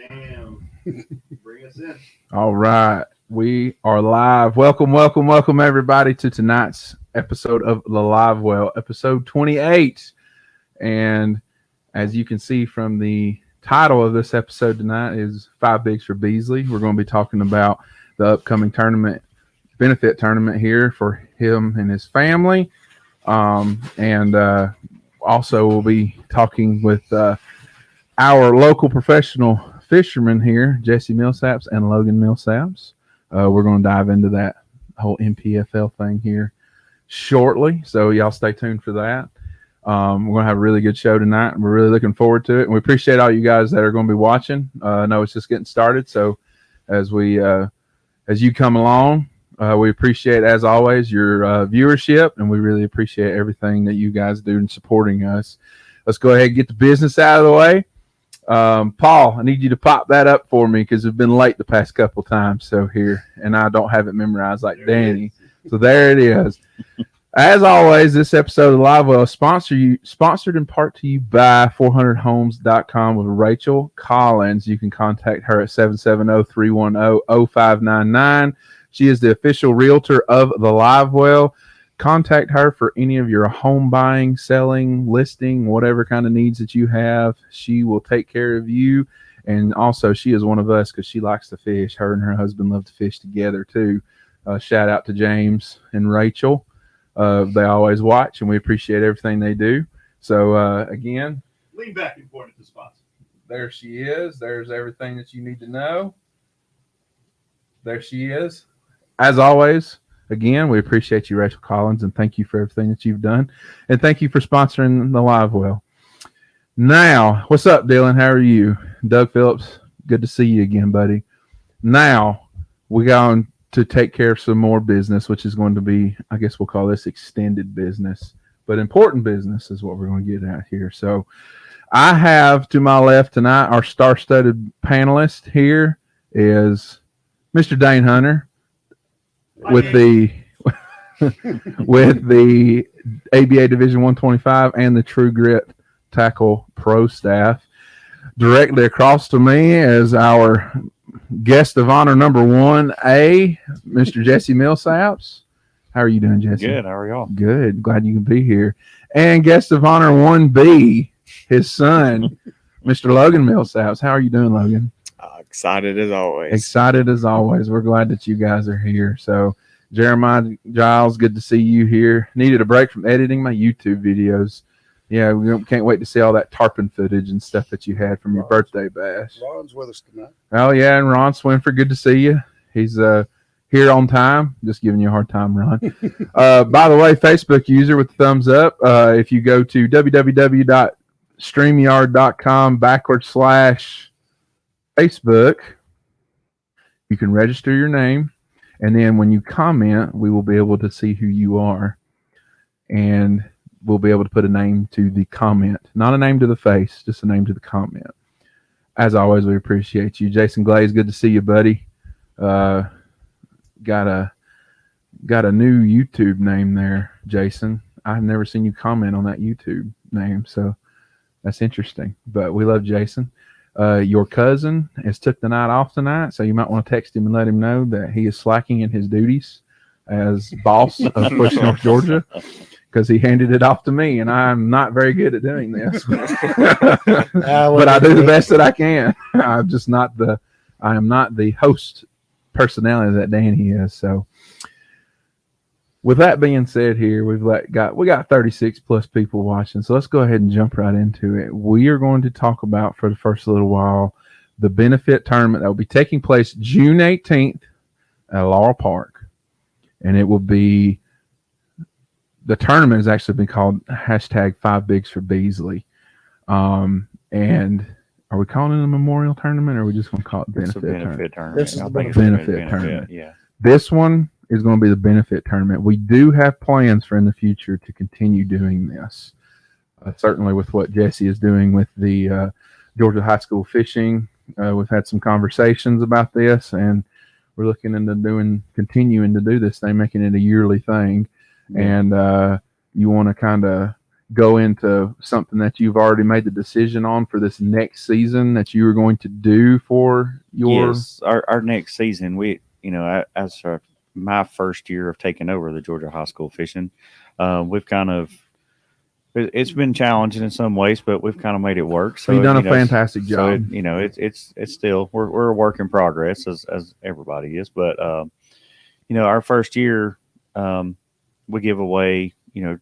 Jam. Bring us in. All right. We are live. Welcome, everybody, to tonight's episode of the Livewell, episode 28. And as you can see from the title of this episode tonight is 5 Bigs for Beasley. We're going to be talking about the upcoming benefit tournament here for him and his family. Also we'll be talking with our local professional fishermen here, Jesse Millsaps and Logan Millsaps. We're going to dive into that whole NPFL thing here shortly, so y'all stay tuned for that. We're going to have a really good show tonight, and we're really looking forward to it. And we appreciate all you guys that are going to be watching. I know it's just getting started, so as you come along, we appreciate, as always, your viewership, and we really appreciate everything that you guys do in supporting us. Let's go ahead and get the business out of the way. Paul, I need you to pop that up for me because we've been late the past couple times. So here, and I don't have it memorized like Danny. So there it is. As always, this episode of Livewell is sponsored in part to you by 400homes.com with Rachel Collins. You can contact her at 770-310-0599. She is the official realtor of the Livewell. Contact her for any of your home buying, selling, listing, whatever kind of needs that you have. She will take care of you. And also, she is one of us because she likes to fish. Her and her husband love to fish together, too. Shout out to James and Rachel. They always watch, and we appreciate everything they do. So, again, lean back and point at the sponsor. There she is. There's everything that you need to know. There she is. As always, again, we appreciate you, Rachel Collins, and thank you for everything that you've done. And thank you for sponsoring the Livewell. Now, what's up, Dylan? How are you? Doug Phillips, good to see you again, buddy. Now, we're going to take care of some more business, which is going to be, I guess we'll call this extended business. But important business is what we're going to get at here. So I have to my left tonight, our star-studded panelist here is Mr. Dane Hunter. With the ABA Division 125 and the True Grit Tackle Pro staff. Directly across to me is our guest of honor number 1A, Mr. Jesse Millsaps. How are you doing, Jesse? Good. How are y'all? Good. Glad you can be here. And guest of honor 1B, his son, Mr. Logan Millsaps. How are you doing, Logan? Excited as always. Excited as always. We're glad that you guys are here. So, Jeremiah Giles, good to see you here. Needed a break from editing my YouTube videos. Yeah, we can't wait to see all that tarpon footage and stuff that you had from your birthday bash. Ron's with us tonight. Oh, yeah, and Ron Swinford, good to see you. He's here on time. Just giving you a hard time, Ron. By the way, Facebook user with the thumbs up, if you go to www.streamyard.com/Facebook, you can register your name, and then when you comment, we will be able to see who you are, and we'll be able to put a name to the comment. Not a name to the face, just a name to the comment. As always, we appreciate you. Jason Glaze, good to see you, buddy. Got a new YouTube name there, Jason. I've never seen you comment on that YouTube name, so that's interesting. But we love Jason. Your cousin has took the night off tonight, so you might want to text him and let him know that he is slacking in his duties as boss of Push North Georgia, because he handed it off to me, and I'm not very good at doing this. But I do the best that I can. I am not the host personality that Danny is. So, with that being said, here we got 36 plus people watching, so let's go ahead and jump right into it. We are going to talk about, for the first little while, the benefit tournament that will be taking place June 18th at Laurel Park, and it will be, the tournament has actually been called hashtag 5 Bigs for Beasley. And are we calling it a memorial tournament, or are we just going to call it benefit tournament? This is the benefit tournament. Yeah. This one is going to be the benefit tournament. We do have plans for in the future to continue doing this. Certainly with what Jesse is doing with the Georgia High School fishing. We've had some conversations about this, and we're looking into continuing to do this thing, making it a yearly thing. And you want to kind of go into something that you've already made the decision on for this next season that you were going to do for your? Yes, our next season, we, as my first year of taking over the Georgia high school fishing, we've kind of, it's been challenging in some ways, but we've kind of made it work. So you've done a fantastic so job. it's still, we're a work in progress as everybody is. But our first year, we give away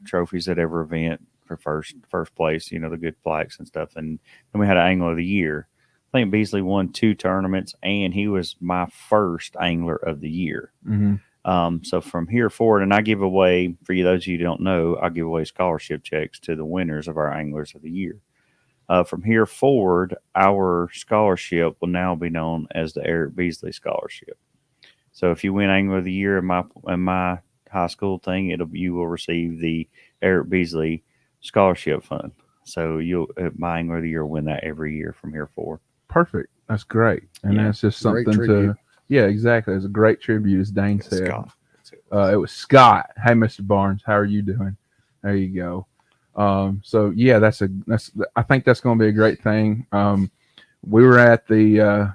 trophies at every event for first place. The good plaques and stuff, and then we had an angler of the year. I think Beasley won 2 tournaments, and he was my first angler of the year. Mm-hmm. So from here forward, and I give away, for you those of you who don't know, I give away scholarship checks to the winners of our anglers of the year. From here forward, our scholarship will now be known as the Eric Beasley Scholarship. So if you win angler of the year in my high school thing, you will receive the Eric Beasley Scholarship Fund. So my angler of the year will win that every year from here forward. Perfect. That's great, and that's just something to. Yeah, exactly. It's a great tribute, as Dane said. Scott. It was Scott. Hey, Mr. Barnes, how are you doing? There you go. So yeah, I think that's going to be a great thing. We were at the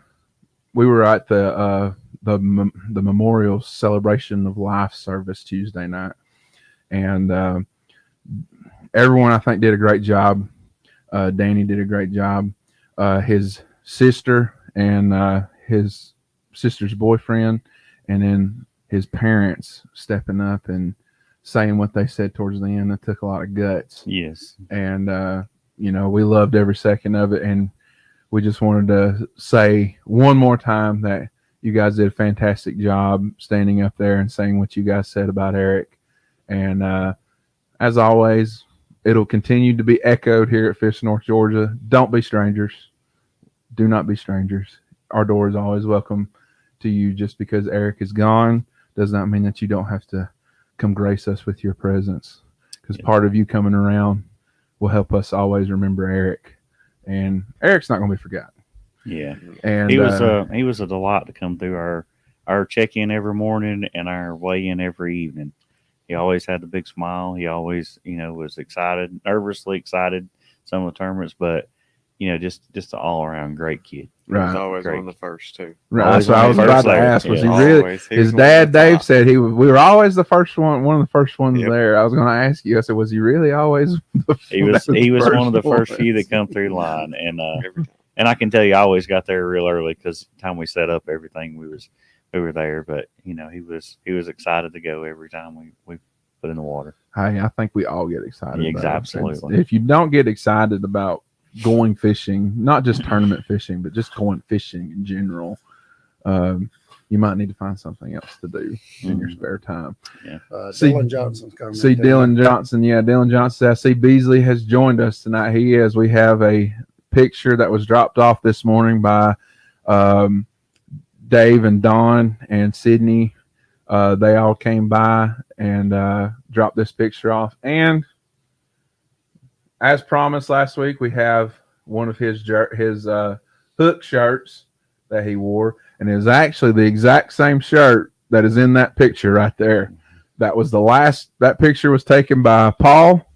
memorial celebration of life service Tuesday night, and everyone I think did a great job. Danny did a great job. His sister and his sister's boyfriend, and then his parents stepping up and saying what they said towards the end. That took a lot of guts. Yes. And we loved every second of it, and we just wanted to say one more time that you guys did a fantastic job standing up there and saying what you guys said about Eric. And as always, it'll continue to be echoed here at Fish North Georgia. Don't be strangers. Do not be strangers. Our door is always welcome to you. Just because Eric is gone does not mean that you don't have to come grace us with your presence, because part of you coming around will help us always remember Eric, and Eric's not going to be forgotten. Yeah, and he was a delight to come through our check-in every morning and our weigh-in every evening. He always had the big smile. He always was excited, nervously excited some of the tournaments, but just an all-around great kid. He was always one of the first too. Right. So I was about to ask, was he really? His dad, Dave, said we were always the first one of the first ones there. I was going to ask you. I said, was he really always? He was one of the first few that come through the line, and I can tell you, I always got there real early because the time we set up everything, we were there. But he was excited to go every time we put in the water. Hey, I think we all get excited. Yeah, absolutely. If you don't get excited about going fishing, not just tournament fishing, but just going fishing in general, you might need to find something else to do in your spare time. Yeah. Dylan Johnson's coming. Dylan Johnson. Yeah, Dylan Johnson. I see Beasley has joined us tonight. He is. We have a picture that was dropped off this morning by Dave and Don and Sydney. They all came by and dropped this picture off. And as promised last week, we have one of his hook shirts that he wore, and it is actually the exact same shirt that is in that picture right there. That picture was taken by Paul,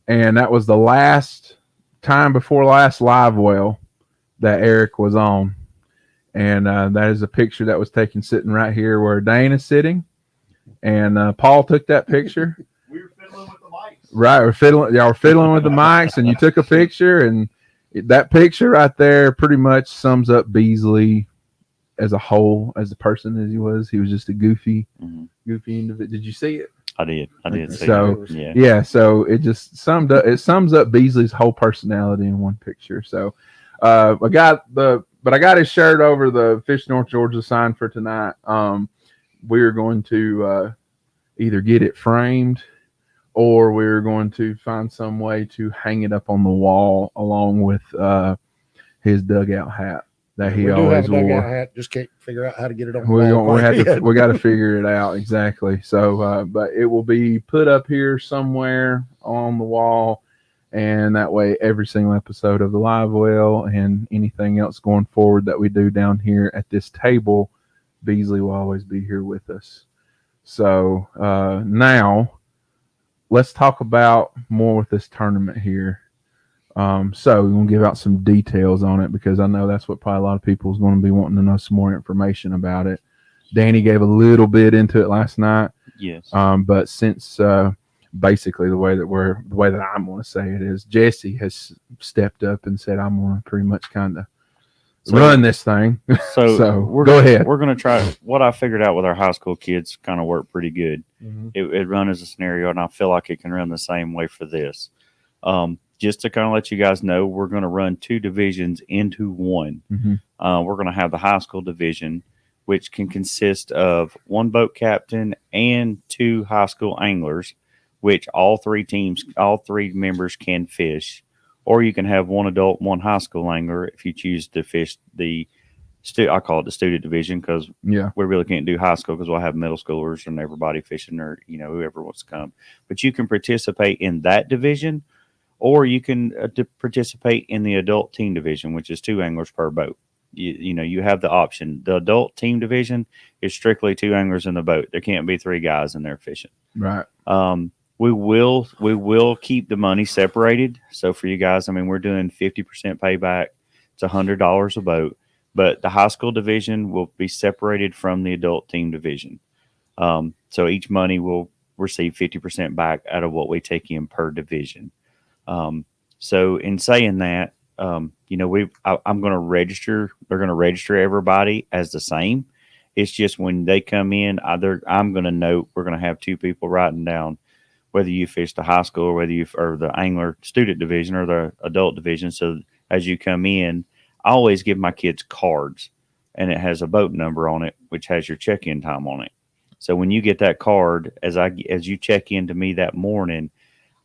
and that was the last time before last Livewell that Eric was on. And that is a picture that was taken sitting right here where Dane is sitting, and Paul took that picture. We were fiddling with the mics. Right, y'all were fiddling with the mics, and you took a picture, and that picture right there pretty much sums up Beasley as a whole, as the person as he was. He was just a goofy individual. Did you see it? I did see so, it. Yeah. So it just sums up Beasley's whole personality in one picture. So I got his shirt over the Fish North Georgia sign for tonight. We're going to either get it framed, or we're going to find some way to hang it up on the wall along with his dugout hat that he always wore. Dugout hat, just can't figure out how to get it on the wall. We got to figure it out exactly. So, but it will be put up here somewhere on the wall, and that way every single episode of the Livewell and anything else going forward that we do down here at this table, Beasley will always be here with us. So now let's talk about more with this tournament here. So we're going to give out some details on it because I know that's what probably a lot of people is going to be wanting to know some more information about it. Danny gave a little bit into it last night. Yes. But since basically the way that I'm going to say it is Jesse has stepped up and said I'm going to pretty much kind of run this thing. So go ahead. We're going to try what I figured out with our high school kids kind of worked pretty good. Mm-hmm. It run as a scenario, and I feel like it can run the same way for this. Just to kind of let you guys know, we're going to run 2 divisions into one. Mm-hmm. We're going to have the high school division, which can consist of 1 boat captain and 2 high school anglers, which all 3 members can fish. Or you can have 1 adult, 1 high school angler if you choose to fish I call it the student division because we really can't do high school because we'll have middle schoolers and everybody fishing or, whoever wants to come. But you can participate in that division, or you can participate in the adult team division, which is 2 anglers per boat. You have the option. The adult team division is strictly 2 anglers in the boat. There can't be 3 guys in there fishing. Right. We will keep the money separated. So for you guys, we're doing 50% payback. It's $100 a boat, but the high school division will be separated from the adult team division. So each money will receive 50% back out of what we take in per division. So in saying that, I'm going to register. They're going to register everybody as the same. It's just when they come in, I'm going to note we're going to have 2 people writing down whether you fish the high school or or the angler student division or the adult division. So as you come in, I always give my kids cards, and it has a boat number on it, which has your check-in time on it. So when you get that card, as you check into me that morning,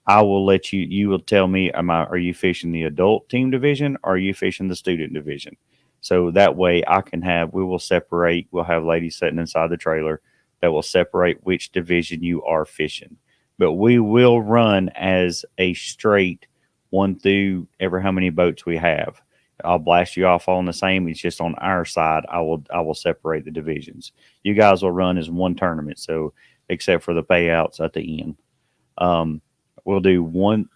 I will let you will tell me, are you fishing the adult team division or are you fishing the student division? So that way we will separate. We'll have ladies sitting inside the trailer that will separate which division you are fishing. But we will run as a straight 1 through ever how many boats we have. I'll blast you off all in the same. It's just on our side. I will separate the divisions. You guys will run as 1 tournament. So except for the payouts at the end. We'll do 1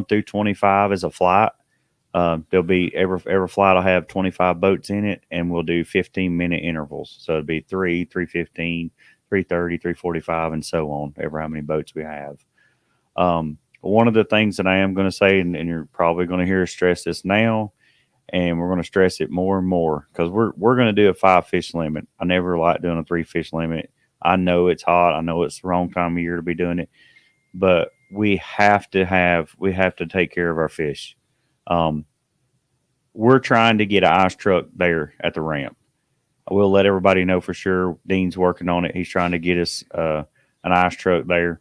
through 25 as a flight. There'll be every flight will have 25 boats in it, and we'll do 15-minute intervals. So it'll be 3, 3:15, 3:30, 3:45, and so on. Ever how many boats we have. One of the things that I am going to say, and you're probably going to hear us stress this now, and we're going to stress it more and more because we're going to do a 5-fish limit. I never like doing a 3-fish limit. I know it's hot. I know it's the wrong time of year to be doing it, but we have to take care of our fish. We're trying to get an ice truck there at the ramp. I will let everybody know for sure. Dean's working on it. He's trying to get us an ice truck there.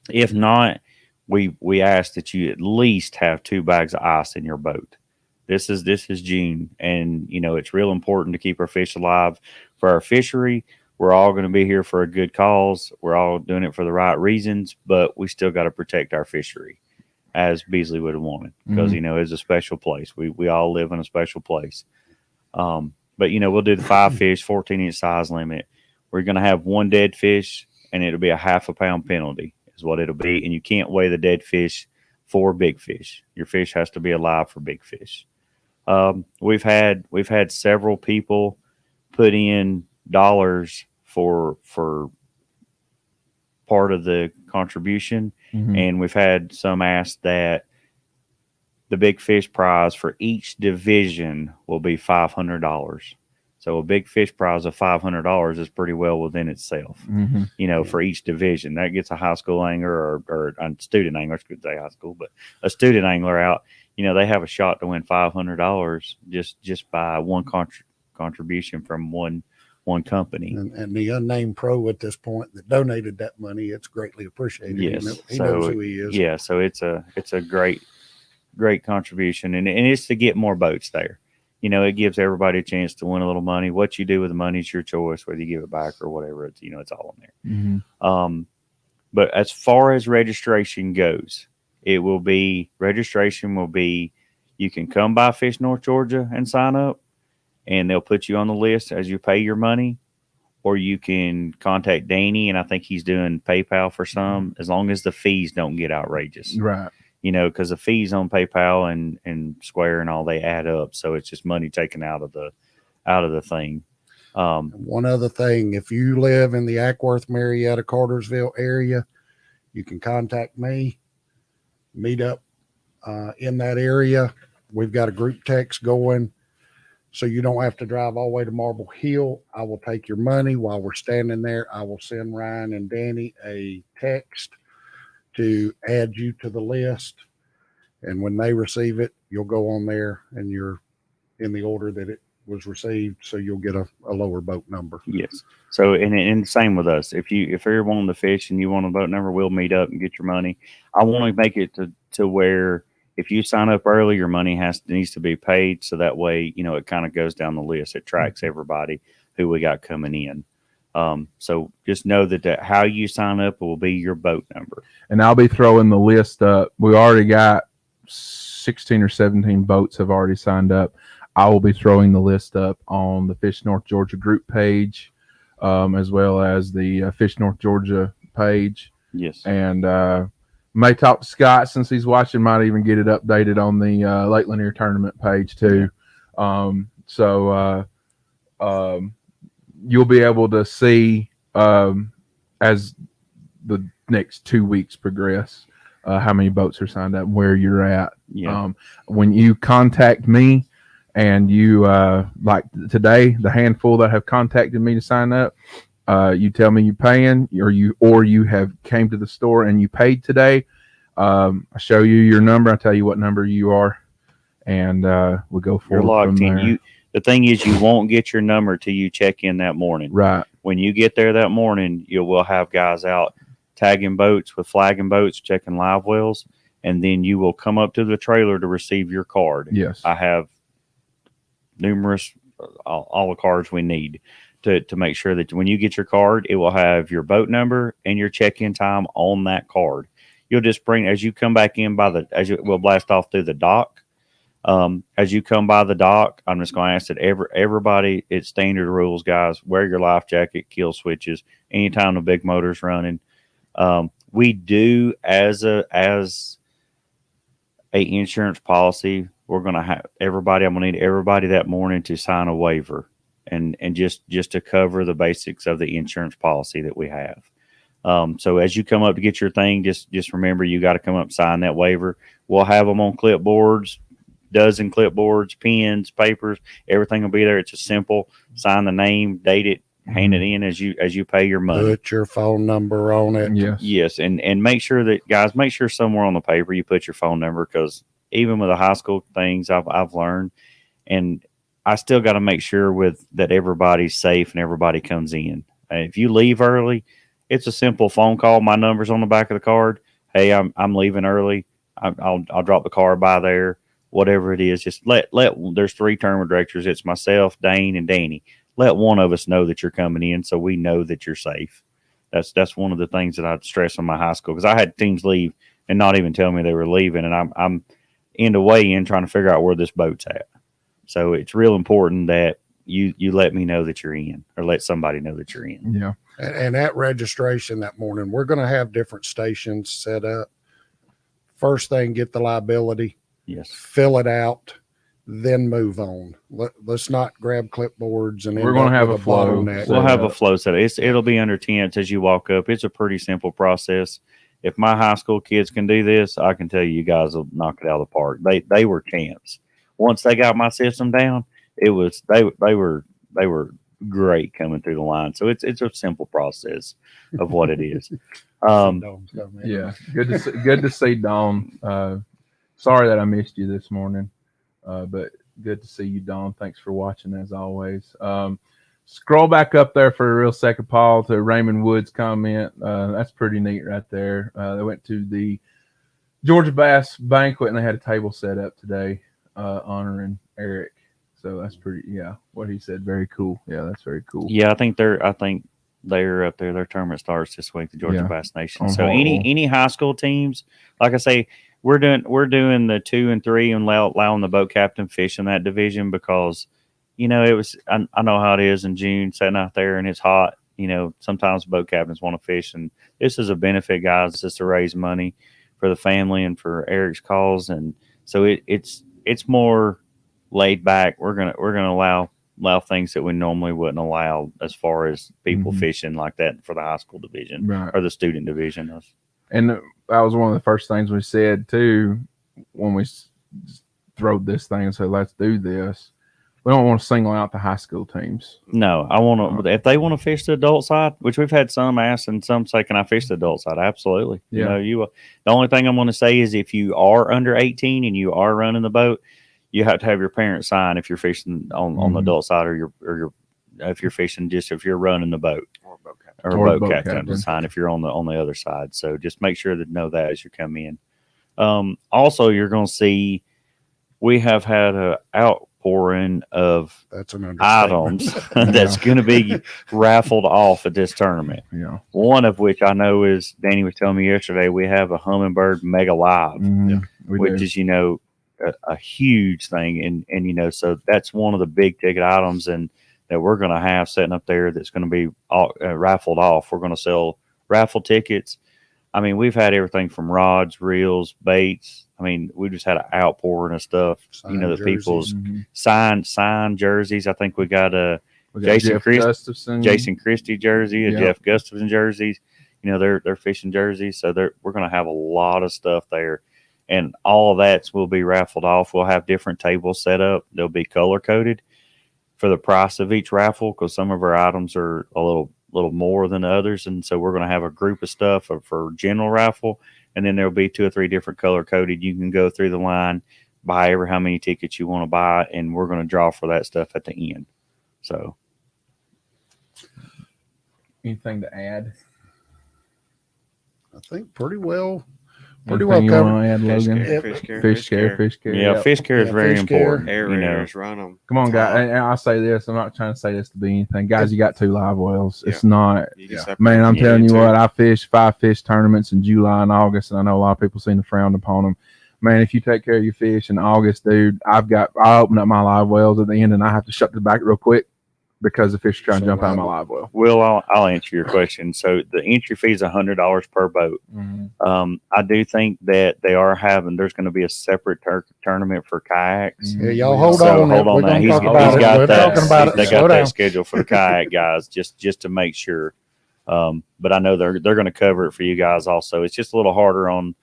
If not, we ask that you at least have 2 bags of ice in your boat. This is June, and it's real important to keep our fish alive for our fishery. We're all going to be here for a good cause. We're all doing it for the right reasons, but we still got to protect our fishery, as Beasley would have wanted, because it's a special place. We all live in a special place. But we'll do the 5-fish, 14-inch size limit. We're going to have 1 dead fish, and it'll be a ½ pound penalty, is what it'll be. And you can't weigh the dead fish for big fish. Your fish has to be alive for big fish. We've had several people put in dollars for part of the contribution, and we've had some ask that the big fish prize for each division will be $500. So a big fish prize of $500 is pretty well within itself. For each division, that gets a high school angler or a student angler. I could say high school, but a student angler out. They have a shot to win $500 just by one contribution from one company. And the unnamed pro at this point that donated that money, it's greatly appreciated. Yes, he knows who he is. Yeah, so it's a great contribution, and it's to get more boats there. It gives everybody a chance to win a little money. What you do with the money is your choice, whether you give it back or whatever. It's it's all in there. But as far as registration goes, registration will be you can come by Fish North Georgia and sign up, and they'll put you on the list as you pay your money, or you can contact Danny, and I think he's doing PayPal for some, as long as the fees don't get outrageous. Right. Because the fees on PayPal and Square and all, they add up. So it's just money taken out of the thing. One other thing, if you live in the Ackworth, Marietta, Cartersville area, you can contact me, meet up in that area. We've got a group text going, so you don't have to drive all the way to Marble Hill. I will take your money while we're standing there. I will send Ryan and Danny a text to add you to the list. And when they receive it, you'll go on there and you're in the order that it was received. So you'll get a lower boat number. Yes. So, and same with us. If you're wanting to fish and you want a boat number, we'll meet up and get your money. I want to make it to where if you sign up early, your money needs to be paid. So that way, it kind of goes down the list. It tracks everybody who we got coming in. So just know that how you sign up will be your boat number. And I'll be throwing the list up. We already got 16 or 17 boats have already signed up. I will be throwing the list up on the Fish North Georgia group page, as well as the Fish North Georgia page. Yes. And may talk to Scott since he's watching, might even get it updated on the Lake Lanier tournament page too. You'll be able to see as the next 2 weeks progress how many boats are signed up, where you're at. Yeah. When you contact me and you like today, the handful that have contacted me to sign up, you tell me you're paying, or you have came to the store and you paid today. I show you your number. I tell you what number you are, and we go forward. You're logged from in. there. The thing is, you won't get your number till you check in that morning. Right. When you get there that morning, we'll have guys out tagging boats with flagging boats, checking live wells, and then you will come up to the trailer to receive your card. Yes. I have numerous, all the cards we need to make sure that when you get your card, it will have your boat number and your check-in time on that card. You'll just bring, as you come back in we'll blast off through the dock. As you come by the dock, I'm just going to ask that everybody, it's standard rules, guys, wear your life jacket, kill switches, anytime the big motor's running. We do as a insurance policy, we're going to have everybody, I'm going to need everybody that morning to sign a waiver and just to cover the basics of the insurance policy that we have. So as you come up to get your thing, just remember you got to come up, sign that waiver. We'll have them on clipboards, dozen clipboards, pens, papers, everything will be there. It's just simple. Sign the name, date it, hand it in as you pay your money. Put your phone number on it. Yes. And make sure that, guys, make sure somewhere on the paper you put your phone number, because even with the high school things I've learned, and I still got to make sure that everybody's safe and everybody comes in. If you leave early, it's a simple phone call. My number's on the back of the card. Hey, I'm leaving early. I'll drop the card by there. Whatever it is, just let there's 3 tournament directors. It's myself, Dane, and Danny. Let one of us know that you're coming in, so we know that you're safe. That's one of the things that I'd stress on my high school, because I had teams leave and not even tell me they were leaving, and I'm in the way in trying to figure out where this boat's at. So it's real important that you let me know that you're in, or let somebody know that you're in. Yeah. And at registration that morning, we're going to have different stations set up. First thing, get the liability. Yes. Fill it out, then move on. Let's not grab clipboards and We're going to have a flow. We'll have a flow set. It'll be under tents as you walk up. It's a pretty simple process. If my high school kids can do this, I can tell you guys will knock it out of the park. They were champs. Once they got my system down, they were great coming through the line. So it's a simple process of what it is. Yeah. Good to see Dawn. Sorry that I missed you this morning, but good to see you, Dawn. Thanks for watching as always. Scroll back up there for a real second, Paul, to Raymond Wood's comment. That's pretty neat right there. They went to the Georgia Bass Banquet and they had a table set up today honoring Eric. So that's what he said. Very cool. Yeah, that's very cool. Yeah, I think they're up there. Their tournament starts this week, the Georgia Bass Nation. So any high school teams, like I say, we're doing the 2 and 3 and allowing the boat captain fish in that division, because it was. I know how it is in June, sitting out there and it's hot. Sometimes boat captains want to fish, and this is a benefit, guys. Just to raise money for the family and for Eric's cause, and so it's more laid back. We're gonna allow things that we normally wouldn't allow as far as people fishing like that for the high school division or the student division. And that was one of the first things we said too when we throwed this thing and said, let's do this. We don't want to single out the high school teams. No, I want to. If they want to fish the adult side, which we've had some ask and some say, "Can I fish the adult side?" Absolutely. Yeah. The only thing I'm going to say is if you are under 18 and you are running the boat, you have to have your parents sign if you're fishing on the adult side, or if you're fishing if you're running the boat, Or boat captain. or a boat captain to sign if you're on the other side. So just make sure to know that as you come in. Also, you're going to see we have had an outpouring of That's an items that's going to be raffled off at this tournament. Yeah. One of which I know is Danny was telling me yesterday. We have a Humminbird Mega Live, which is a huge thing, and so that's one of the big ticket items, and that we're going to have sitting up there that's going to be raffled off. We're going to sell raffle tickets. I mean, we've had everything from rods, reels, baits. I mean, we just had an outpouring of stuff. Signed The jerseys. people's signed jerseys. I think we got Jason Christie jersey, a Yeah. Jeff Gustafson jerseys. They're fishing jerseys, so we're going to have a lot of stuff there, and all of that will be raffled off. We'll have different tables set up. They'll be color coded for the price of each raffle because some of our items are a little more than others, and so we're going to have a group of stuff for general raffle, and then there'll be 2 or 3 different color coded. You can go through the line, buy how many tickets you want to buy, and we're going to draw for that stuff at the end. So, anything to add? I think pretty well Anything you covered. want to add, Fish Logan? care, Yep. fish care, Fish care. yeah, Yep. fish care is Yeah, very fish care. important. areas, run them. Come on, guys. And I'll say this. I'm not trying to say this to be anything. Guys, you got 2 live wells. It's not. You just have to Man, I'm continue telling you to- what, I fished 5 fish tournaments in July and August, and I know a lot of people seem to frown upon them. Man, if you take care of your fish in August, dude, I open up my live wells at the end, and I have to shut the back real quick because the fish are trying to jump out of my live well. Will, I'll answer your question. So the entry fee is $100 per boat. I do think that there's going to be a separate tournament for kayaks. Yeah, y'all hold So on. hold We're on gonna now. He's talk about got it. We're that. talking about it. They Slow got down. that schedule for the kayak guys, just to make sure. But I know they're going to cover it for you guys also. It's just a little harder on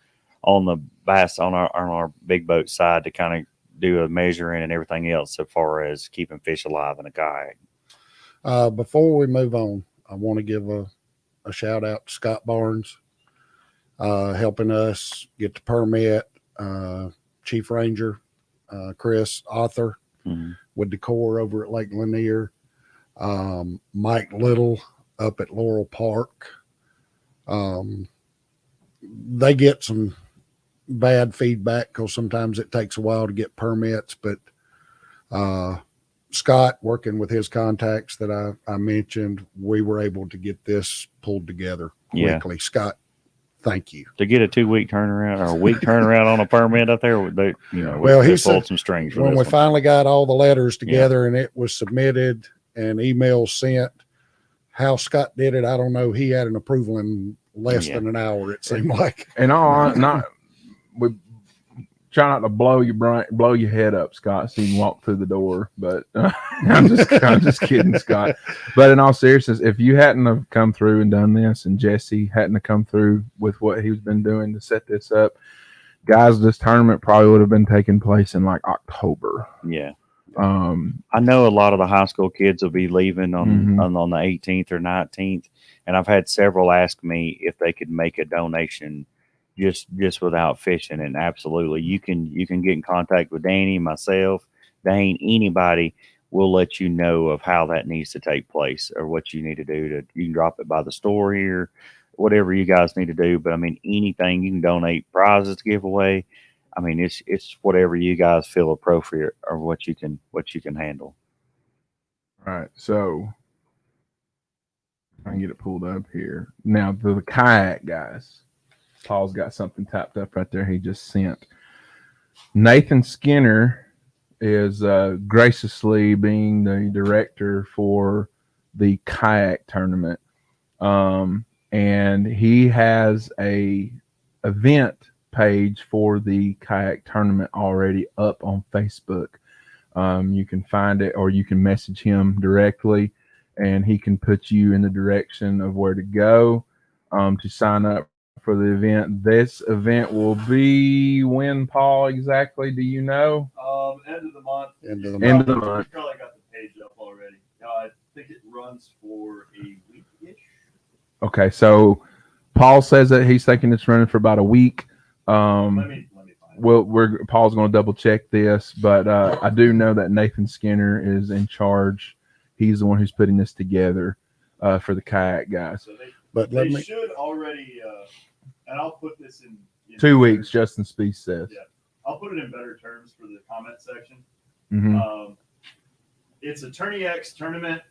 the bass on our big boat side to kind of do a measuring and everything else as far as keeping fish alive in a kayak. Before we move on, I want to give a shout out to Scott Barnes, helping us get the permit. Chief Ranger Chris Arthur with the Corps over at Lake Lanier. Mike Little up at Laurel Park. They get some bad feedback because sometimes it takes a while to get permits, but Scott, working with his contacts that I mentioned, we were able to get this pulled together quickly. Scott, thank you. To get a 2-week turnaround or a week turnaround on a permit out there, they Well, he pulled said some strings for when this we one. finally got all the letters together and it was submitted and emails sent, how Scott did it, I don't know. He had an approval in less than an hour, it seemed like. And we try not to blow your head up, Scott, so you can walk through the door. But I'm just kidding, Scott. But in all seriousness, if you hadn't have come through and done this, and Jesse hadn't have come through with what he's been doing to set this up, guys, this tournament probably would have been taking place in like October. Yeah. I know a lot of the high school kids will be leaving on the 18th or 19th, and I've had several ask me if they could make a donation just without fishing. And absolutely, you can get in contact with Danny, myself, Dane, anybody. We'll let you know of how that needs to take place or what you need to do. You can drop it by the store here, whatever you guys need to do. But I mean, anything you can donate, prizes to give away. I mean, it's whatever you guys feel appropriate or what you can handle. All right, so I can get it pulled up here now. The kayak guys, Paul's got something tapped up right there. He just sent Nathan Skinner is graciously being the director for the kayak tournament. And he has a event page for the kayak tournament already up on Facebook. You can find it, or you can message him directly, and he can put you in the direction of where to go to sign up for the event. This event will be when, Paul, exactly? Do you know? End of the month. End of the month. You probably got the page up already. I think it runs for a week-ish. Okay, so Paul says that he's thinking it's running for about a week. Let me find it. Well, Paul's going to double check this, but I do know that Nathan Skinner is in charge. He's the one who's putting this together for the kayak guys. So But they should already, and I'll put this in 2 weeks, Justin Speed says. Yeah. I'll put it in better terms for the comment section. Mm-hmm. It's a Tourney X tournament.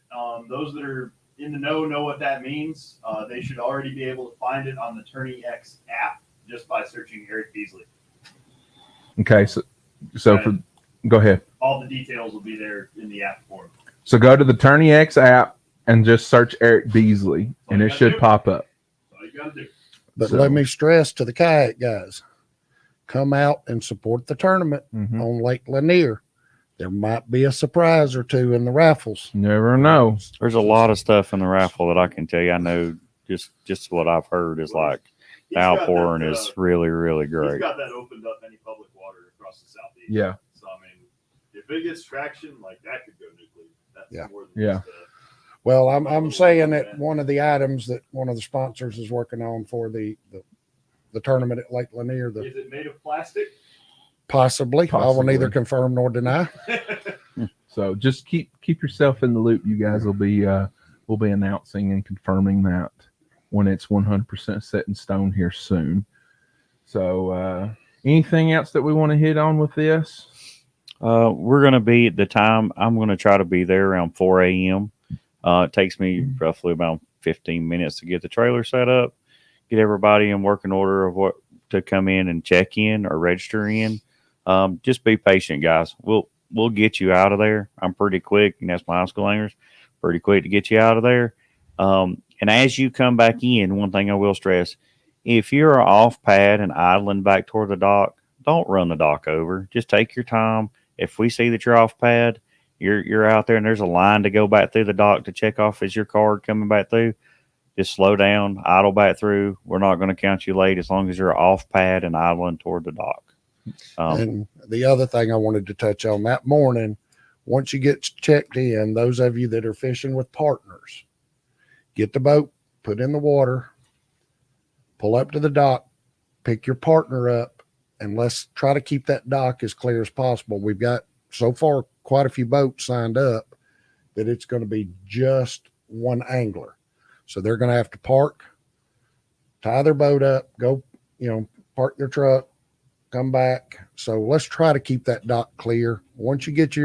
Those that are in the know what that means. They should already be able to find it on the Tourney X app just by searching Eric Beasley. Okay, so go ahead. All the details will be there in the app form. So go to the Tourney X app and just search Eric Beasley, and it should pop up. That's all you got to do. But let me stress to the kayak guys, come out and support the tournament on Lake Lanier. There might be a surprise or two in the raffles. Never know. There's a lot of stuff in the raffle that I can tell you. I know just what I've heard is like the outpouring is really, really great. He's got that opened up any public water across the southeast. Yeah. So I mean, if it gets traction, like that could go nuclear. That's more than Yeah. just, Well, I'm saying that one of the items that one of the sponsors is working on for the tournament at Lake Lanier, is it made of plastic? possibly. I will neither confirm nor deny. So just keep yourself in the loop. You guys will be announcing and confirming that when it's 100% set in stone here soon. So anything else that we want to hit on with this? We're going to be at the time. I'm going to try to be there around 4 a.m. It takes me roughly about 15 minutes to get the trailer set up, get everybody in working order of what to come in and check in or register in. Just be patient, guys. We'll get you out of there. I'm pretty quick, and that's my high school anglers. Pretty quick to get you out of there. And as you come back in, one thing I will stress, if you're off pad and idling back toward the dock, don't run the dock over. Just take your time. If we see that you're off pad, you're out there and there's a line to go back through the dock to check off is your card coming back through, just slow down, idle back through. We're not going to count you late as long as you're off pad and idling toward the dock. And the other thing I wanted to touch on that morning, once you get checked in, those of you that are fishing with partners, get the boat, put in the water, pull up to the dock, pick your partner up, and let's try to keep that dock as clear as possible. We've got so far quite a few boats signed up that it's going to be just one angler. So they're going to have to park, tie their boat up, go, park their truck, come back. So let's try to keep that dock clear. Once you get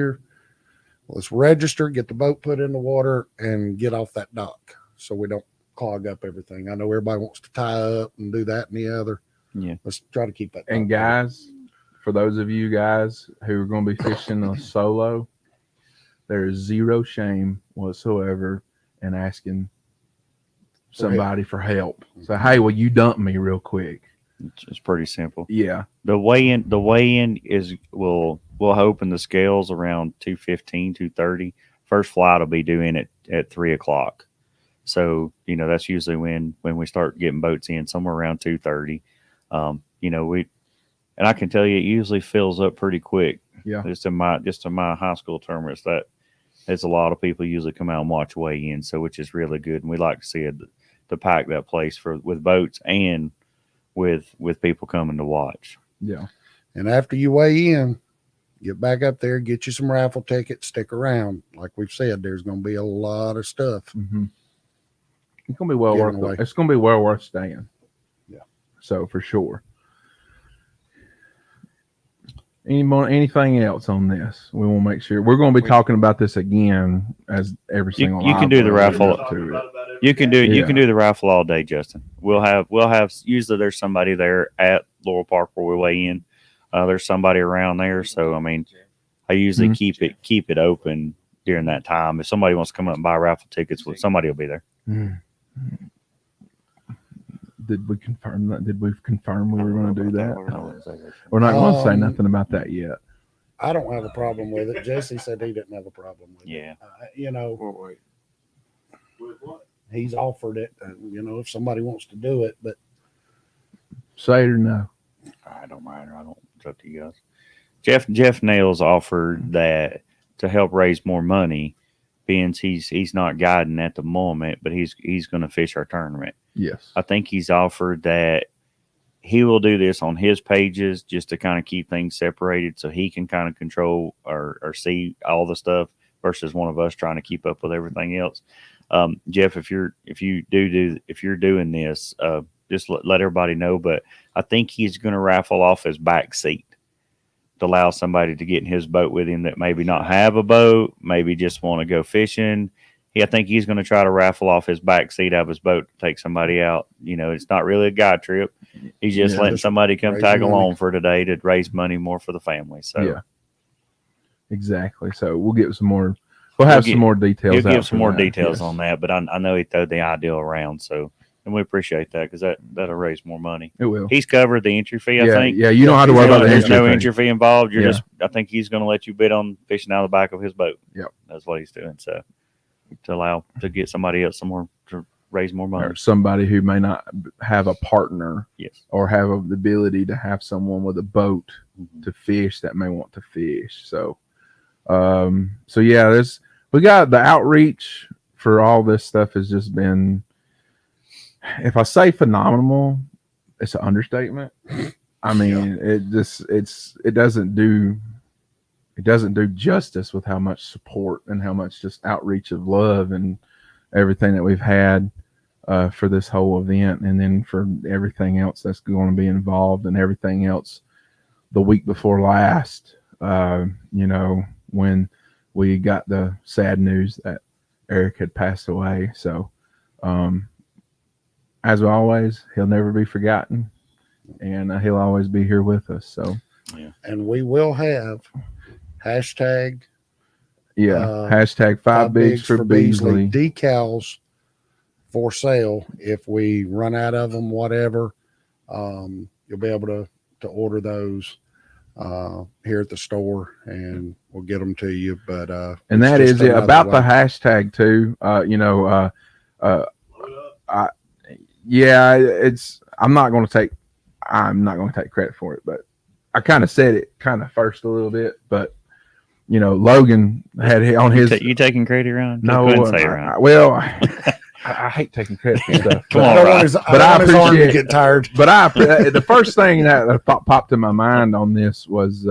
let's register, get the boat put in the water, and get off that dock so we don't clog up everything. I know everybody wants to tie up and do that and the other. Yeah. Let's try to keep that. And guys, for those of you guys who are going to be fishing a solo, there is zero shame whatsoever in asking somebody for help. So, hey, will you dump me real quick? It's pretty simple. Yeah. The weigh-in is we'll open the scales around 2:15, 2:30. First flight will be due in at 3:00. So, that's usually when we start getting boats in, somewhere around 2:30. And I can tell you, it usually fills up pretty quick. Yeah. Just in my high school tournaments, there's a lot of people usually come out and watch weigh in, so which is really good. And we like to see it to pack that place with boats and with people coming to watch. Yeah. And after you weigh in, get back up there, get you some raffle tickets, stick around. Like we've said, there's going to be a lot of stuff. Mm-hmm. It's going to be well Giving worth away. it. It's going to be well worth staying. Yeah. So for sure. Anything else on this? We want to make sure we're going to be talking about this again as every single. You can do the raffle. You can do Yeah. the raffle all day, Justin. We'll have usually there's somebody there at Laurel Park where we weigh in. There's somebody around there, so I mean, I usually keep it open during that time. If somebody wants to come up and buy raffle tickets, somebody will be there. Did we confirm that? Did we confirm we were going to do that? We're not going to say nothing about that yet. I don't have a problem with it. Jesse said he didn't have a problem with it. Yeah. Wait. With what? He's offered it, if somebody wants to do it, but Say it or no. I don't mind. It's up to you guys. Jeff Nails offered that to help raise more money, being he's not guiding at the moment, but he's going to fish our tournament. Yes. I think he's offered that he will do this on his pages just to kind of keep things separated so he can kind of control or see all the stuff versus one of us trying to keep up with everything else. Jeff, if you're doing this, just let everybody know. But I think he's going to raffle off his back seat to allow somebody to get in his boat with him that maybe not have a boat, maybe just want to go fishing. I think he's going to try to raffle off his back seat out of his boat to take somebody out. It's not really a guy trip. He's just letting somebody come tag along for today to raise money more for the family. So yeah, exactly. So we'll get some more. We'll have some more details. He'll give some more details on that, but I know he threw the ideal around. So, and we appreciate that because that'll raise more money. It will. He's covered the entry fee, I think. Yeah, you don't have to worry about the There's entry no fee. entry fee involved. I think he's going to let you bid on fishing out of the back of his boat. Yep. That's what he's doing. So, to get somebody else some more to raise more money. Or somebody who may not have a partner. Yes. Or have the ability to have someone with a boat to fish that may want to fish. So, yeah, we got the outreach for all this stuff has just been, if I say phenomenal, it's an understatement. I mean, it doesn't do justice with how much support and how much just outreach of love and everything that we've had for this whole event, and then for everything else that's going to be involved and everything else the week before last, when we got the sad news that Eric had passed away. So, as always, he'll never be forgotten, and he'll always be here with us. So, yeah. And we will have hashtag 5 bigs for Beasley decals for sale. If we run out of them, whatever, you'll be able to order those here at the store, and we'll get them to you. But and that is about the hashtag too. I'm not going to take credit for it, but I kind of said it kind of first a little bit. But Logan had on his. You taking credit around? No, I hate taking credit for stuff. Come on, Ryan. But I appreciate to get tired. But the first thing that popped in my mind on this was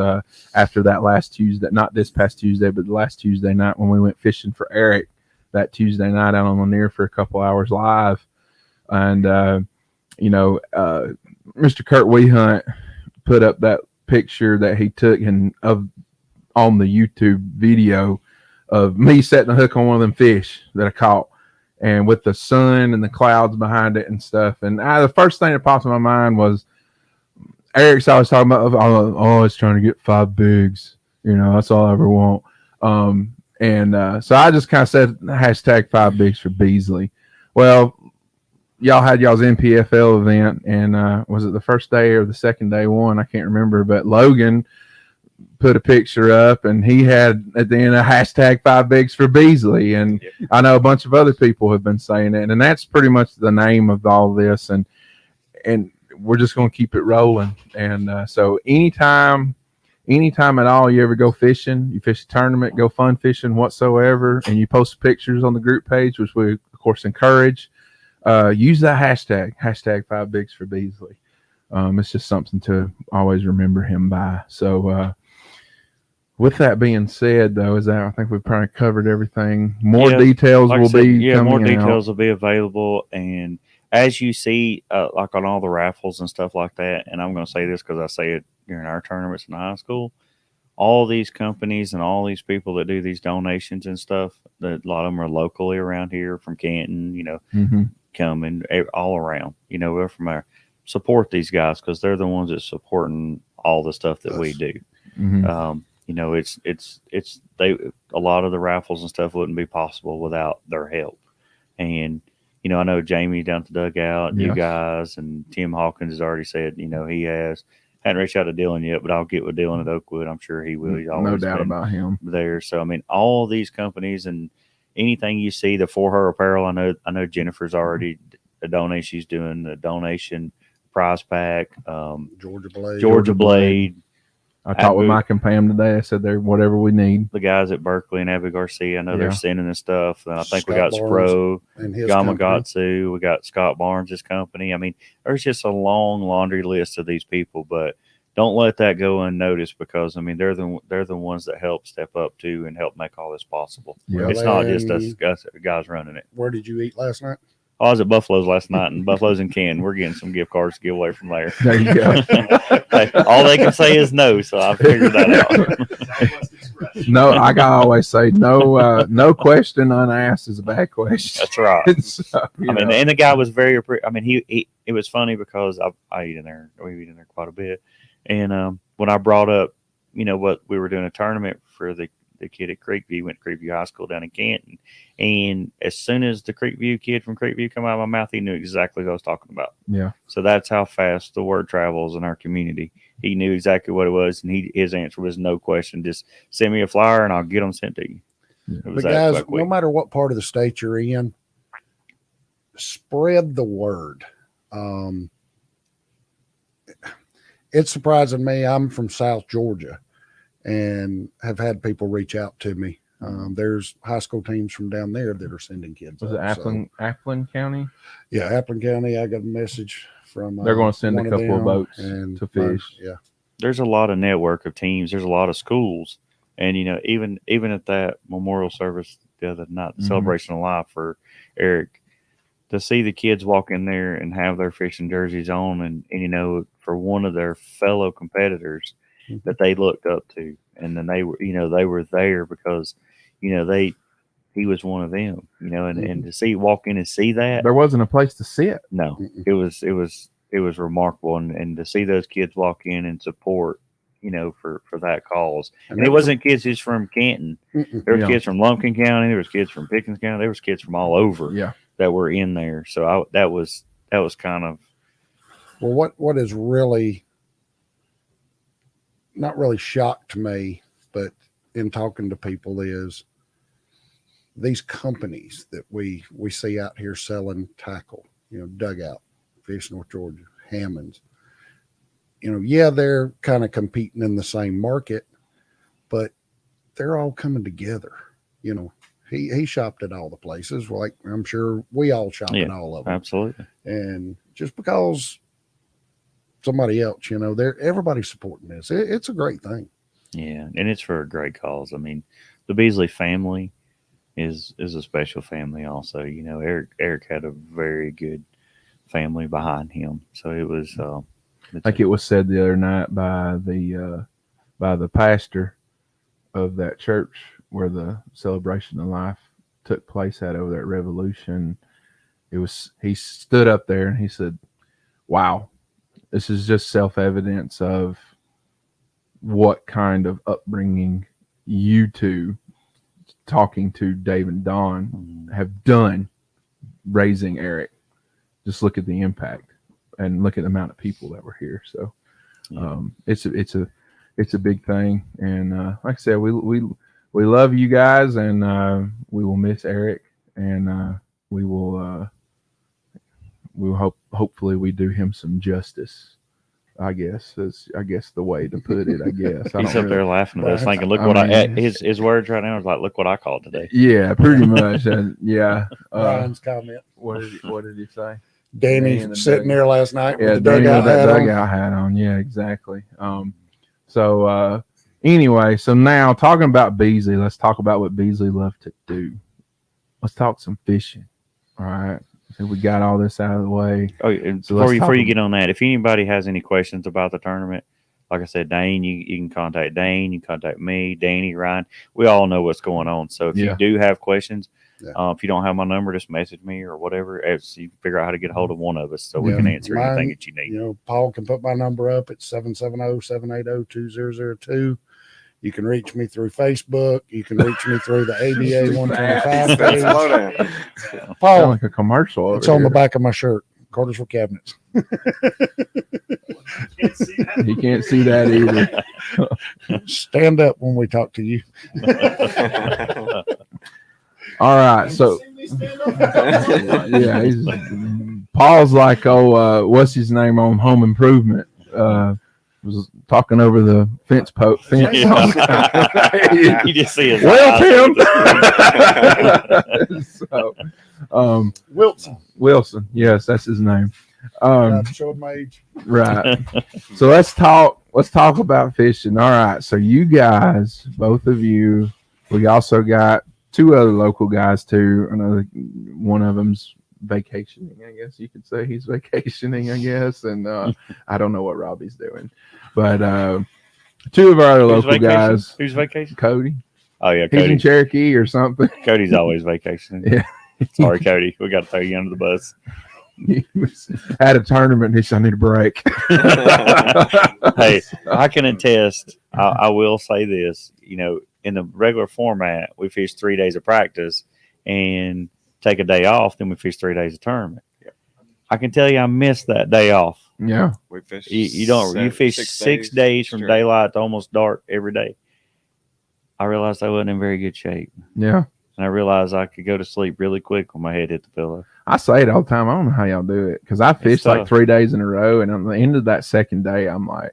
after that last Tuesday, not this past Tuesday, but the last Tuesday night when we went fishing for Eric that Tuesday night out on Lanier for a couple hours live. And, Mr. Kurt Wehunt put up that picture that he took on the YouTube video of me setting a hook on one of them fish that I caught, and with the sun and the clouds behind it and stuff. And the first thing that popped in my mind was Eric's always talking about, it's trying to get 5 bigs. That's all I ever want. So I just kind of said hashtag 5 bigs for Beasley. Well, y'all had y'all's NPFL event, and was it the first day or the second day one? I can't remember, but Logan put a picture up, and he had at the end a hashtag 5 bigs for Beasley. And I know a bunch of other people have been saying it, and that's pretty much the name of all this. And we're just going to keep it rolling. And so anytime at all you ever go fishing, you fish a tournament, go fun fishing whatsoever, and you post pictures on the group page, which we of course encourage, use that hashtag 5 bigs for Beasley. It's just something to always remember him by. So with that being said, though, I think we've probably covered everything. More details will be coming more details out. will be available. And as you see, like on all the raffles and stuff like that, and I'm going to say this because I say it during our tournaments in high school, all these companies and all these people that do these donations and stuff, a lot of them are locally around here from Canton, coming all around. We're from our support these guys because they're the ones that supporting all the stuff that we do. you know, it's a lot of the raffles and stuff wouldn't be possible without their help. And, you know, I know Jamie down at the dugout, you Yes. guys, and Tim Hawkins has already said, you know, he hadn't reached out to Dylan yet, but I'll get with Dylan at Oakwood. I'm sure he will. He's No always doubt been about him. there. So, I mean, all these companies and anything you see, the For Her apparel, I know Jennifer's already a donation. She's doing the donation prize pack. Georgia Blade. I talked with Abu- Mike and Pam today. I said they're whatever we need. The guys at Berkeley and Abby Garcia, I know they're sending this stuff. And I think we Scott got Barnes Spro, and his company. Yamagatsu, we got Scott Barnes' company. I mean, there's just a long laundry list of these people, but don't let that go unnoticed because I mean they're the ones that help step up to and help make all this possible. Yeah. It's not just us guys running it. Where did you eat last night? I was at Buffalo's last night, and Buffalo's in Canton. We're getting some gift cards to give away from there. There you go. Hey, all they can say is no, so I figured that out. Southwest Express. No, I gotta always say no question unasked is a bad question. That's right. So, I mean, and the guy was very. I mean, he it was funny because I eat in there. We eat in there quite a bit, and when I brought up, you know, what we were doing a tournament for the kid at Creekview, went to Creekview High School down in Canton, and as soon as the Creekview kid from Creekview come out of my mouth, he knew exactly what I was talking about. Yeah. So that's how fast the word travels in our community. He knew exactly what it was, and his answer was no question. Just send me a flyer, and I'll get them sent to you. Yeah. It was But that guys, quick. no matter what part of the state you're in, spread the word. It's surprising me. I'm from South Georgia and have had people reach out to me. There's high school teams from down there that are sending kids. Was it up, Applin County? Yeah, Applin County. I got a message from. They're going to send one a couple of them boats and to fish. Yeah, There's a lot of network of teams. There's a lot of schools, and you know, even at that memorial service the other night, the Mhm. celebration of life for Eric, to see the kids walk in there and have their fishing jerseys on, and you know, for one of their fellow competitors that they looked up to, and then they were there because, you know, he was one of them, you know, and to walk in and see that, There wasn't a place to sit. no, Mm-mm. it was remarkable, and to see those kids walk in and support, you know, for that cause, and it wasn't kids just from Canton. There was Yeah. kids from Lumpkin County, there was kids from Pickens County, there was kids from all over Yeah. that were in there. So that was kind of Well, what is really not really shocked me, but in talking to people is these companies that we see out here selling tackle, you know, Dugout, Fish North Georgia, Hammond's, you know, yeah, they're kind of competing in the same market, but they're all coming together. You know, he shopped at all the places, like I'm sure we all shop at all of them. absolutely. And just because somebody else, you know, everybody's supporting this. It's a great thing. Yeah, and it's for a great cause. I mean, the Beasley family is a special family also. You know, Eric had a very good family behind him. So it was Like it was said the other night by the pastor of that church where the celebration of life took place at over there at Revolution. He stood up there and he said, "Wow, this is just self-evidence of what kind of upbringing you two, talking to Dave and Don, have done raising Eric. Just look at the impact and look at the amount of people that were here." So it's a big thing. And like I said, we love you guys, and we will miss Eric, and we will hopefully we do him some justice. I guess that's the way to put it. I guess he's up there laughing at us, thinking, "Look I what mean, his words right now is like, look what I called today." Yeah, pretty much. Yeah. Ryan's comment. What did he say? Danny in the sitting dugout. there last night Yeah, with the Danny dugout with that hat on. dugout hat on. Yeah, exactly. So anyway, so now talking about Beasley, let's talk about what Beasley loved to do. Let's talk some fishing. All right. So we got all this out of the way. Oh, and So let's before you talk get on that, if anybody has any questions about the tournament, like I said, Dane, you can contact Dane, you can contact me, Danny, Ryan. We all know what's going on. So if you do have questions, if you don't have my number, just message me or whatever. As you figure out how to get a hold of one of us so we can answer anything that you need. You know, Paul can put my number up at 770-780-2002. You can reach me through Facebook. You can reach me through the ABA 125 page. Slow down. Sound Paul, like a commercial. it's on the back of my shirt. Cartersville Cabinets. Can't see that. He can't see that either. Stand up when we talk to you. All right, so See me stand up? yeah, he's Paul's like, oh, what's his name on Home Improvement? Was talking over the fence. Yeah. You just see his Well, eyes. Tim. So, Wilson. Wilson, yes, that's his name. Showed my age. Right. So let's talk about fishing. All right. So you guys, both of you, we also got two other local guys too. Another one of them's vacationing, I guess you could say. He's vacationing, I guess. And I don't know what Robbie's doing. But two of our other Who's local vacation? guys. Who's vacation? Cody. Oh yeah, He's in Cody. Cherokee or something. Cody's always vacationing. Yeah. Sorry, Cody. We got to throw you under the bus. He was at a tournament and he said, I need a break. Hey, I can attest. I will say this. You know, in the regular format, we fish 3 days of practice and take a day off. Then we fish 3 days of tournament. Yep. I can tell you, I missed that day off. Yeah. We fished You don't. You fish 6 days from straight. daylight to almost dark every day. I realized I wasn't in very good shape, Yeah. and I realized I could go to sleep really quick when my head hit the pillow. I say it all the time. I don't know how y'all do it because I fished like tough. 3 days in a row, and on the end of that second day, I'm like,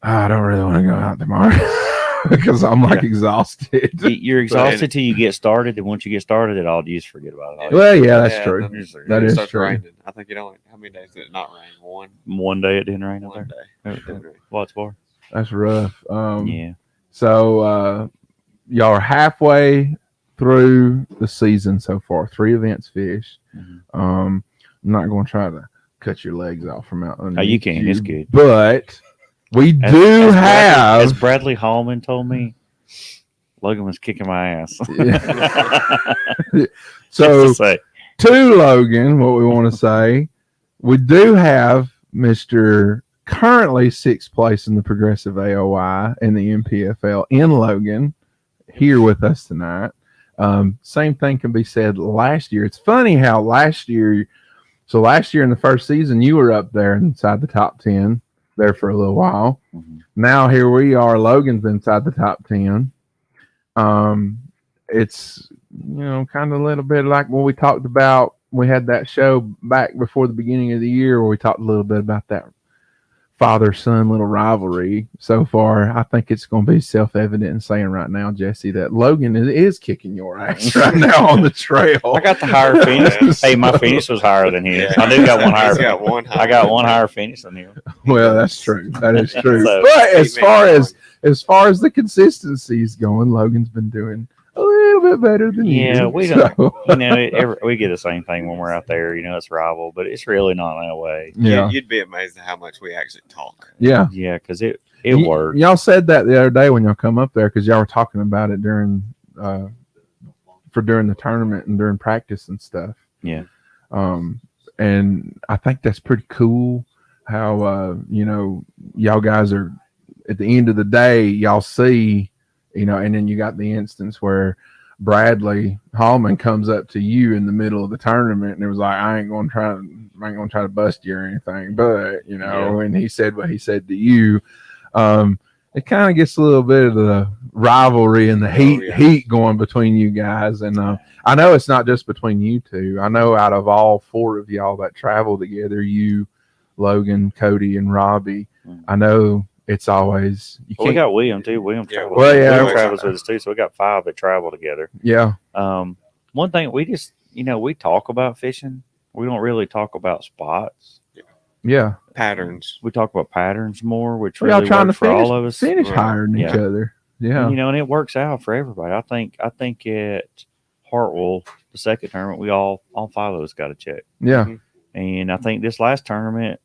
I don't really want to go out tomorrow because I'm like exhausted. You're exhausted till you get started, and once you get started, you just forget about it. Well, yeah, that's Yeah, true. then That it is starts true. raining. I think it only, how many days did it not rain? One day it didn't rain out One there. day. Didn't rain. What's for? That's rough. Yeah. So y'all are halfway through the season so far. 3 events fished. Mhm. I'm not going to try to cut your legs off from out underneath Oh, you can. It's good. But we do have. As Bradley Hallman told me, Logan was kicking my ass. So Just to say. to Logan, what we want to say, we do have Mr. currently 6th place in the Progressive AOI and the NPFL in Logan here with us tonight. Same thing can be said last year. It's funny how last year in the first season, you were up there inside the top 10 there for a little while. Mhm. Now here we are. Logan's inside the top 10. It's, kind of a little bit like what we talked about. We had that show back before the beginning of the year where we talked a little bit about that father-son little rivalry. So far, I think it's going to be self-evident in saying right now, Jesse, that Logan is kicking your ass right now on the trail. I got the higher finish. Hey, my finish was higher than his. I do got one higher. He's got one higher. I got one higher finish than him. Well, that's true. That is true. So- But as far as the consistency is going, Logan's been doing a little bit better than you. Yeah, we don't. We get the same thing when we're out there. It's rival, but it's really not that way. Yeah. You'd be amazed at how much we actually talk. Yeah. Yeah, because it Y- works. Y'all said that the other day when y'all come up there because y'all were talking about it during the tournament and during practice and stuff. Yeah. And I think that's pretty cool how y'all guys are at the end of the day, y'all see, and then you got the instance where Bradley Hallman comes up to you in the middle of the tournament and it was like, I ain't gonna try to bust you or anything, but and he said what he said to you. It kind of gets a little bit of the rivalry and the heat going between you guys. And I know it's not just between you two. I know out of all 4 of y'all that travel together, you, Logan, Cody, and Robbie, I know it's always We got William too. William travels. Well, yeah. William travels with us too. So we got 5 that travel together. yeah. One thing we just we talk about fishing. We don't really talk about spots. Yeah. Patterns. We talk about patterns more, which We all really trying to works for all of us. finish Right. higher than each Yeah. other. Yeah. And it works out for everybody. I think at Hartwell, the second tournament, we all 5 of us got a check. Yeah. And I think this last tournament,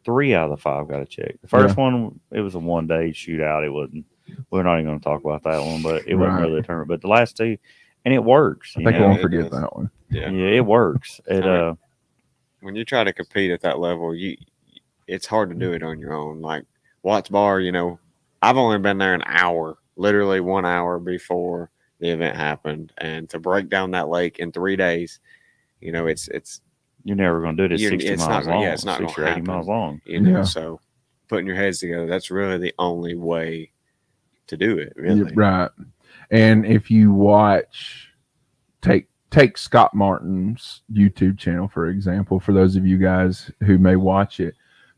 3 out of the 5 got a check. The first one, it was a 1-day shootout. It wasn't. We're not even going to talk about that one, but it wasn't Right. really a tournament. But the last 2, and it works. I think I know? won't it forget does. that one. Yeah. Yeah, it works. When you try to compete at that level, it's hard to do it on your own. Like Watts Bar, I've only been there an hour, literally 1 hour before the event happened, and to break down that lake in 3 days, it's You're never going to do it. It's You're- 60 it's not miles gonna- long. yeah, it's not 60 gonna or 80 happen. miles long. Yeah. So putting your heads together, that's really the only way to do it. Really, Right. And if you watch, take Scott Martin's YouTube channel, for example, for those of you guys who may watch it.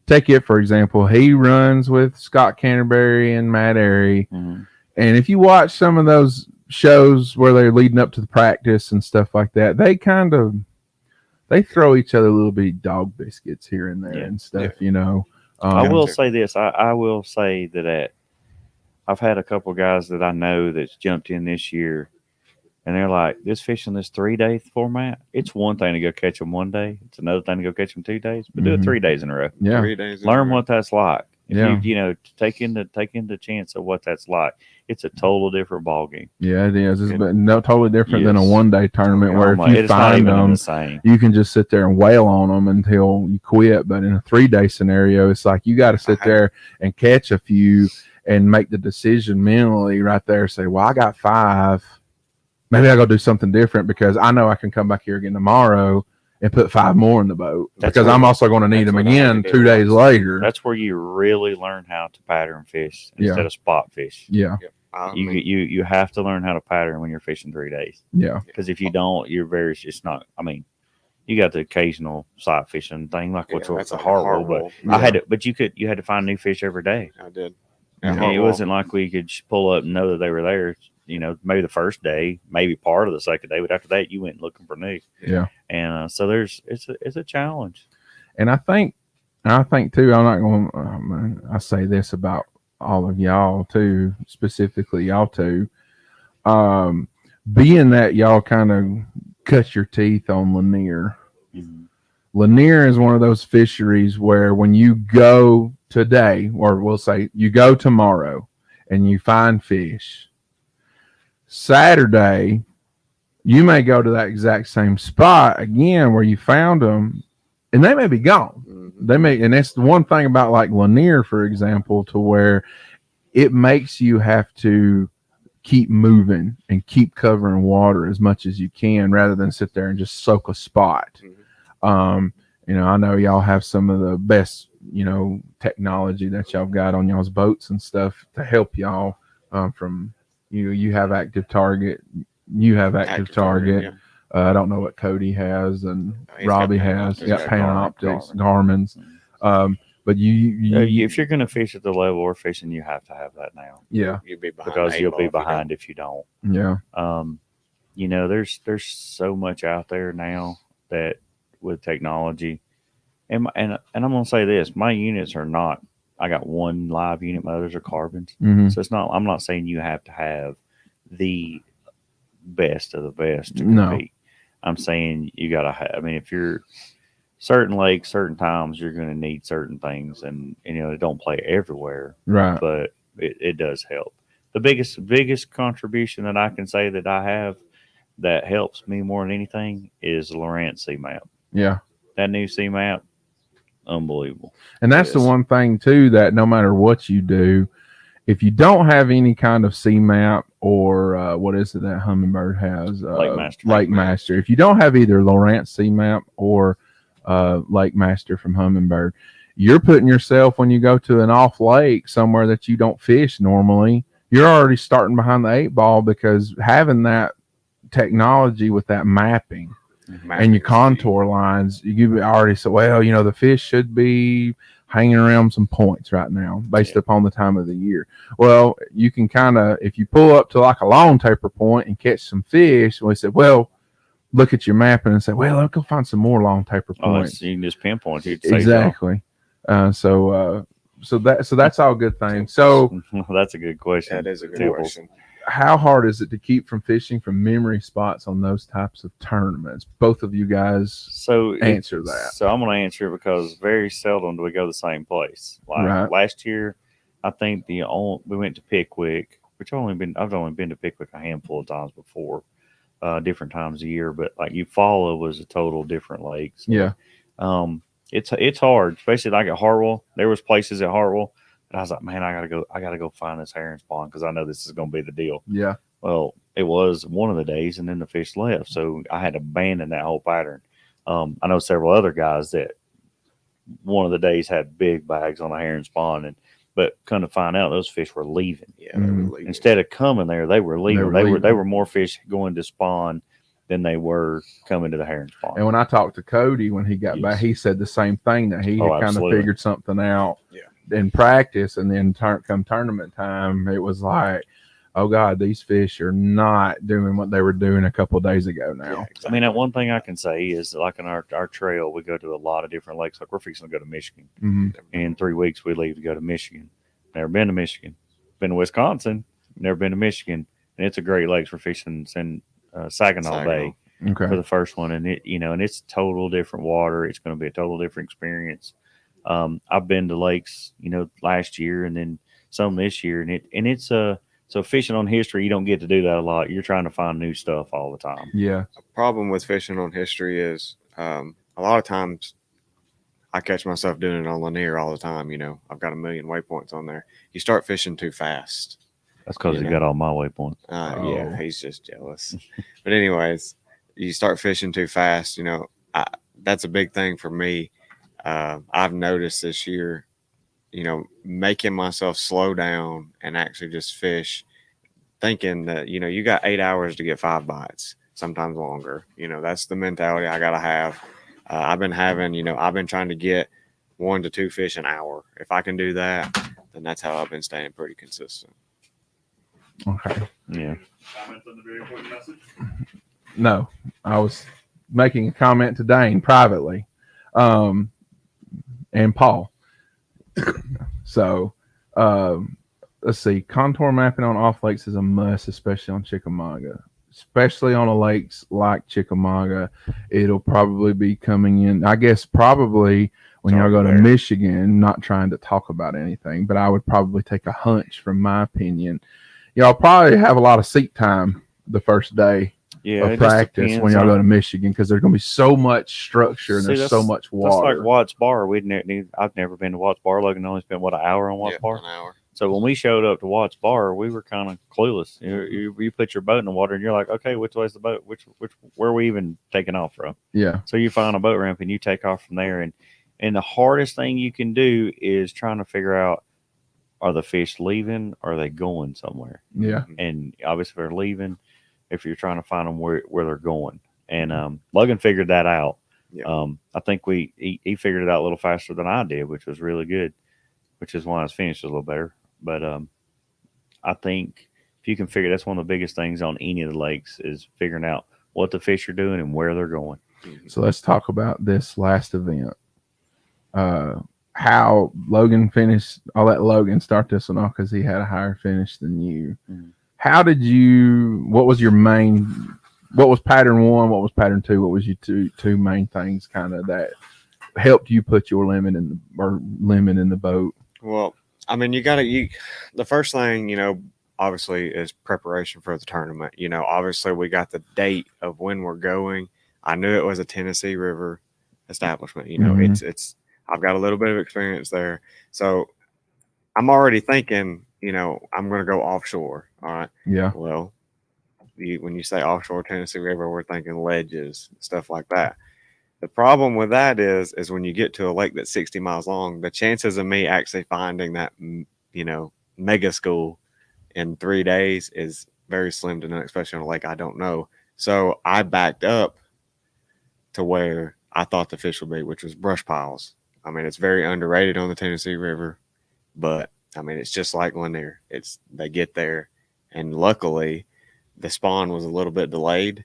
Take it, for example. He runs with Scott Canterbury and Matt Airy. Mm-hmm. And if you watch some of those shows where they're leading up to the practice and stuff like that, they throw each other a little bit dog biscuits here and there and stuff, I will say this. I will say that I've had a couple guys that I know that's jumped in this year, and they're like, this fishing this 3-day format, it's one thing to go catch them one day. It's another thing to go catch them 2 days, but do it 3 days in a row. Yeah. 3 days. in a Learn row. what that's like. If Yeah. you take in the chance of what that's like. It's a total different ball game. Yeah, it is. It's And- totally different than a Yes. one-day tournament where if you It's not find even them, the same. you can just sit there and wail on them until you quit. But in a 3-day scenario, it's like you got to sit there and catch a few and make the decision mentally right there. Say, well, I got 5. Maybe I go do something different because I know I can come back here again tomorrow and put 5 more in the boat because I'm also going to need them that's what I had again to do 2 days later. That's where you really learn how to pattern fish instead of spot fish. Yeah, I You mean, you have to learn how to pattern when you're fishing 3 days. yeah, Because if you don't, it's not. I mean, you got the occasional sight fishing thing like what's that's a like Hartwell, but Yeah. you had to find new fish every day. I did. Yeah. And it wasn't like we could pull up and know that they were there. Maybe the first day, maybe part of the second day, but after that, you went looking for new. yeah. And so it's a challenge. And I think too, I'm not going I say this about all of y'all too, specifically y'all two, being that y'all kind of cut your teeth on Lanier. Lanier is one of those fisheries where when you go today, or we'll say you go tomorrow and you find fish, Saturday, you may go to that exact same spot again where you found them and they may be gone. Mhm. And that's the one thing about like Lanier, for example, to where it makes you have to keep moving and keep covering water as much as you can rather than sit there and just soak a spot. I know y'all have some of the best, technology that y'all got on y'all's boats and stuff to help y'all from, you have active target, active target. Yeah. I don't know what Cody has and He's Robbie got has. Panoptics. Got He's got Panoptics, Garmin's. But If you're going to fish at the level we're fishing, you have to have that now yeah, You'd be behind because the eight you'll ball be if you behind if you don't. yeah, There's so much out there now that with technology, and I'm going to say this: my units are not. I got one live unit. My others are carbons, hmm so it's not. I'm not saying you have to have the best of the best to No. compete. I'm saying you got to have. I mean, if you're certain lakes, certain times, you're going to need certain things, and it don't play everywhere, right, but it does help. The biggest contribution that I can say that I have that helps me more than anything is the Lowrance C map. yeah. That new C map, unbelievable. And that's the Yes. one thing too, that no matter what you do, if you don't have any kind of CMAP or what is it that Humminbird has? Lake Master. Lake Master. If you don't have either Lowrance CMAP or Lake Master from Humminbird, you're putting yourself, when you go to an off lake somewhere that you don't fish normally, you're already starting behind the 8 ball because having that technology with that mapping and your contour lines, you already said, well, the fish should be hanging around some points right now based upon the time of the year. Well, you can kind of, if you pull up to like a long taper point and catch some fish, we said, well, look at your mapping and say, well, let's go find some more long taper points. You can just pinpoint it. Exactly. So that's all good things. So That's a good question. That is a good Tipple. question. how hard is it to keep from fishing from memory spots on those types of tournaments? Both of you guys So answer that. So I'm going to answer it because very seldom do we go the same place. Like Right. last year, I think we went to Pickwick, which I've only been to Pickwick a handful of times before, different times a year. But like Eufaula was a total different lake. So, Yeah. it's hard, especially like at Hartwell. There was places at Hartwell that I was like, man, I gotta go find this herring spawn because I know this is gonna be the deal. Yeah. Well, it was one of the days, and then the fish left, so I had to abandon that whole pattern. I know several other guys that one of the days had big bags on a herring spawn, but come to find out, those fish were leaving. Yeah, they were leaving. Instead of coming there, they were leaving. They were They were more fish going to spawn than they were coming to the herring spawn. And when I talked to Cody when he got Yes. back, he said the same thing, that he had kind of absolutely. figured something out Yeah. in practice, and then come tournament time, it was like, oh God, these fish are not doing what they were doing a couple of days ago now. Yeah, I exactly. mean, that one thing I can say is, like in our trail, we go to a lot of different lakes. Like we're fixing to go to Michigan. Mhm. In 3 weeks, we leave to go to Michigan. Never been to Michigan. Been to Wisconsin. Never been to Michigan. And it's a great lakes for fishing in Saginaw Bay Okay. for the first one. And and it's total different water. It's going to be a total different experience. I've been to lakes, last year and then some this year, and it's so fishing on history, you don't get to do that a lot. You're trying to find new stuff all the time. Yeah. Problem with fishing on history is a lot of times I catch myself doing it on Lanier all the time. I've got 1 million waypoints on there. You start fishing too fast. That's because You you know. got all my waypoints. Yeah, he's just jealous. But anyways, you start fishing too fast. That's a big thing for me. I've noticed this year, making myself slow down and actually just fish, thinking that, you got 8 hours to get 5 bites, sometimes longer. That's the mentality I got to have. I've been trying to get 1 to 2 fish an hour. If I can do that, then that's how I've been staying pretty consistent. Okay. Yeah. Comments on the very important message? No, I was making a comment to Dane privately, and Paul. So, let's see. Contour mapping on off lakes is a must, especially on Chickamauga. Especially on a lakes like Chickamauga, it'll probably be coming in. I guess probably when y'all go to There. Michigan. Not trying to talk about anything, but I would probably take a hunch from my opinion. Y'all probably have a lot of seat time the first day Yeah. of It just practice when depends y'all on- go to Michigan, because there's going to be so much structure and See, there's so that's- much That's water. like Watts Bar. I've never been to Watts Bar. Logan only spent an hour on Watts Yeah, Bar. an hour. So when we showed up to Watts Bar, we were kind of clueless. You put your boat in the water and you're like, okay, which way's the boat? Where are we even taking off from? Yeah. So you find a boat ramp and you take off from there. And the hardest thing you can do is trying to figure out, are the fish leaving? Or are they going somewhere? Yeah. And obviously, if they're leaving, if you're trying to find them where they're going. And Logan figured that out. Yeah. I think he figured it out a little faster than I did, which was really good, which is why his finish was a little better. But I think if you can figure, that's one of the biggest things on any of the lakes is figuring out what the fish are doing and where they're going. So let's talk about this last event. How Logan finished. I'll let Logan start this one off because he had a higher finish than you. Mhm. How did you? What was your main? What was pattern 1? What was pattern 2? What was your two main things kind of that helped you put your limit in the boat? Well, I mean, the first thing, obviously is preparation for the tournament. Obviously we got the date of when we're going. I knew it was a Tennessee River establishment. Mhm. It's I've got a little bit of experience there. So I'm already thinking, I'm going to go offshore. All right. Yeah. Well, when you say offshore Tennessee River, we're thinking ledges, stuff like that. The problem with that is when you get to a lake that's 60 miles long, the chances of me actually finding that, mega school in 3 days is very slim to none, especially on a lake I don't know. So I backed up to where I thought the fish would be, which was brush piles. I mean, it's very underrated on the Tennessee River, but I mean, it's just like Lanier. They get there, and luckily the spawn was a little bit delayed.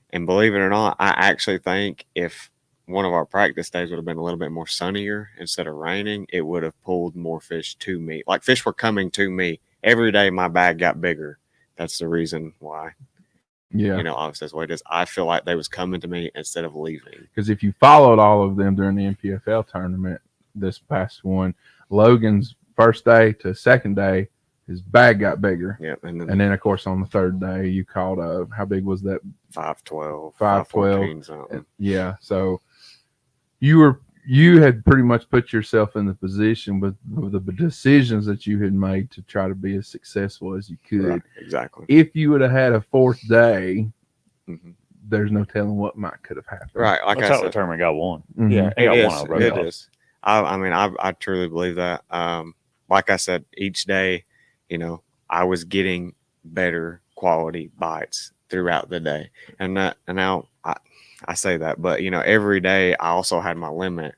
And believe it or not, I actually think if one of our practice days would have been a little bit more sunnier instead of raining, it would have pulled more fish to me. Like fish were coming to me every day. My bag got bigger. That's the reason why. Yeah. Obviously that's the way it is. I feel like they was coming to me instead of leaving. Because if you followed all of them during the NPFL tournament, this past one, Logan's first day to second day, his bag got bigger. Yep. And then of course on the third day you caught how big was that? 512, 512. 514 something. Yeah. So you were you had pretty much put yourself in the position with the decisions that you had made to try to be as successful as you could. Right, exactly. If you would have had a fourth day, Mhm. there's no telling what might could have happened. Right, like That's I how the said, tournament got won. Mhm. yeah, They got it one is. out of It both. is. I mean, I truly believe that. Like I said, each day, I was getting better quality bites throughout the day, and now I say that, but every day I also had my limit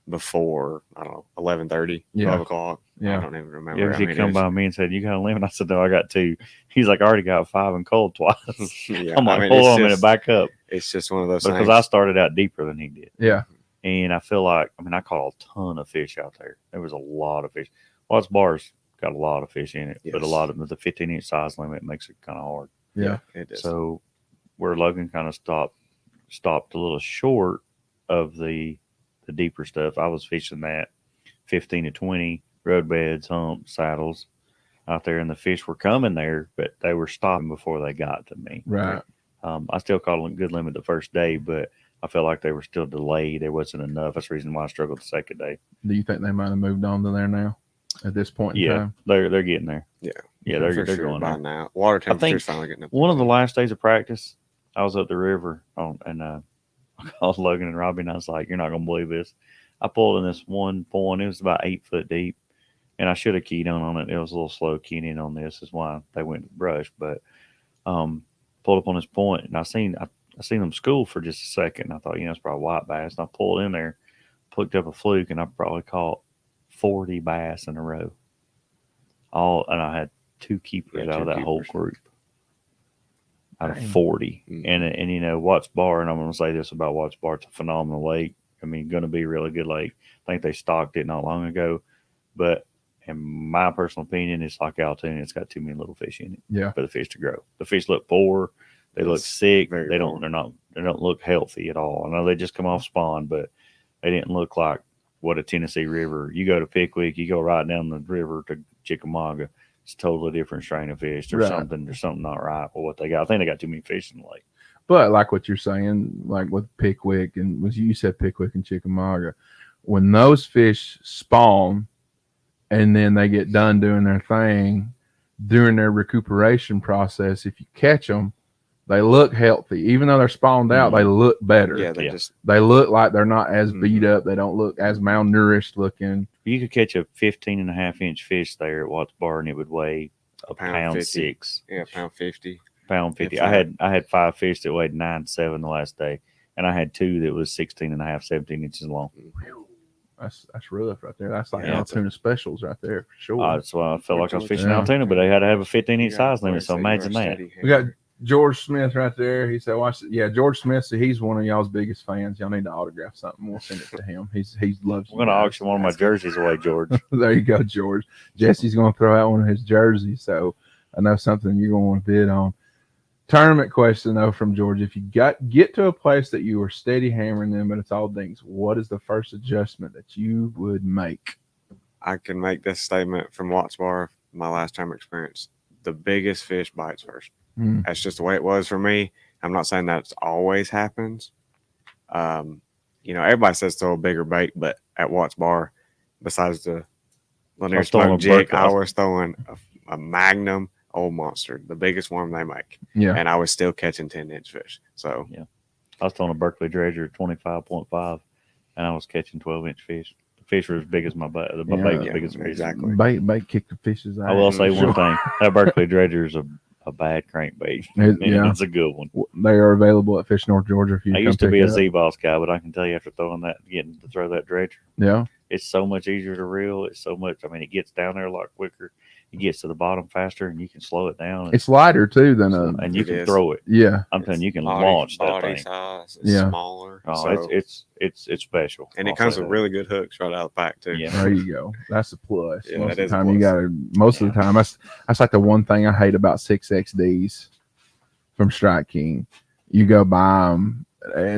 before, I don't know, 11:30, Yeah. 12 o'clock. Yeah. I don't even remember. Yeah, I he mean, come by me and said, "You got a limit?" I said, "No, I got 2." He's like, "I already got 5 and cold twice." yeah, I'm like, I mean, "Hold it's on a minute, just- back up," It's just one of those because things. I started out deeper than he did, Yeah. and I feel like, I caught a ton of fish out there. There was a lot of fish. Watts Bar's got a lot of fish in it, but a Yes. lot of them, the 15-inch size limit makes it kind of hard. Yeah. It is. So where Logan kind of stopped a little short of the deeper stuff. I was fishing that 15 to 20 road beds, humps, saddles out there, and the fish were coming there, but they were stopping before they got to me. Right. I still caught a good limit the first day, but I felt like they were still delayed. There wasn't enough. That's the reason why I struggled the second day. Do you think they might have moved on to there now at this point in Yeah, time? they're getting there. Yeah. Yeah, For they're sure going by there. now. Water think temperature's finally getting up. One of the last days of practice, I was up the river and I called Logan and Robbie, and I was like, "You're not gonna believe this." I pulled in this one point. It was about 8 foot deep, and I should have keyed on it. It was a little slow keying in on this. Is why they went to the brush. But pulled up on this point, and I seen them school for just a second. And I thought, it's probably white bass. And I pulled in there, picked up a fluke, and I probably caught 40 bass in a row. And I had 2 keepers Yeah, out of 2 that whole keepers. group. Out of Dang. 40. Mhm. And Watts Bar, and I'm going to say this about Watts Bar, it's a phenomenal lake. Going to be a really good lake. I think they stocked it not long ago. But in my personal opinion, it's like Altoona. It's got too many little fish in it Yeah. for the fish to grow. The fish look poor. They look Yes, sick. very They poor. don't look healthy at all. I know they just come off spawn, but they didn't look like what a Tennessee River. You go to Pickwick, you go right down the river to Chickamauga. It's a totally different strain of fish. There's Right. something not right with what they got. I think they got too many fish in the lake. But like what you're saying, like with Pickwick and you said Pickwick and Chickamauga, when those fish spawn and then they get done doing their thing during their recuperation process, if you catch them, they look healthy. Even though they're spawned out, they look better. Yeah, they Yeah. just They look like they're not as Mhm. beat up. They don't look as malnourished looking. You could catch a 15.5-inch fish there at Watts Bar, and it would weigh a pound 50. 6. pound 50. Pound 50. If I that. had 5 fish that weighed 9.7 the last day, and I had 2 that was 16.5, 17 inches long. That's rough right there. That's like Yeah. Altoona specials right there for sure. That's why I felt like I was fishing Yeah. Altoona, but they had to have a 15-inch You size got- limit. So you are imagine that. steady We got hammer. George Smith right there. He said, "Watch it." Yeah, George Smith. So he's one of y'all's biggest fans. Y'all need to autograph something. We'll send it to him. He loves. I'm going to auction one of my jerseys away, George. There you go, George. Jesse's going to throw out one of his jerseys, so I know something you're going to want to bid on. Tournament question though from George: if you get to a place that you are steady hammering them, but it's all dinks, what is the first adjustment that you would make? I can make this statement from Watts Bar, my last time experience. The biggest fish bites first. Mm. That's just the way it was for me. I'm not saying that always happens. Everybody says throw a bigger bait, but at Watts Bar, besides the Lanier was throwing Smoke a jig, buck- I was throwing a Magnum old monster, the biggest one they make, Yeah, and I was still catching 10-inch fish. So I was throwing a Berkeley Dredger at 25.5, and I was catching 12-inch fish. The fish were as big as my butt. The Yeah. bait was big as a fish. exactly. bait kick the fishes out. I will say Sure. one thing: that Berkeley Dredger is a bad crankbait. Yeah, It's a good one. they are available at Fish North Georgia. If you I come used to pick be a it up. Z-Boss guy, but I can tell you after getting to throw that dredger, Yeah, it's so much easier to reel. It's so much. It gets down there a lot quicker. It gets to the bottom faster, and you can slow it down. it's lighter too than a. and you It can is. throw it. Yeah, I'm telling you, you can Body- launch that body thing. size is Yeah. smaller. Oh, so- it's special. and I'll it comes say with that. really good hooks right out of the pack too. Yeah. there you go. That's a plus. Yeah, most that of is the a time, you plus. got to. Most of the time, that's like the one thing I hate about 6XDs from Strike King. You go buy them.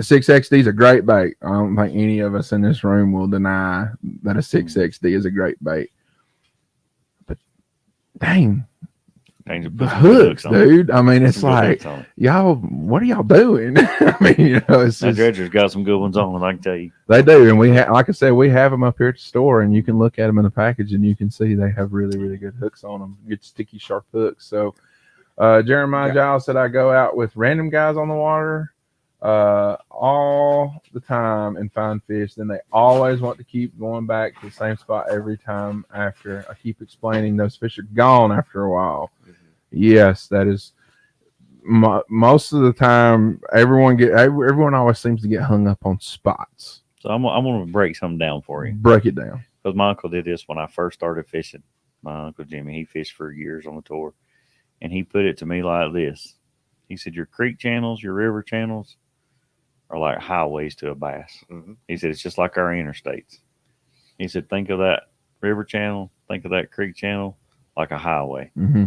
6XD is a great bait. I don't think any of us in this room will deny that a 6XD is a great bait. But dang, Change the put some hooks, on it. dude. I mean, Put it's some good like, hooks on it. y'all, what are y'all doing? I mean, you know, it's That just, dredger's got some good ones on, I can tell you. they do. And we like I said, we have them up here at the store, and you can look at them in the package, and you can see they have really, really good hooks on them. Good, sticky, sharp hooks. So, Jeremiah Giles said I go out with random guys on the water all the time and find fish. Then they always want to keep going back to the same spot every time after. I keep explaining those fish are gone after a while. Yes, that is most of the time. Everyone always seems to get hung up on spots. So I'm going to break something down for you. Break it down. Because my uncle did this when I first started fishing. My Uncle Jimmy, he fished for years on the tour. And he put it to me like this. He said, your creek channels, your river channels are like highways to a bass. Mm-hmm. He said, it's just like our interstates. He said, think of that river channel, think of that creek channel like a highway. Mm-hmm.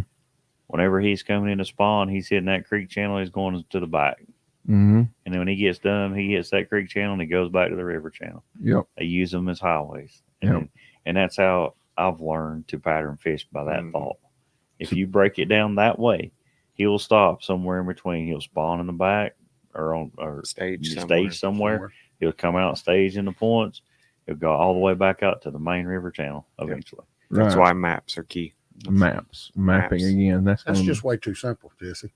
Whenever he's coming in to spawn, he's hitting that creek channel, he's going to the back. Mm-hmm. And then when he gets done, he hits that creek channel and he goes back to the river channel. Yep. They use them as highways. Yep. And that's how I've learned to pattern fish by that thought. If you break it down that way, he will stop somewhere in between. He'll spawn in the back or Stage somewhere. He'll come out stage in the points. He'll go all the way back out to the main river channel eventually. Right. That's why maps are key. Mapping again. That's just way too simple, Jesse.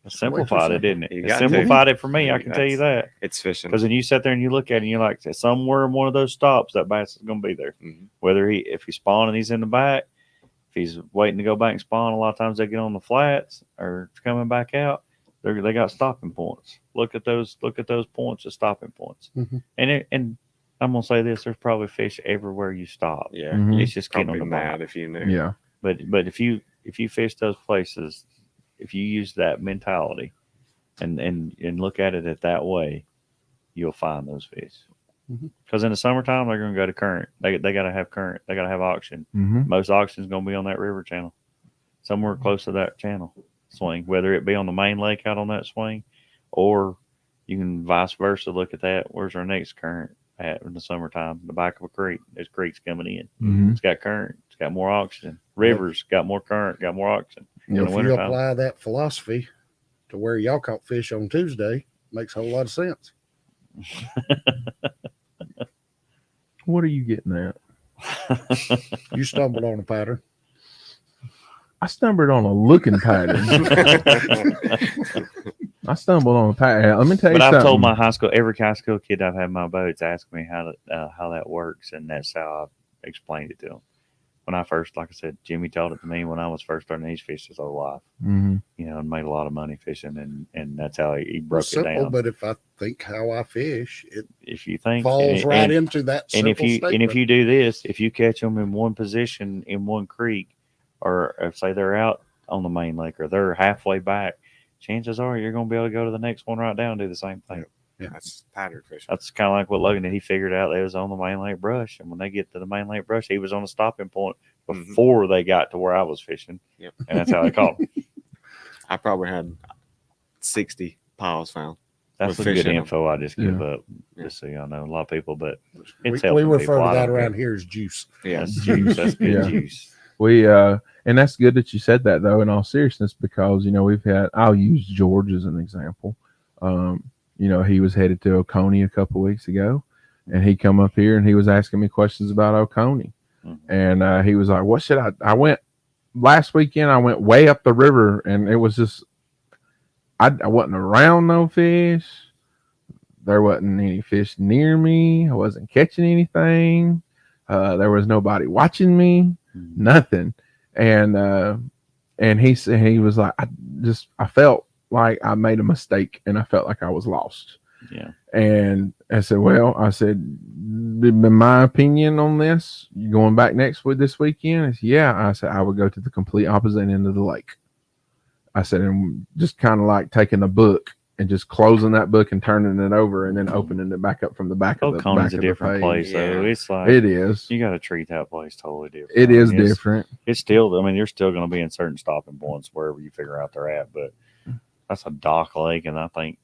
It simplified it, didn't it? You It got simplified it for me. I can tell you that. It's fishing. Because then you sit there and you look at it and you're like, somewhere in one of those stops, that bass is going to be there. Mm-hmm. Whether if he's spawning, he's in the back. If he's waiting to go back and spawn, a lot of times they get on the flats or coming back out. They got stopping points. Look at those points as stopping points. Mm-hmm. And I'm gonna say this: there's probably fish everywhere you stop. Yeah, Mhm. It's just getting on probably the mad bite. if you knew. Yeah. But if you fish those places, if you use that mentality and look at it that way, you'll find those fish. Because in the summertime they're gonna go to current. They gotta have current. They gotta have auction. Mm-hmm. Most auction's gonna be on that river channel, somewhere close to that channel swing, whether it be on the main lake out on that swing, or you can vice versa look at that. Where's our next current at in the summertime? The back of a creek. There's creeks coming in. Mm-hmm. It's got current. It's got more oxygen. Rivers got more current. Got more oxygen. In the If you wintertime. apply that philosophy to where y'all caught fish on Tuesday, makes a whole lot of sense. What are you getting at? You stumbled on a pattern. I stumbled on a looking pattern. I stumbled on a pattern. Let me tell you But something. I've told my high school, every high school kid I've had in my boats ask me how that works, and that's how I explained it to them. When I first, like I said, Jimmy told it to me when I was first starting these fish his whole life. Mm-hmm. You know, and made a lot of money fishing, and that's how he broke It's simple, it down. but if I think how I fish, it If you think falls right into that simple and if statement. you do this, if you catch them in one position in one creek, or if say they're out on the main lake or they're halfway back, chances are you're going to be able to go to the next one right down and do the same thing. Yeah. That's pattern fishing. That's kind of like what Logan did. He figured out they was on the main lake brush, and when they get to the main lake brush, he was on a stopping point before they got to where I was fishing. Yep. And that's how they caught them. I probably had 60 piles found. That's With some fish good in 'em. info. I just give up, Yeah. just so y'all know. A lot of people, but we, it's we helping refer people. to I that don't around care. here as juice. Yeah. That's juice. That's good Yeah. juice. We and that's good that you said that though, in all seriousness, because I'll use George as an example. He was headed to Oconee a couple weeks ago, and he come up here and he was asking me questions about Oconee. Mm-hmm. And he was like, what should I went last weekend, I went way up the river, and it was just I wasn't around no fish. There wasn't any fish near me. I wasn't catching anything. There was nobody watching me. Nothing. And he was like, I felt like I made a mistake, and I felt like I was lost. Yeah. And I said, in my opinion on this, you going back this weekend? I said, yeah. I said, I would go to the complete opposite end of the lake. I said, and just kind of like taking a book and just closing that book and turning it over and then opening it back up from the back of the Oconee's back a different of the place, page. though. Yeah. It's like It is. you got to treat that place totally different. It is it's different. It's still. I mean, you're still going to be in certain stopping points wherever you figure out they're at, but that's a dock lake, and I think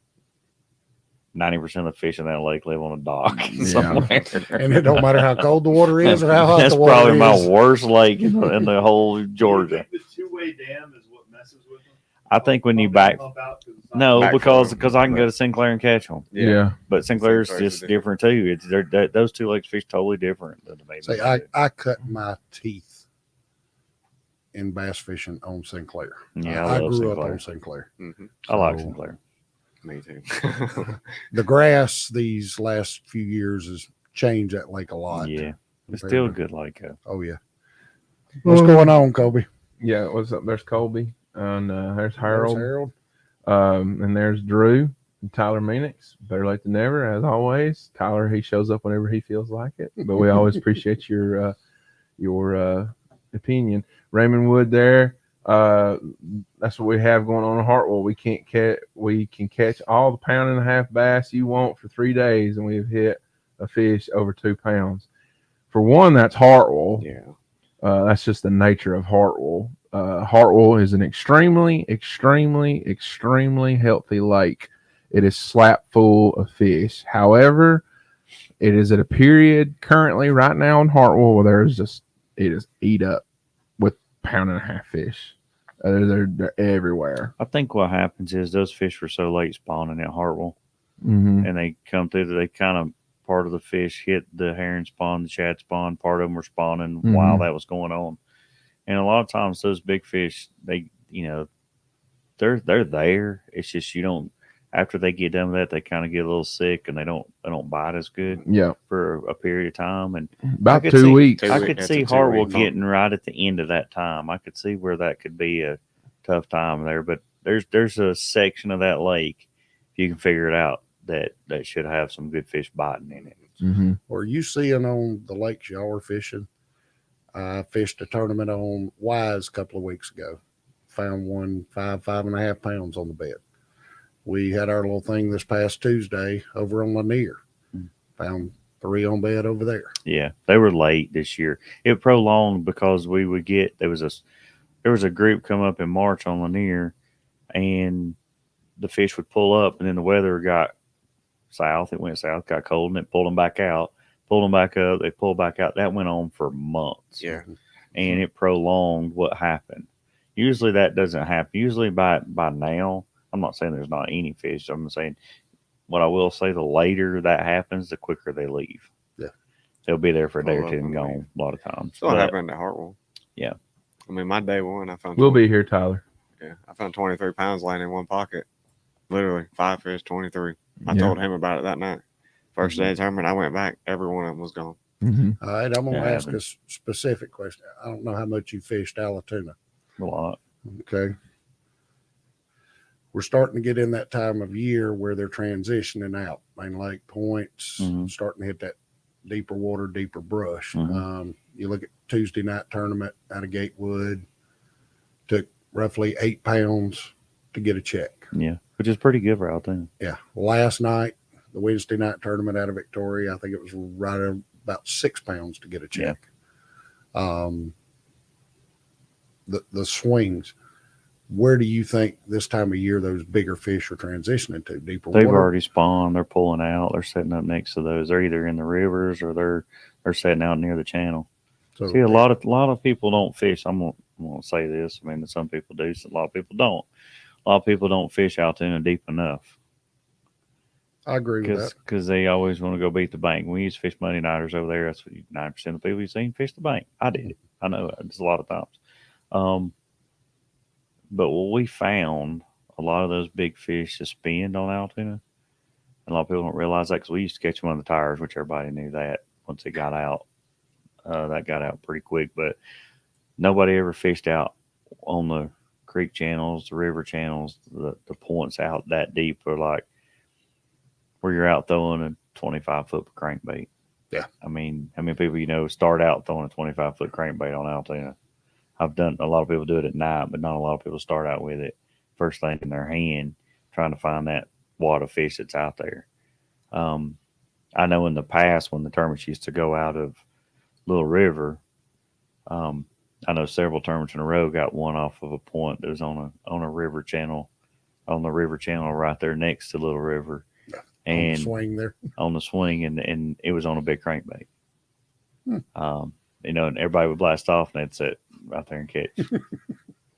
90% of the fish in that lake live on a dock somewhere. And it don't matter how cold the water is or how hot That's the water probably is. my worst lake in the whole Georgia. The two-way dam is what messes with them. I think when you Pump in, back, pump out, 'cause it's not- no, Back because from- because I can go to Sinclair and catch them. Yeah. But Sinclair's Sinclair's just are different too. It's those two lakes fish totally different than the baby. See, I cut my teeth in bass fishing on Sinclair. Yeah, I I love grew up Sinclair. on Sinclair. Mhm. I like So, Sinclair. Me too. The grass these last few years has changed that lake a lot. Yeah, it's compared still a to- good lake. Oh yeah. What's going on, Kobe? Yeah, what's up? There's Colby, and there's There's Harold, Harold. and there's Drew and Tyler Minix. Better late than never, as always. Tyler, he shows up whenever he feels like it, but we always appreciate your opinion. Raymond Wood there. That's what we have going on in Hartwell. We can catch all the 1.5 pound bass you want for 3 days, and we've hit a fish over 2 pounds. For one, that's Hartwell. Yeah. That's just the nature of Hartwell. Hartwell is an extremely, extremely, extremely healthy lake. It is slap full of fish. However, it is at a period currently right now in Hartwell where it is eat up with 1.5 pound fish. They're everywhere. I think what happens is those fish were so late spawning at Hartwell, Mm-hmm. and they come through. They kind of part of the fish hit the herring spawn, the shad spawn. Part of them were spawning while that was going on, and a lot of times those big fish, they're there. It's just you don't. After they get done with that, they kind of get a little sick and they don't bite as good Yeah, for a period of time. And about could 2 see- weeks. I Two could week- see it's a Hartwell 2 week getting right at the end of that time. I could see where that could be a tough time there. But there's a section of that lake, if you can figure it out, that should have some good fish biting in it. Mm-hmm. Were you seeing on the lakes y'all were fishing? I fished a tournament on Wise a couple of weeks ago. Found one 5.5 pounds on the bed. We had our little thing this past Tuesday over on Lanier. Found 3 on bed over there. Yeah, they were late this year. It prolonged because we would get there was a group come up in March on Lanier, and the fish would pull up, and then the weather got south. It went south, got cold, and it pulled them back out. Pulled them back up. They pulled back out. That went on for months. Yeah. And it prolonged what happened. Usually that doesn't happen. Usually by now, I'm not saying there's not any fish. I'm saying what I will say, the later that happens, the quicker they leave. Yeah. They'll be there for a day or Pull two up and and gone leave. a lot of times. Still But, happened at Hartwell. Yeah. I mean, my day one, I found We'll be here, Tyler. I found 23 pounds laying in one pocket. Literally 5 fish, 23. I Yeah. told him about it that night. First day of tournament, I went back. Every one of them was gone. Mm-hmm. All right, I'm going to Yeah, ask a specific question. I don't know how much you fished Alatoona. a lot. Okay. We're starting to get in that time of year where they're transitioning out. Main Lake points, Mhm. starting to hit that deeper water, deeper brush. Mhm. You look at Tuesday night tournament out of Gatewood, took roughly 8 pounds to get a check. Yeah. Which is pretty good for out there. Yeah. Last night, the Wednesday night tournament out of Victoria, I think it was right at about 6 pounds to get a check. The swings, where do you think this time of year those bigger fish are transitioning to? Deeper They've water? already spawned. They're pulling out. They're setting up next to those. They're either in the rivers or they're setting out near the channel. So, See, a lot of people don't fish. I'm gonna say this. I mean, some people do. A lot of people don't. A lot of people don't fish out there deep enough I agree with that. because they always want to go beat the bank. We used to fish Monday nighters over there. That's what 9% of the people you seen fish the bank. I did it. I know it's a lot of times. But what we found, a lot of those big fish suspend on Altoona. A lot of people don't realize that because we used to catch them on the tires, which everybody knew that once it got out. That got out pretty quick, but nobody ever fished out on the creek channels, the river channels, the points out that deep, or like where you're out throwing a 25-foot crankbait. Yeah. I mean, how many people start out throwing a 25-foot crankbait on Altoona? I've done a lot of people do it at night, but not a lot of people start out with it first thing in their hand, trying to find that wad of fish that's out there. I know in the past when the tournaments used to go out of Little River, I know several tournaments in a row got one off of a point that was on a river channel, on the river channel right there next to Little River, On the and swing there. on the swing, and it was on a big crankbait. And everybody would blast off, and they'd sit right there and catch.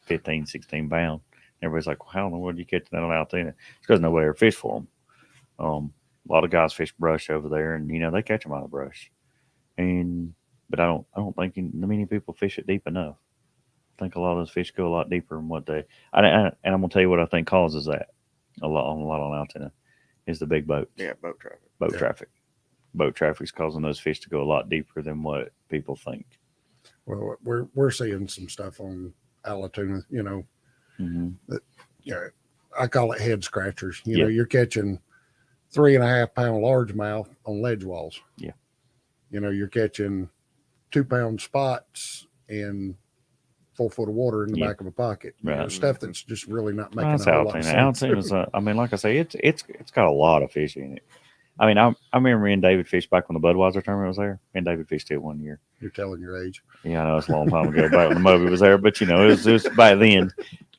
15, 16 pounds. Everybody's like, well, how in the world do you catch that on Altoona? It's because nobody ever fished for them. A lot of guys fish brush over there, and they catch them out of brush. But I don't think many people fish it deep enough. I think a lot of those fish go a lot deeper than what they. And I'm gonna tell you what I think causes that a lot on Altoona is the big boats. Yeah, boat traffic. Traffic. Boat traffic's causing those fish to go a lot deeper than what people think. Well, we're seeing some stuff on Alatoona, Mm-hmm. that, I call it head scratchers. Yeah. You're catching 3.5 pound largemouth on ledge walls. Yeah. You're catching 2 pound spots in 4 foot of water in the back of a pocket. Right. Stuff that's just really not making That's a whole lot of Altoona. sense. Altoona's, like I say, it's got a lot of fish in it. I mean, I remember me and David fished back when the Budweiser tournament was there. Me and David fished it one year. You're telling your age. Yeah, I know it's a long time ago, back when the Moby was there, but it was back then.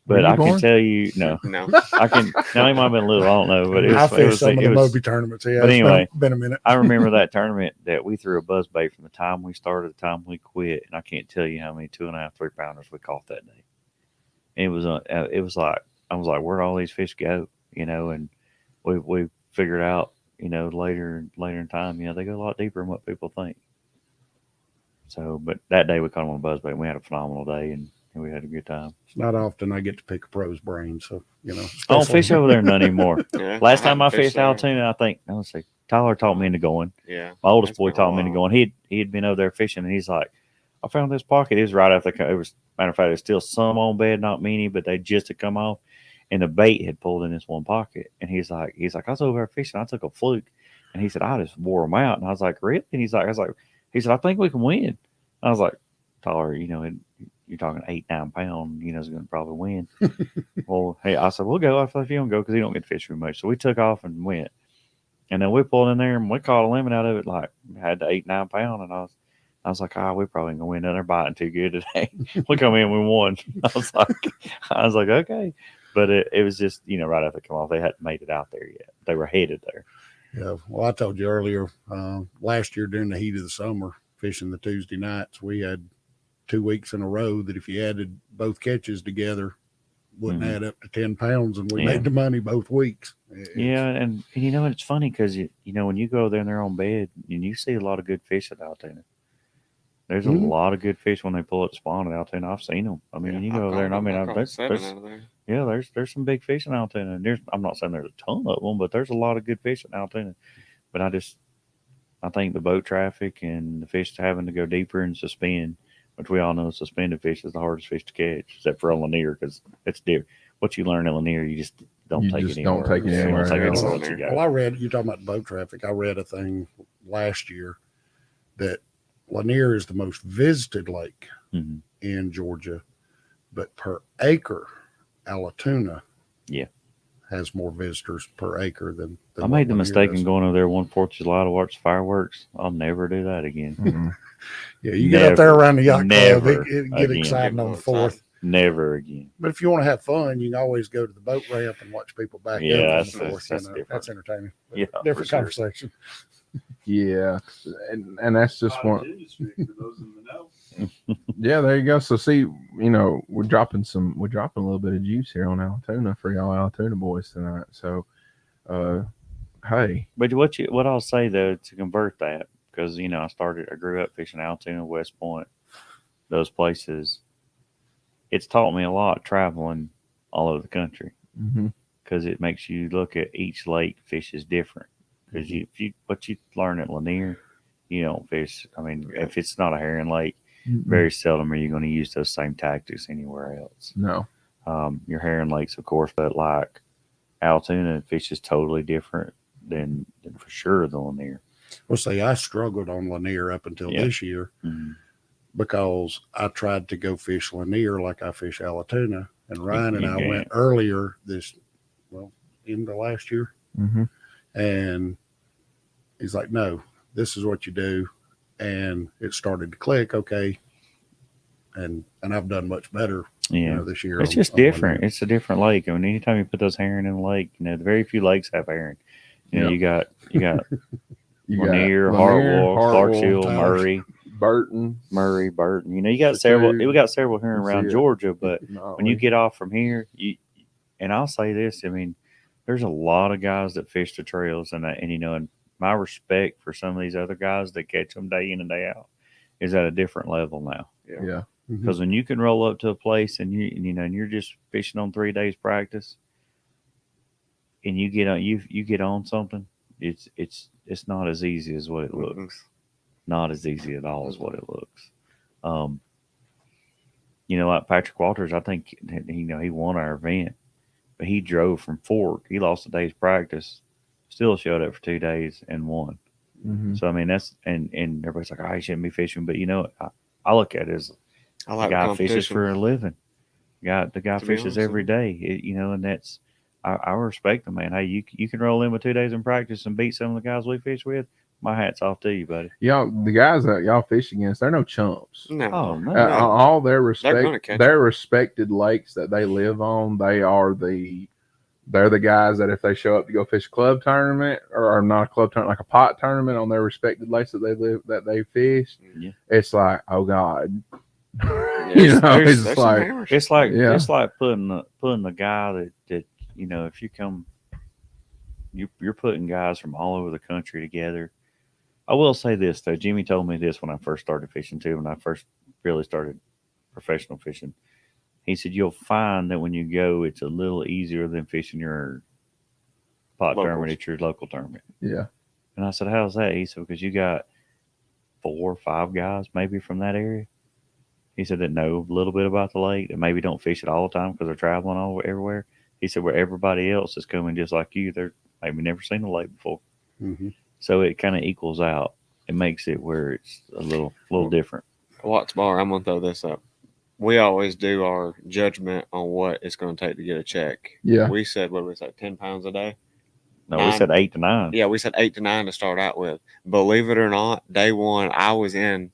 But Were you I born? can tell you, no, No. I can. Now he might have been little, I don't know, but I fished some of the Moby tournaments. Yeah, but it's anyway, been a minute. I remember that tournament that we threw a buzz bait from the time we started to the time we quit, and I can't tell you how many 2.5, 3 pounders we caught that day. And it was like I was like, where'd all these fish go? And we figured out, later in time, they go a lot deeper than what people think. So, but that day we caught them on a buzzbait, and we had a phenomenal day, and we had a good time. It's not often I get to pick a pro's brain, so I don't especially- fish over there none anymore. Yeah, Last time I haven't fished there. Altoona, I think, let's see, Tyler taught me into going. Yeah. My oldest It's boy been a taught me into while. going. He'd been over there fishing, and he's like, I found this pocket. It was right after it was. Matter of fact, there's still some on bed, not many, but they just had come off, and the bait had pulled in this one pocket. And he's like, I was over there fishing. I took a fluke, and he said, I just wore them out. And I was like, really? And he said, I think we can win. I was like, Tyler, you're talking 8, 9 pound, is going to probably win. Well, hey, I said, we'll go. I thought if you don't go, because he don't get to fish very much. So we took off and went. And then we pulled in there and we caught a limit out of it, like had the 8, 9 pound. And I was like, we probably ain't gonna win. They're biting too good today. We come in, we won. I was like, okay. But it was just, right after they come off, they hadn't made it out there yet. They were headed there. Yeah. Well, I told you earlier, last year during the heat of the summer, fishing the Tuesday nights, we had 2 weeks in a row that if you added both catches together, wouldn't add up to 10 pounds, and we made the money both weeks. Yeah, and it's funny because when you go there and they're on bed, and you see a lot of good fish at Altoona. There's a lot of good fish when they pull up spawn at Altoona. I've seen them. I mean, you go over there, and I mean, there's some big fish in Altoona. I'm not saying there's a ton of them, but there's a lot of good fish in Altoona. But I think the boat traffic and the fish having to go deeper and suspend, which we all know suspended fish is the hardest fish to catch, except for a Lanier, because it's different. What you learn at Lanier, you just don't take it anywhere. Don't take it You anywhere don't take it else. anywhere else you go. Well, you're talking about boat traffic. I read a thing last year that Lanier is the most visited lake Mhm. in Georgia, but per acre, Alatoona has more visitors per acre than I made the what Lanier mistake does. in going over there one 4th of July to watch fireworks. I'll never do that again. Mhm. Yeah, you get up there around the yacht club, never it get again. exciting on the 4th. Never again. But if you want to have fun, you can always go to the boat ramp and watch people back Yeah, up on that's- the 4th. that's That's different. entertaining. But Yeah, different for sure. conversation. Yeah, and that's just Cottage one. industry for those in the know. Yeah, there you go. So see, we're dropping a little bit of juice here on Altoona for y'all Altoona boys tonight. So, hey, But what I'll say though to convert that, because I grew up fishing Altoona, West Point, those places. It's taught me a lot traveling all over the country, because it makes you look at each lake. Fish is different, because what you learn at Lanier, you don't fish. I mean, if it's not a herring lake, very seldom are you going to use those same tactics anywhere else. no, Your herring lakes, of course, but like Altoona, fish is totally different than for sure the Lanier. Well, see, I struggled on Lanier up until this year Mhm. because I tried to go fish Lanier like I fish Alatoona, and Ryan and I Yeah. went earlier into last year, and he's like, "No, this is what you do," and it started to click. Okay, and I've done much better, Yeah. this year. It's on- just on Lanier. different. It's a different lake. I mean, anytime you put those herring in a lake, very few lakes have herring. You got you got Lanier, Lanier, Hartwell, Hartwell, Clarksville, Tyler. Murray. Burton, Murray, Burton. You know, you got Satude. several. We got several here That's around it. Georgia, but No, when you get off from here, and I'll say this, I mean, there's a lot of guys that fish the trails, and you know, and my respect for some of these other guys that catch them day in and day out is at a different level now. yeah, Because when you can roll up to a place and and you're just fishing on 3 days practice, and you get on something, it's not as easy as what it looks. Not as easy at all as what it looks. You know, like Patrick Walters, I think he won our event, but he drove from Fort. He lost a day's practice, still showed up for 2 days and won. So I mean, that's and everybody's like, I shouldn't be fishing, but you know, I look at it as I like the the guy fishes competition. for a living. The guy To be fishes honest every day, you know, and that's I respect him, man. Hey, you can roll in with 2 days in practice and beat some of the guys we fish with. My hat's off to you, buddy. y'all, the guys that y'all fish against, they're no chumps. No, Oh no, no. All their gonna catch their respected lakes that they live on, they're the guys that if they show up to go fish a club tournament or not a club tournament, like a pot tournament on their respected lakes that they fish, Yeah. it's like, oh God, There's it's some like, hammers. it's like Yeah. it's like putting the guy that you know, if you come, you're putting guys from all over the country together. I will say this though, Jimmy told me this when I first started fishing too. When I first really started professional fishing, he said you'll find that when you go, it's a little easier than fishing your pot Locals. tournament at your local tournament. yeah, And I said, how's that? He said, because you got 4 or 5 guys maybe from that area. He said that know a little bit about the lake and maybe don't fish it all the time because they're traveling all everywhere. He said where everybody else is coming just like you, they're maybe never seen a lake before. So it kind of equals out. It makes it where it's a little different. Watts Bar, I'm gonna throw this up. We always do our judgment on what it's going to take to get a check. Yeah. We said, what did we say, 10 pounds a day? No, we said 8 to 9. Yeah, we said 8 to 9 to start out with. Believe it or not, day one, I was in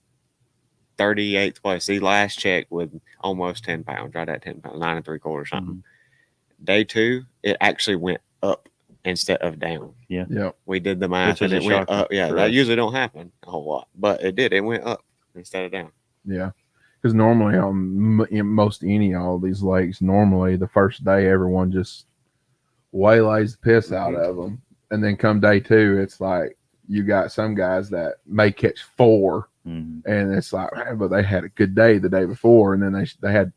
38th place. The last check with almost 10 pounds, right at 10 pounds, 9 3/4 something. Day two, it actually went up instead of down. yeah. We did the math Which is and it a went shocker up. Yeah, for that us. usually don't happen a whole lot, but it did. It went up instead of down. Yeah, because normally on most all these lakes, normally the first day everyone just waylays the piss out of them, and then come day two, it's like you got some guys that may catch 4, and it's like, man, but they had a good day the day before, and then they had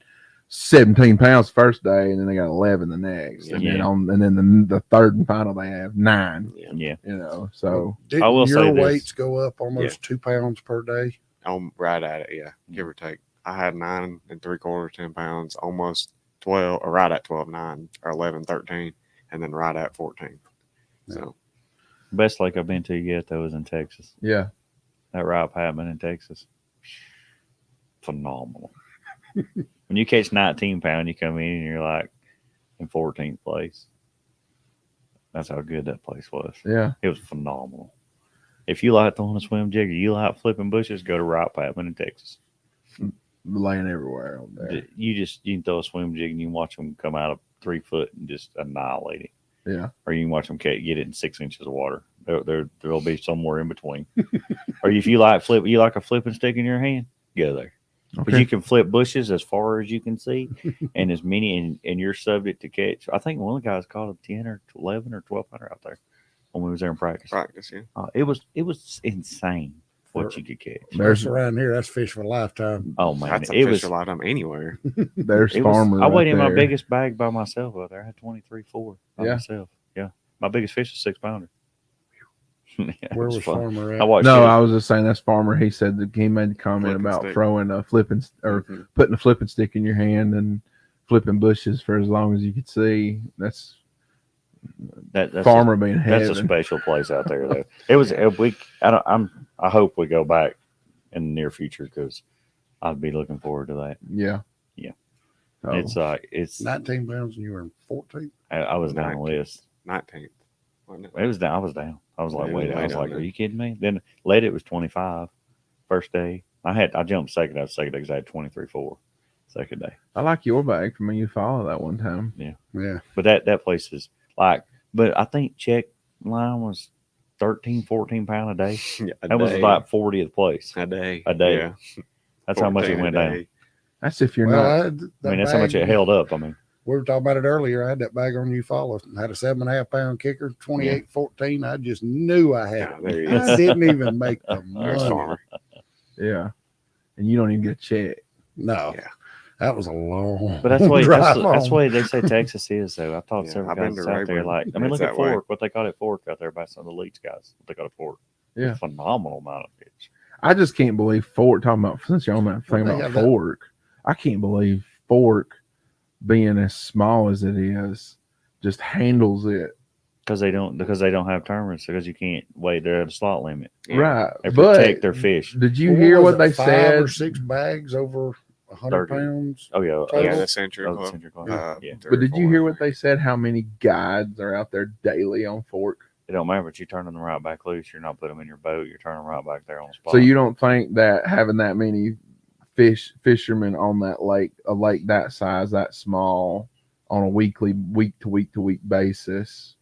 17 pounds the first day, and then they got 11 the next, and then the third and final they have 9. Yeah. You know, so Didn't I will say your this. weights go up almost 2 pounds per day? I'm right at it, yeah, give or take. I had 9 3/4, 10 pounds, almost 12, or right at 12, 9, or 11, 13, and then right at 14. So Best lake I've been to yet though is in Texas. yeah, That Rob Patman in Texas, phenomenal. When you catch 19 pound, you come in and you're like in 14th place. That's how good that place was. yeah, It was phenomenal. If you like throwing a swim jig or you like flipping bushes, go to Rob Patman in Texas. laying everywhere on there. You can throw a swim jig and you can watch them come out of 3 foot and just annihilate it. Yeah, Or you can watch them get it in 6 inches of water. There'll be somewhere in between. Or if you like a flipping stick in your hand, go there. Because you can flip bushes as far as you can see, and as many, and you're subject to catch. I think one of the guys caught a 10 or 11 or 12 pounder out there when we was there in practice. yeah. It was insane what you could catch. There's around here, that's fish for a lifetime. Oh man, That's a it fish was. a lot of them anywhere. There's It was farmer. I weighed right in my there. biggest bag by myself out there. I had 23.4 by Yeah. myself. Yeah, my biggest fish was 6 pounder. Yeah, it Where was fun. Farmer at? I watched. No, it. I was just saying that's farmer. He said that he made a comment Flipping about stick. throwing a flipping or putting a flipping stick in your hand and flipping bushes for as long as you could see. That's That's farmer being That's a heaven. special place out there, though. It was a week. I hope we go back in the near future because I'd be looking forward to that. Yeah. Yeah. Oh. It's 19 pounds and you were in 14. I was down the list. 19th. Wasn't it? It was down. I was down. I was like, Yeah, wait. I way was down like, there. are you kidding me? Then late it was 25. First day, I jumped second. I was second day because I had 23.4. Second day, I like your bag from you follow that one time. Yeah. but that place is like. But I think check line was 13, 14 pound a day. A That was day. about 40th place. A day. A day. Yeah. That's how much it 14 a went down. day. That's if you're Well, not. I mean, that's how much it held up. I mean, We were talking about it earlier. I had that bag on Eufaula. Had a 7.5 pound kicker, 28-14. I just knew I had Yeah, there it. you I didn't even make the There's money. Farmer. Yeah. And you don't even get a check. No, Yeah. that was a long. but that's why drive that's home. why they say Texas is though. I've talked to Yeah, several I've been guys to out there. Rayburn. Like, I mean, It's look at that way. Fork. What they call it Fork out there by some of the Leeds guys. What they call it Fork. Yeah. A phenomenal amount of fish. I just can't believe Fork, talking about, since you're on that thing Well, they about have that- Fork, I can't believe Fork being as small as it is just handles it. Because they don't have tournaments, because you can't wait. They're at a slot limit. Yeah. Right. They but protect their fish. Did you What hear was what it, they 5 said? or 6 bags over 100 30. pounds? Oh yeah, Total? Yeah, the Century oh, the Club. Century Club. Yeah. But did you hear what they said? How many guides are out there daily on Fork? It don't matter, but you're turning them right back loose. You're not putting them in your boat. You're turning them right back there on the spot. So you don't think that having that many fishermen on that lake, a lake that size, that small, on a week to week basis,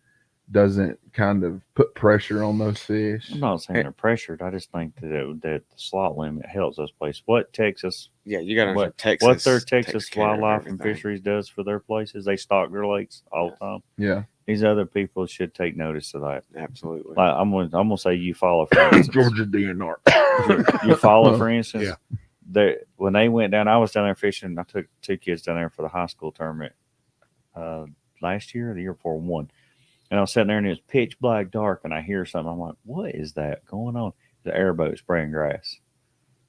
doesn't kind of put pressure on those fish? I'm not saying they're pressured. I just think that the slot limit helps those places. What Texas, Yeah, you got to what Texas. what their takes Texas care of Wildlife and everything. Fisheries does for their places, they stock their lakes all the time. Yeah. These other people should take notice of that. Absolutely. Like I'm gonna say you follow for instance. Georgia DNR. You follow for instance. Yeah. When they went down, I was down there fishing. I took 2 kids down there for the high school tournament last year or the year before one. And I was sitting there and it was pitch black dark and I hear something. I'm like, what is that going on? The airboat spraying grass.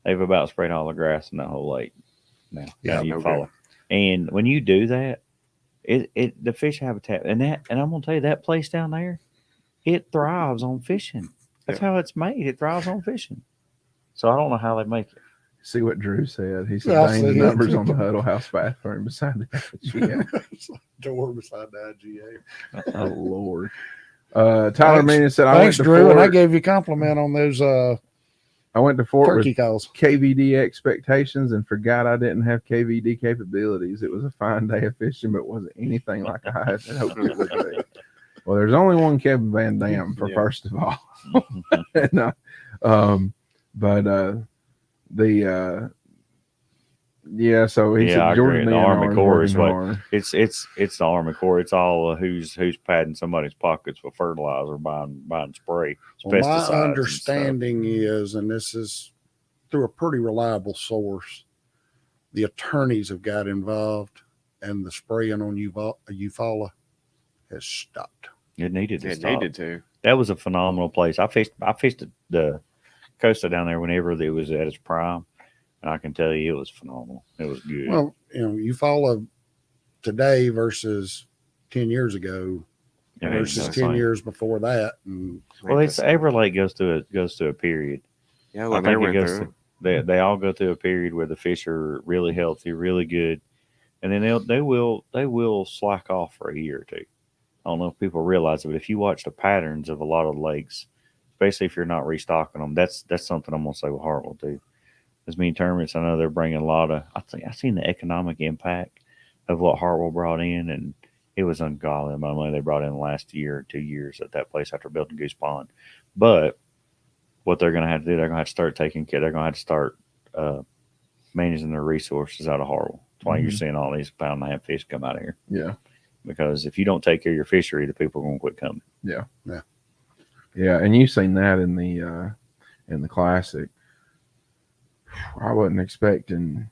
They've about sprayed all the grass in that whole lake. Now, Yeah, you no follow. And when you do that, the fish habitat and I'm gonna tell you that place down there, it thrives on fishing. That's how it's made. It thrives on fishing. So I don't know how they make it. See what Drew said. He said, Yeah, I Dane's see it. numbers on the Huddle House bathroom beside the FGA. Door beside the IGA. Oh, Lord. Tyler Thanks. Meany said, Thanks, I Drew. And I went gave you a compliment on those to Fort with turkey calls. KVD expectations and forgot I didn't have KVD capabilities. It was a fine day of fishing, but wasn't anything like I had hoped it would be. Well, there's only one Kevin Van Dam for Yeah. first of all. And, so he Yeah, said I Jordan agree. The DNR Army is Corps working is what- hard. It's the Army Corps. It's all who's padding somebody's pockets with fertilizer, buying spray. Well, pesticides my and stuff. understanding is, and this is through a pretty reliable source, the attorneys have got involved and the spraying on Eufaula has stopped. It needed to It stop. needed to. That was a phenomenal place. I fished the coast down there whenever it was at its prime, and I can tell you it was phenomenal. It was good. Well, Eufaula today versus 10 years ago It ain't versus the 10 same. years before that. And Well, it's every lake goes through a period. Yeah, I Lanier think it went goes through. they all go through a period where the fish are really healthy, really good, and then they will slack off for a year or two. I don't know if people realize it, but if you watch the patterns of a lot of lakes, especially if you're not restocking them, that's something I'm gonna say with Hartwell too. As many tournaments, I know they're bringing a lot of. I think I've seen the economic impact of what Hartwell brought in, and it was ungodly the amount of money they brought in the last year or 2 years at that place after building Goose Pond. But what they're going to have to do, they're going to have to start taking care. They're going to have to start managing their resources out of Hartwell. That's why you're seeing all these £1.5 fish come out of here. Yeah. Because if you don't take care of your fishery, the people are going to quit coming. Yeah. And you've seen that in the Classic. I wasn't expecting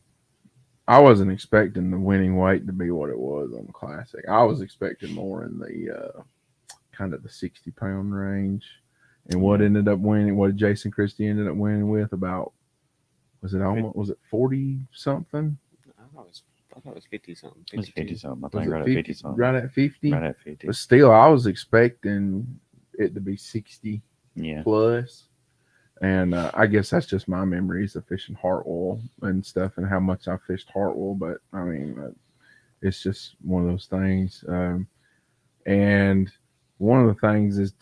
the winning weight to be what it was on the Classic. I was expecting more in the kind of the 60-pound range. And what ended up winning, what Jason Christie ended up winning with, about, was it 40 something? I thought it was 50 something. It's 50 something. I Was think it right at 50 something. Right at 50? Right at 50. But still, I was expecting it to be 60 Yeah. plus. And I guess that's just my memories of fishing Hartwell and stuff and how much I fished Hartwell. But I mean, it's just one of those things. And one of the things is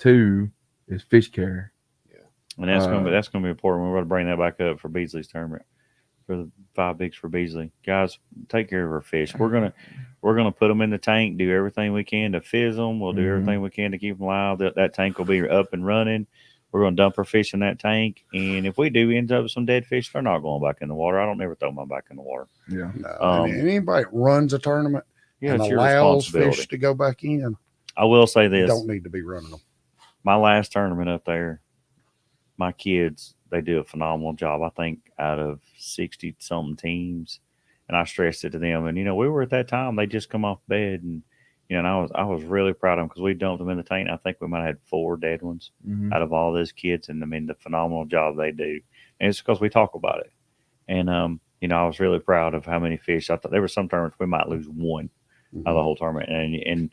fish care. And that's going to be important. We're going to bring that back up for Beasley's tournament for the 5 bigs for Beasley. Guys, take care of our fish. We're gonna put them in the tank, do everything we can to fizz them. We'll do everything we can to keep them alive. That tank will be up and running. We're gonna dump our fish in that tank, and if we do end up with some dead fish, they're not going back in the water. I don't ever throw mine back in the water. Yeah. No. Um, and anybody that runs a tournament Yeah, and it's your allows responsibility. fish to go back in, I will say you this: don't need to be running them. my last tournament up there, my kids, they do a phenomenal job. I think out of 60 something teams, and I stressed it to them. And we were at that time, they just come off bed, and and I was really proud of them because we dumped them in the tank. I think we might have had 4 dead ones out of all those kids, and I mean the phenomenal job they do. And it's because we talk about it. And I was really proud of how many fish. I thought there were some tournaments we might lose 1 out of the whole tournament. And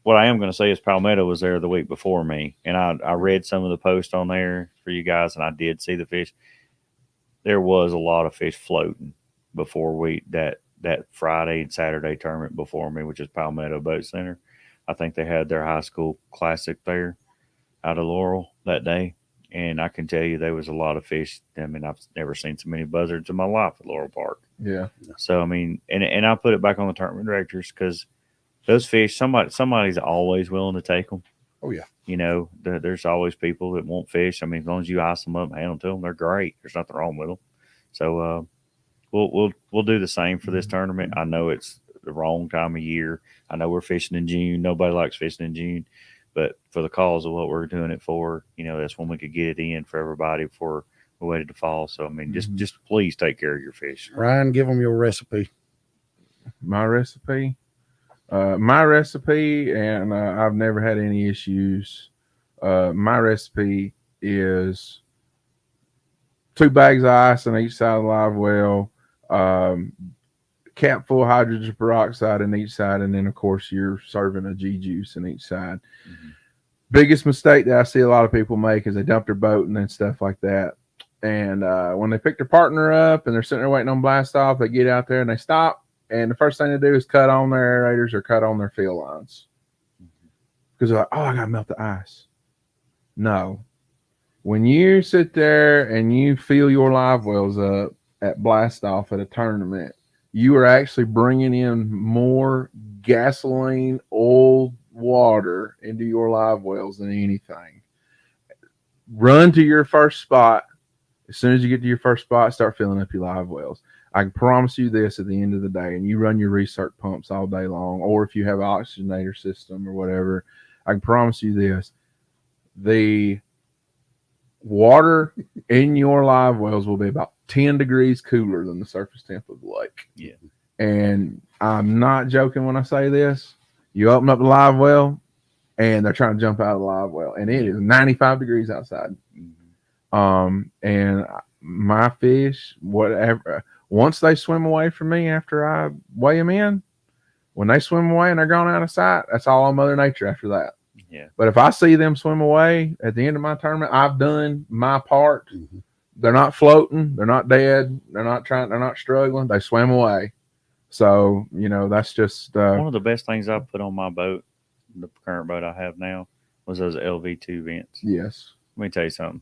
what I am going to say is Palmetto was there the week before me, and I read some of the posts on there for you guys, and I did see the fish. There was a lot of fish floating before that Friday and Saturday tournament before me, which is Palmetto Boat Center. I think they had their high school classic there out of Laurel that day, and I can tell you there was a lot of fish. I mean, I've never seen so many buzzards in my life at Laurel Park. Yeah. So I mean, and I put it back on the tournament directors because those fish, somebody's always willing to take them. Oh yeah. There's always people that want fish. I mean, as long as you ice them up and hand them to them, they're great. There's nothing wrong with them. So we'll do the same for this tournament. I know it's the wrong time of year. I know we're fishing in June. Nobody likes fishing in June, but for the cause of what we're doing it for, that's when we could get it in for everybody before we waited to fall. So I mean, just please take care of your fish. Ryan, give them your recipe. My recipe, and I've never had any issues. My recipe is 2 bags of ice on each side of the live well, cap full of hydrogen peroxide in each side, and then of course you're serving a G juice in each side. Biggest mistake that I see a lot of people make is they dump their boat and then stuff like that. And when they pick their partner up and they're sitting there waiting on blast off, they get out there and they stop. And the first thing they do is cut on their aerators or cut on their fill lines. Because they're like, oh, I got to melt the ice. No. When you sit there and you fill your live wells up at blast off at a tournament, you are actually bringing in more gasoline, oil, water into your live wells than anything. Run to your first spot. As soon as you get to your first spot, start filling up your live wells. I can promise you this at the end of the day, and you run your recirc pumps all day long, or if you have an oxygenator system or whatever, I can promise you this. The water in your live wells will be about 10 degrees cooler than the surface temp of the lake. Yeah. And I'm not joking when I say this. You open up the live well, and they're trying to jump out of the live well, and it is 95 degrees outside. And my fish, whatever, once they swim away from me after I weigh them in, when they swim away and they're gone out of sight, that's all on Mother Nature after that. Yeah. But if I see them swim away at the end of my tournament, I've done my part. They're not floating. They're not dead. They're not struggling. They swam away. So, that's just one of the best things I put on my boat, the current boat I have now, was those LV2 vents. Yes. Let me tell you something.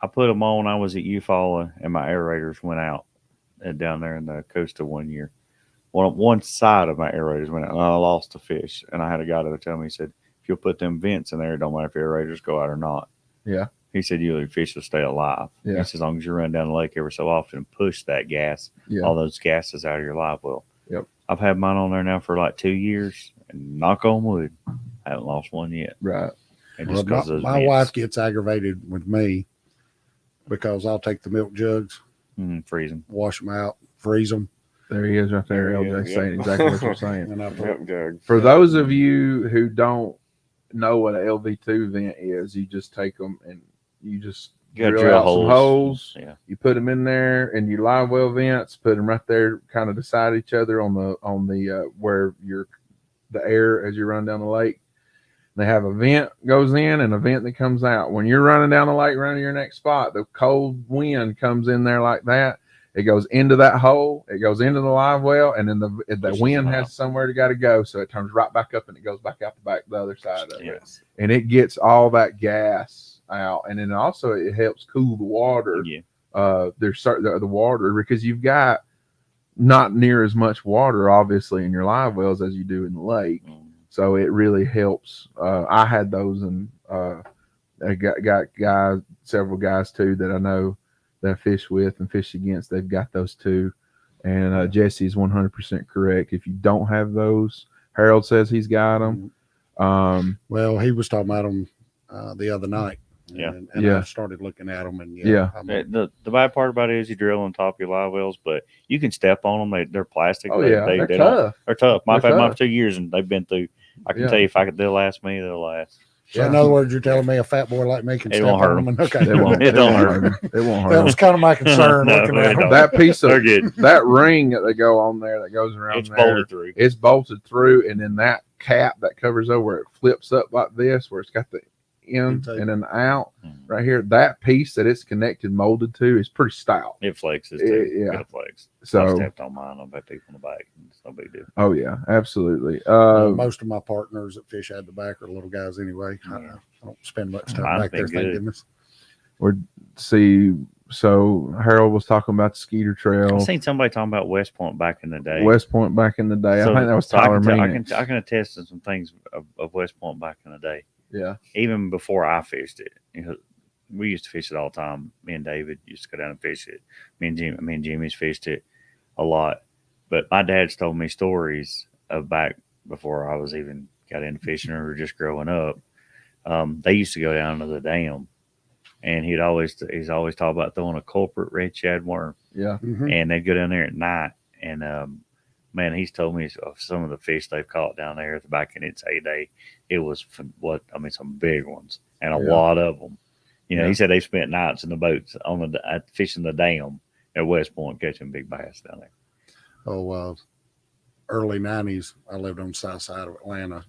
I put them on. I was at Eufaula, and my aerators went out down there in the Costa one year. One side of my aerators went out, and I lost the fish. And I had a guy that would tell me, he said, if you'll put them vents in there, it don't matter if your aerators go out or not. Yeah. He said, your fish will stay alive. Yeah. He said, as long as you run down the lake every so often and push that gas, all those gases out of your live well. Yep. I've had mine on there now for like 2 years, and knock on wood, I haven't lost one yet. Right. And just Well, because those my vents. wife gets aggravated with me because I'll take the milk jugs, freeze them. wash them out, freeze them, There he is right there, There he LJ, is, saying yep. exactly what you're saying. and I put Milk jug. For those of you who don't know what an LV2 vent is, you just take them and you just You gotta drill out some holes. Yeah. You put them in there, and your live well vents, put them right there, kind of beside each other on the where the air as you run down the lake. They have a vent goes in and a vent that comes out. When you're running down the lake, running to your next spot, the cold wind comes in there like that. It goes into that hole. It goes into the live well, and then the wind has somewhere to go, so it turns right back up and it goes back out the other side of it, and it gets all that gas out, and then also it helps cool the water there's the water, because you've got not near as much water obviously in your live wells as you do in the lake. So it really helps. I had those, and I got guys, several guys too that I know that I fish with and fish against. They've got those too. And Jesse is 100% correct. If you don't have those, Harold says he's got them. Well, he was talking about them the other night. Yeah. And I started looking at them, and The bad part about it is you drill on top of your live wells, but you can step on them. They're plastic. Oh, they're tough. They're tough. I've had mine tough. for 2 years, and they've been through. I can tell you, if they'll last me, they'll last. So in other words, you're telling me a fat boy like me can It step won't hurt on them? Okay. It don't hurt. It won't hurt. That was kind of my concern No, looking it at them. don't. That piece of They're good. that ring that they go on there that goes around It's there, bolted through. it's bolted through, and then that cap that covers over it flips up like this, where it's got the in and then out right here. That piece that it's connected, molded to, is pretty stout. It flexes too. Yeah. It flexes. So I stepped on mine. I've had people in the back. It's no big deal. oh yeah, absolutely. Most of my partners that fish out the back are little guys anyway. I don't spend much time Mine's back there, been thank good. goodness. So Harold was talking about the Skeeter Trail. I've seen somebody talking about West Point back in the day. West Point back in the day. I think that was Tyler Means. I can attest to some things of West Point back in the day. Yeah. Even before I fished it. We used to fish it all the time. Me and David used to go down and fish it. Me and Jimmy's fished it a lot. But my dad's told me stories of back before I was even got into fishing or just growing up. They used to go down to the dam, and he's always talked about throwing a culprit red shad worm. Yeah. Mhm. And they'd go down there at night, and man, he's told me of some of the fish they've caught down there back in its heyday. It was some big ones, and a lot of them. He said they spent nights in the boats on fishing the dam at West Point catching big bass down there. Oh, early 90s, I lived on the south side of Atlanta,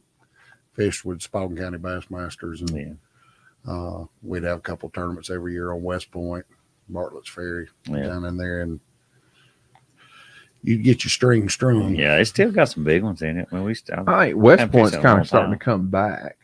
fished with Spalding County Bassmasters, and we'd have a couple tournaments every year on West Point, Bartlett's Ferry, down in there, and you'd get your string strung. Yeah, it's still got some big ones in it. I think West Point's kind of starting to come back.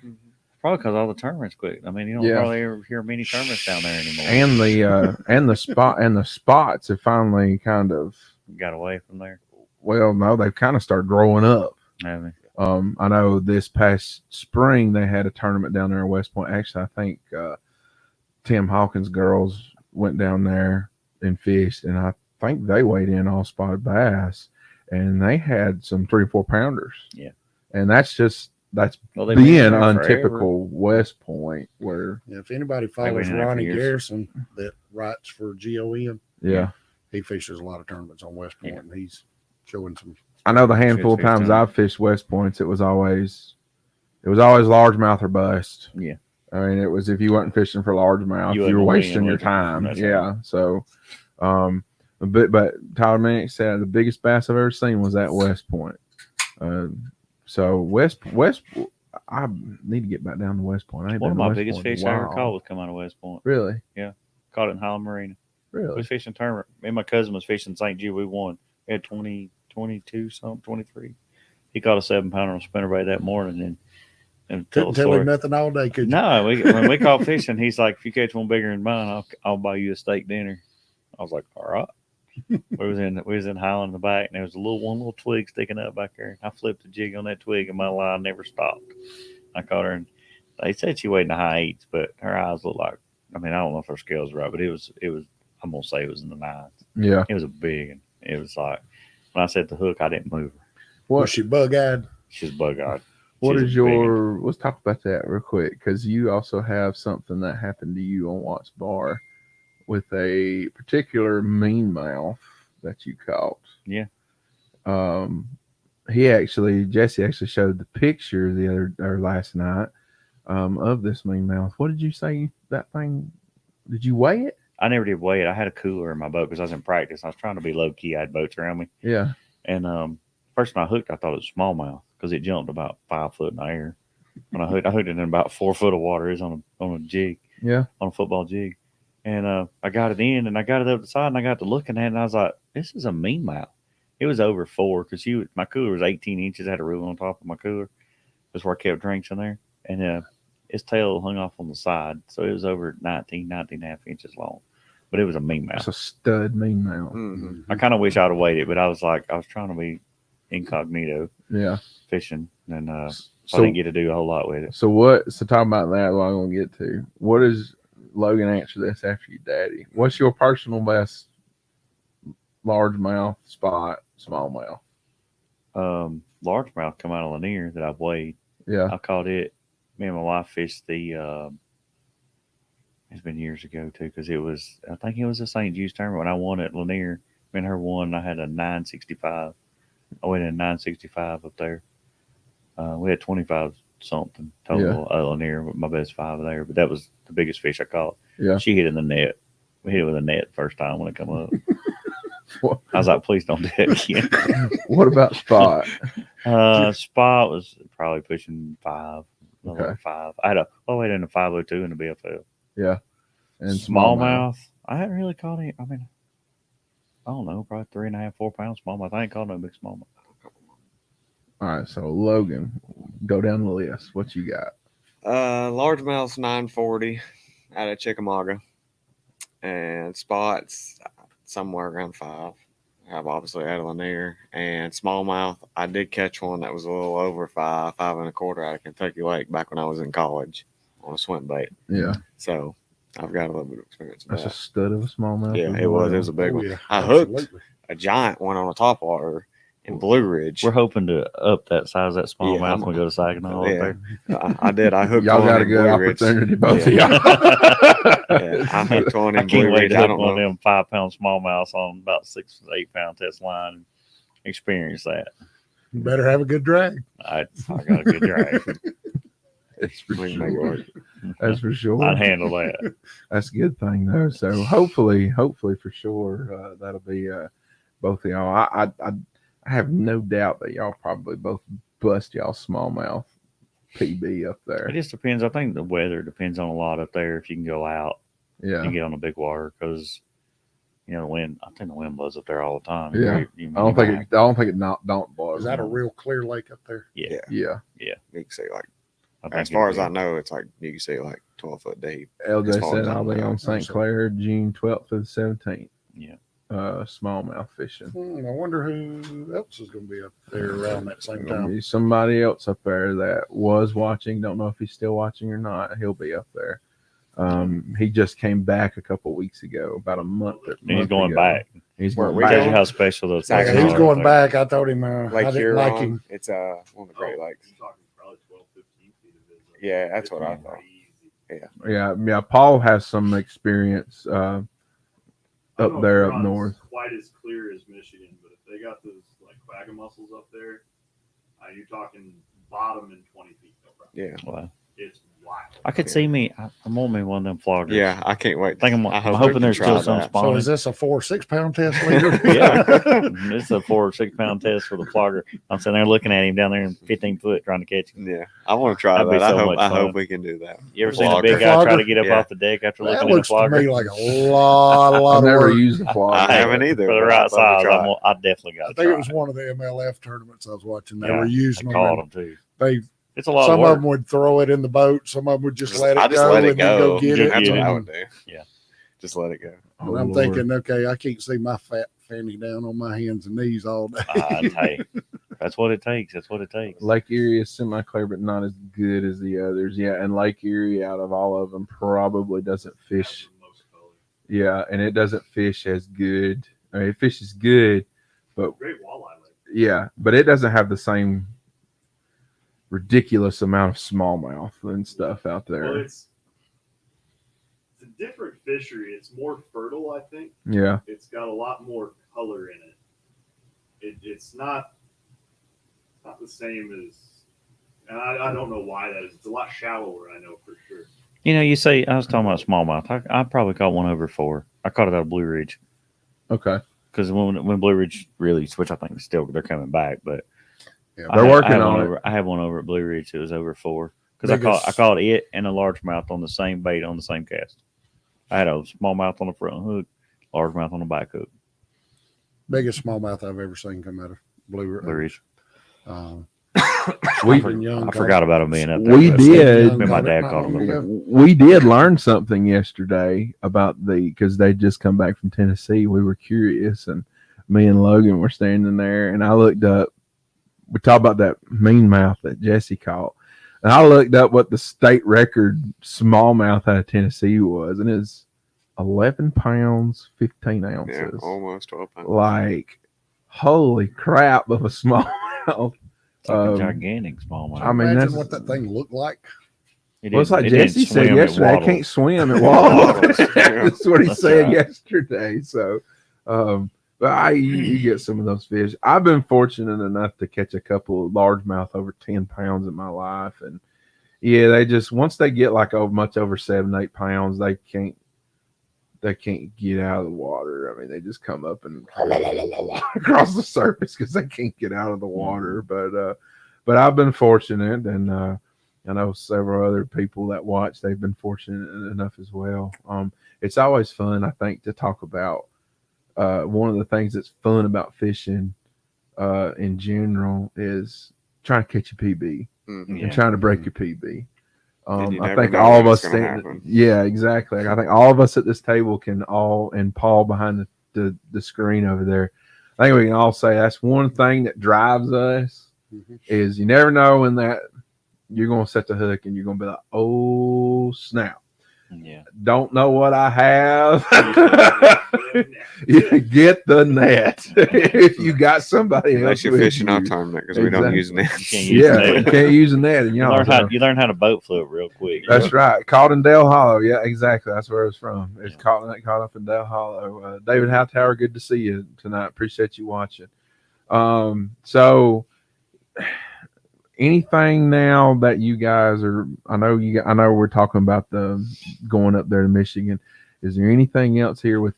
Probably because all the tournaments quit. I mean, you don't probably ever hear many tournaments down there anymore. And the spots have finally kind of got away from there. Well, no, they've kind of started growing up. Have they? I know this past spring they had a tournament down there in West Point. Actually, I think Tim Hawkins' girls went down there and fished, and I think they weighed in all spotted bass, and they had some 3 or 4 pounders. Yeah, and that's being untypical West Point. Where if anybody follows Ronnie Garrison that writes for GON, he fishes a lot of tournaments on West Point, and he's showing some. I know the handful of times I've fished West Points, it was always largemouth or bust. Yeah. I mean, it was, if you weren't fishing for largemouth, you were wasting your time. Yeah. So, but Tyler Manick said the biggest bass I've ever seen was at West Point. So West, I need to get back down to West Point. One of my biggest fish I ever caught was coming out of West Point. Really? Yeah. Caught it in Highland Marina. Really? We was fishing tournament. Me and my cousin was fishing St. Jude. We won. We had 22 something, 23. He caught a 7-pounder on spinnerbait that morning, and couldn't tell him nothing all day, could you? No, when we caught fishing, he's like, "If you catch one bigger than mine, I'll buy you a steak dinner." I was like, "All right." we was in Highland in the back, and there was one little twig sticking up back there. I flipped the jig on that twig, and my line never stopped. I caught her, and they said she weighed in the high 8s, but her eyes looked like, I mean, I don't know if her scales are right, but it was. I'm gonna say it was in the 9s. Yeah, it was a big, and it was like when I set the hook, I didn't move her. Was she bug-eyed? She's bug-eyed. Let's talk about that real quick, because you also have something that happened to you on Watts Bar with a particular mean mouth that you caught. Yeah. Jesse actually showed the picture last night of this mean mouth. What did you say that thing? Did you weigh it? I never did weigh it. I had a cooler in my boat because I was in practice. I was trying to be low key. I had boats around me. Yeah. And first when I hooked, I thought it was smallmouth because it jumped about 5 foot in the air. When I hooked it in about 4 foot of water. It was on a jig. Yeah. On a football jig. And I got it in, and I got it up the side, and I got to looking at it, and I was like, "This is a mean mouth." It was over 4 because my cooler was 18 inches. I had a rule on top of my cooler. That's where I kept drinks in there, and its tail hung off on the side, so it was over 19 and a half inches long. but it was a mean That's mouth. a stud mean mouth. Mhm. I kind of wish I'd have waited, but I was trying to be incognito Yeah. fishing, and so I So didn't get to do a whole lot with it. so talking about that, what I'm gonna get to. What is Logan? Answer this after you, Daddy. What's your personal best largemouth spot, smallmouth? Largemouth come out of Lanier that I've weighed. Yeah. I caught it. Me and my wife fished the. It's been years ago too, because I think it was a St. Jude's tournament when I won at Lanier. Me and her won. I had a 965. I went in 965 up there. We had 25 something total at Lanier with my best 5 there, but that was the biggest fish I caught. Yeah. She hit in the net. We hit it with a net first time when it come up. What? I was like, please don't do that again. What about spot? Spot was probably pushing 5. Okay. Over 5. I had a in the 502 in the BFL. Yeah. And Smallmouth. I haven't really caught any. I mean, I don't know, probably 3.5, 4 pounds smallmouth. I ain't caught no big smallmouth. All right. So Logan, go down the list. What you got? Largemouth's 940 out of Chickamauga, and spots somewhere around 5. I have obviously out of Lanier, and smallmouth. I did catch one that was a little over 5, 5.25 out of Kentucky Lake back when I was in college on a swim bait. Yeah. So I've got a little bit of experience with That's a that. stud of a smallmouth. Yeah, it was. It was a big Oh, one. yeah, I hooked absolutely. a giant one on a topwater in Blue Ridge. We're hoping to up that size of that smallmouth Yeah, when we go to Saginaw yeah. up there. I did. I hooked Y'all one got a in good Blue Ridge. opportunity, both of Yeah. y'all. Yeah, I hooked one I in can't Blue wait Ridge. to I hook don't one of know. them 5-pound smallmouths on about 6 to 8 pound test line and experience that. You better have a good drag. I got a good drag. That's for We can make it sure. work. That's for sure. I'd handle that. That's a good thing though. So hopefully for sure, that'll be both of y'all. I have no doubt that y'all probably both bust y'all smallmouth PB up It there. just depends. I think the weather depends on a lot up there. If you can go out Yeah. and get on the big water, because the wind. I think the wind blows up there all the time. Yeah. You I don't think it don't blow. Is that a real clear lake up there? Yeah. Yeah. You can see like I think as far it'd as I be- know, it's like you can see like 12 foot deep. As LJ far said as I I'll be know. on St. Clair June 12th to the 17th. Yeah. Smallmouth fishing. I wonder who else is going to be up there around that same Gonna time. be somebody else up there that was watching. Don't know if he's still watching or not. He'll be up there. He just came back a couple weeks ago, about a month. And he's going back. He's Where going we back. Tells you going? how special those Yeah, places Yeah, he's are going up there. back. I told him Lake I didn't like Huron. him. It's one of the Great Lakes. You're talking probably 12, 15 feet of it. Yeah, that's It's what I pretty thought. easy. Yeah. Paul has some experience I don't up know if there up Huron's north. Quite as clear as Michigan, but if they got those like quagga mussels up there, you're talking bottom and 20 feet. No problem. Yeah. Wow. It's wild. I could see me. I'm on me one of them floggers. Yeah, I can't wait. I think I'm I hope hoping we there's can still try some that. So spawning. is this a 4-6 pound test leader? Yeah, it's a 4 or 6 pound test for the flogger. I'm sitting there looking at him down there in 15 foot trying to catch him. Yeah, I want to try That'd be that. so I much hope fun. we can do that. You ever seen a Flogger. big guy try to Flogger? get up Yeah. off the deck after That looking at a looks to flogger? me like a lot I've of never work. used the I flogger. haven't either. For the but right I'd love to size, try it. I definitely got I to think try it was one of the MLF tournaments I was watching. They Yeah, were I using them. caught and them too. They It's a lot some of of work. them would throw it in the boat. Some of them would just let it I go just let it and then go. go get Go it. That's get what it. I would do. Yeah. Just let it go. And Oh, I'm Lord. thinking, okay, I can't see my fat fanny down on my hands and knees all day. Hey, that's what it takes. That's what it takes. Lake Erie is semi-clear, but not as good as the others. Yeah, and Lake Erie, out of all of them, probably doesn't fish. Has the most color. Yeah, and it doesn't fish as good. I mean, it fishes good, but Great walleye lake. yeah, but it doesn't have the same ridiculous amount of smallmouth and stuff out Well, there. it's a different fishery. It's more fertile, I think. Yeah, It's got a lot more color in it. It's not the same as, and I don't know why that is. It's a lot shallower, I know for sure. You say I was talking about smallmouth. I probably caught one over 4. I caught it out of Blue Ridge okay. because when Blue Ridge released, which I think still they're coming back, but Yeah, They're working had on one it. over, I had one over at Blue Ridge. It was over 4 because I Biggest- caught it and a largemouth on the same bait on the same cast. I had a smallmouth on the front hook, largemouth on the back hook. Biggest smallmouth I've ever seen come out of Blue Blue Ridge. Uh, Young I forgot about him being up there. We but did. Me and my Got it dad not called him long up there. ago. We did learn something yesterday about because they just come back from Tennessee. We were curious, and me and Logan were standing there, and I looked up. We talked about that mean mouth that Jesse caught, and I looked up what the state record smallmouth out of Tennessee was, and it's 11 pounds 15 Yeah, ounces. almost 12 pounds. Like, holy crap of a smallmouth. It's like a Um, gigantic smallmouth. I mean, Imagine that's what that thing looked like. Well, it's like it didn't Jesse said swim, it yesterday. I can't waddles. swim. It waddles. Waddles, yeah. That's what he That's said right. yesterday. So, but you get some of those fish. I've been fortunate enough to catch a couple of largemouth over 10 pounds in my life, and yeah, they just once they get like much over 7-8 pounds, they can't get out of the water. I mean, they just come up and across the surface because they can't get out of the water. But I've been fortunate, and I know several other people that watch. They've been fortunate enough as well. It's always fun, I think, to talk about. One of the things that's fun about fishing in general is trying to catch a PB Mhm. and trying to break your PB. And you I never think know all when of it's us gonna stand. happen. Yeah, exactly. I think all of us at this table can and Paul behind the screen over there. I think we can all say that's one thing that drives us Mhm. is you never know when that you're going to set the hook and you're going to be like, oh snap. Yeah. Don't know what I have. You get the net if you got somebody else. Unless you're with fishing you. our tournament because we don't use Exactly. nets. You can't use Yeah, net. you can't use a net. And You learn how to boat flip real quick. That's right. Caught in Dale Hollow. Yeah, exactly. That's where it's from. It's Yeah. caught up in Dale Hollow. David Hightower, good to see you tonight. Appreciate you watching. So anything now that you guys are, I know we're talking about the going up there to Michigan. Is there anything else here with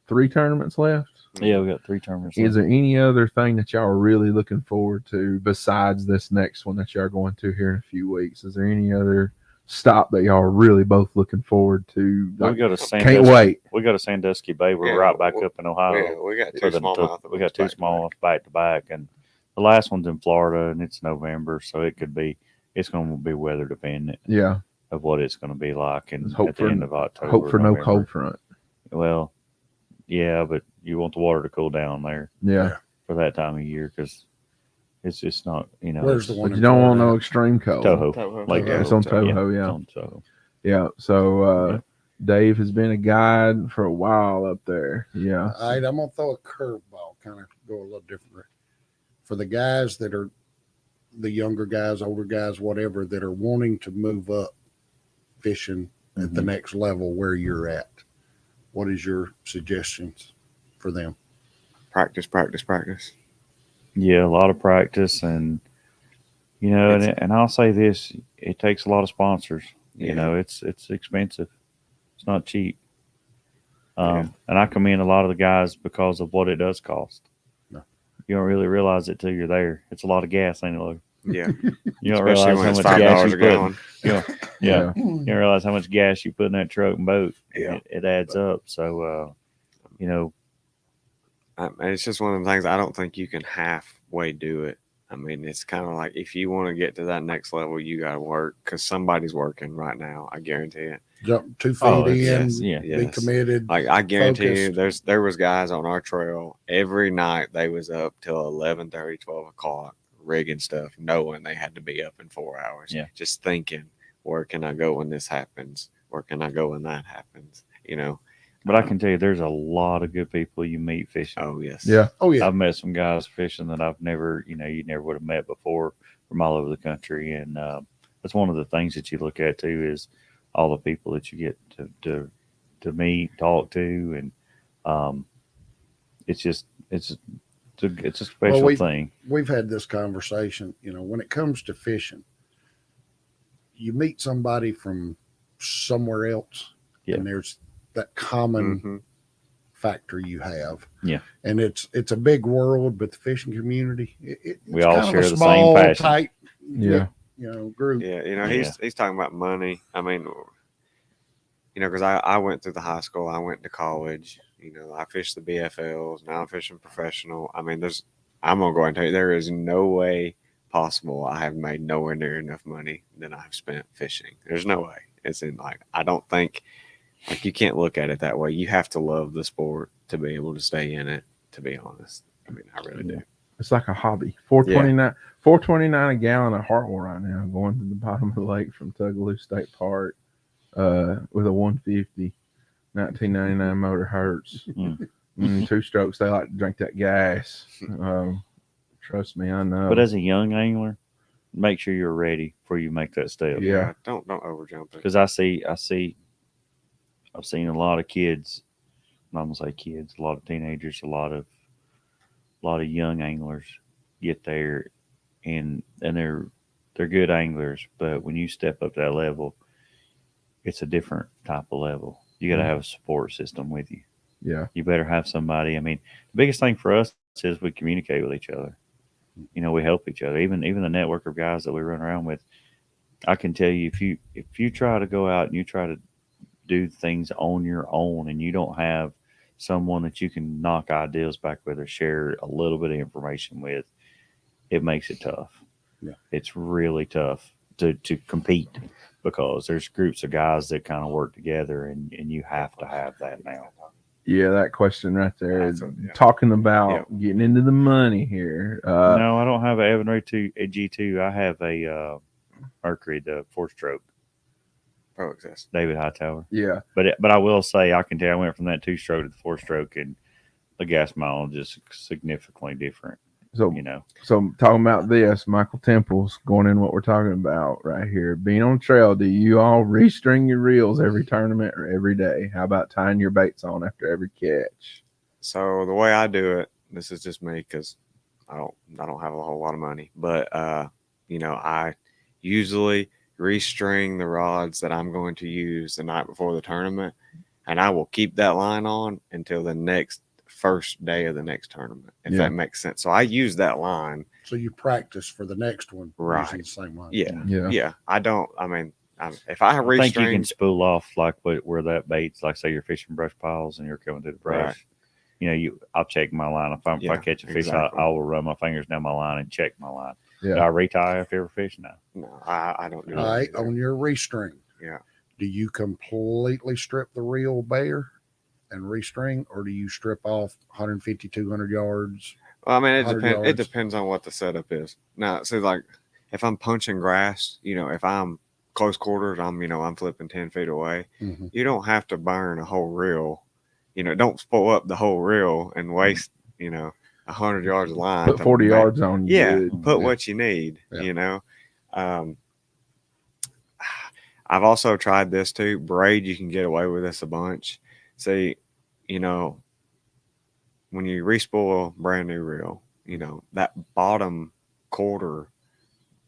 3 tournaments left? Yeah, we got 3 tournaments. Is left. there any other thing that y'all are really looking forward to besides this next one that y'all are going to here in a few weeks? Is there any other stop that y'all are really both looking forward to? We go to Sandusky. Can't wait. We go to Sandusky Bay. We're Yeah, right back up in Ohio. Yeah, we got 2 for the- smallmouth. We got 2 smallmouth back to back, and the last one's in Florida, and it's November, so it's going to be weather dependent Yeah. of what it's going to be like, and Let's hope at the for- end of October. Hope for no November. cold front. Well, yeah, but you want the water to cool down there Yeah. for that time of year because it's just not, Where's the it's one But in you don't want Florida? no extreme cold. Toho. Toho. Like Yeah, it's on Toho. Toho, yeah. It's on Toho. Yeah. So Yeah. Dave has been a guide for a while up there. Yeah. All right, I'm gonna throw a curveball, kind of go a little different. For the guys that are the younger guys, older guys, whatever, that are wanting to move up fishing at the next level where you're at, what is your suggestions for them? Practice, practice, practice. Yeah, a lot of practice, and and I'll say this: it takes a lot of sponsors. Yeah. It's expensive. It's not cheap. Yeah. And I commend a lot of the guys because of what it does cost. No. You don't really realize it till you're there. It's a lot of gas, ain't it? Logan? Yeah, You don't especially realize when how it's much gas $5 you a put. gallon. Yeah. You don't realize how much gas you put in that truck and boat. Yeah. It adds up. So, It's just one of the things I don't think you can halfway do it. I mean, it's kind of like if you want to get to that next level, you got to work because somebody's working right now. I guarantee it. Jump 2 feet Oh, in, yes, yeah. be Yes. committed. Like I guarantee you, Focused. there was guys on our trail every night. They was up till 11:30, 12 o'clock rigging stuff, knowing they had to be up in 4 hours. Yeah. Just thinking, where can I go when this happens? Where can I go when that happens? but I can tell you, there's a lot of good people you meet fishing. Oh yes. Yeah. Oh yeah, I've met some guys fishing that I've never, you never would have met before from all over the country, and that's one of the things that you look at too is all the people that you get to meet, talk to, and it's a special Well, thing. we've had this conversation. When it comes to fishing, you meet somebody from somewhere else, Yeah. and there's that common Mhm. factor you have. Yeah. And it's a big world, but the fishing community, We it's all kind of share a the same small, passion. tight, Yeah. group. Yeah. He's talking about money. I mean, because I went through the high school, I went to college. I fished the BFLs. Now I'm fishing professional. I mean, I'm gonna go ahead and tell you, there is no way possible, I have made nowhere near enough money than I've spent fishing. There's no way. It's in like, I don't think, like, you can't look at it that way. You have to love the sport to be able to stay in it, to be honest. I mean, I really do. It's like a hobby. $4.29 a gallon of Hartwell right now, going to the bottom of the lake from Tougaloo State Park with a 150, 1999 motor Hertz. Two strokes. They like to drink that gas. Trust me, I know. But as a young angler, make sure you're ready before you make that step. Yeah. Don't overjump it. Because I've seen a lot of kids. I'm gonna say kids, a lot of teenagers, a lot of young anglers get there, and they're good anglers. But when you step up that level, it's a different type of level. You got to have a support system with you. Yeah. You better have somebody. I mean, the biggest thing for us is we communicate with each other. You know, we help each other. Even the network of guys that we run around with, I can tell you, if you try to go out and you try to do things on your own and you don't have someone that you can knock ideas back with or share a little bit of information with, it makes it tough. Yeah. It's really tough to compete because there's groups of guys that kind of work together, and you have to have that now. Yeah, that question right there is talking about getting into the money here. No, I don't have an Evan Ray G2. I have a Mercury, the 4-stroke. Pro Access. David Hightower. Yeah. But I will say, I can tell I went from that 2-stroke to the 4-stroke, and the gas mileage is significantly different. So, you know. So talking about this, Michael Temple's going in what we're talking about right here. Being on trail, do you all restring your reels every tournament or every day? How about tying your baits on after every catch? So the way I do it, this is just me because I don't have a whole lot of money, but you know, I usually restring the rods that I'm going to use the night before the tournament, and I will keep that line on until the first day of the next tournament, if that makes sense. So I use that line. So you practice for the next one using the same line. Yeah. I mean, if I restring, I think you can spool off like where that bait's, like say you're fishing brush piles and you're coming to the brush. Right. You know, I'll check my line. If I catch a fish, exactly. I will run my fingers down my line and check my line. Yeah. Do I retie after every fish? No, I don't do that. All right, on your restring. Yeah. Do you completely strip the reel bare and restring, or do you strip off 150, 200 yards? Well, I mean, it 100 depends. It yards? depends on what the setup is. Now, so like if I'm punching grass, you know, if I'm close quarters, I'm flipping 10 feet away. Mm-hmm. You don't have to burn a whole reel. You know, don't spoil up the whole reel and waste, 100 yards of line. Put 40 yards on. Put what you need. Yeah. You know. I've also tried this too. Braid, you can get away with this a bunch. See, when you respool a brand new reel, that bottom quarter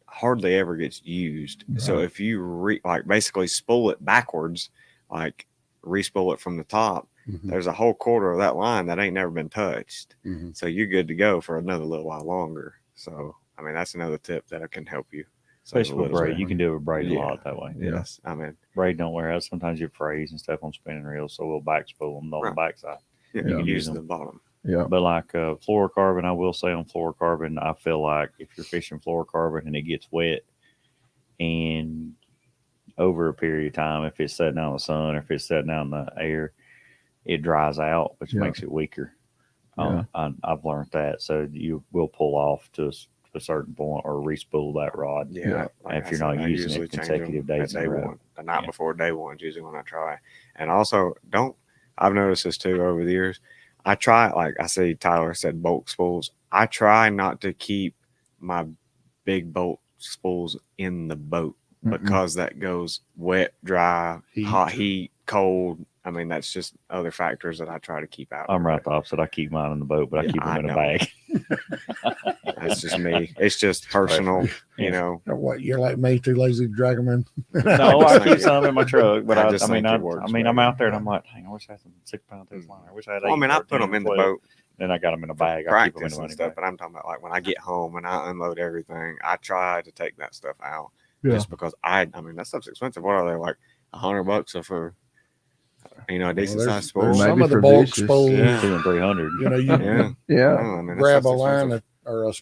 hardly ever gets used. Right. So if you basically spool it backwards, like respool it from the top, Mm-hmm. there's a whole quarter of that line that ain't never been touched. Mm-hmm. So you're good to go for another little while longer. So, I mean, that's another tip that can help you. Especially with braid. You can do it with braid a lot that way. Yes. I mean, braid don't wear out. Sometimes you frays and stuff on spinning reels, so we'll back spool them on the backside. Yeah, you can use the bottom. Yeah. But like fluorocarbon, I will say on fluorocarbon, I feel like if you're fishing fluorocarbon and it gets wet, and over a period of time, if it's sitting out in the sun or if it's sitting out in the air, it dries out, which makes it weaker. I've learned that. So you will pull off to a certain point or respool that rod. Yeah. If you're not using it consecutive days in a row. The night before day one is usually when I try. And also, I've noticed this too over the years. I try, like I see Tyler said, bulk spools. I try not to keep my big bulk spools in the boat because that goes wet, dry, hot heat, cold. I mean, that's just other factors that I try to keep out. I'm right the opposite. I keep mine in the boat, but I keep them in a bag. That's just me. It's just personal, What, you're like me, too lazy to drag them in? No, I keep some in my truck, but I'm out there and I'm like, dang, I wish I had some 6-pound test line. I wish I had 8. Well, I mean, I put them in the boat. Then I got them in a bag. I keep them in practice and stuff, but I'm talking about like when I get home and I unload everything, I try to take that stuff out just because I mean, that stuff's expensive. What are they, like $100 for? A decent sized spool. Some of the bulk spools, $200 and $300. you Yeah. grab a line of or a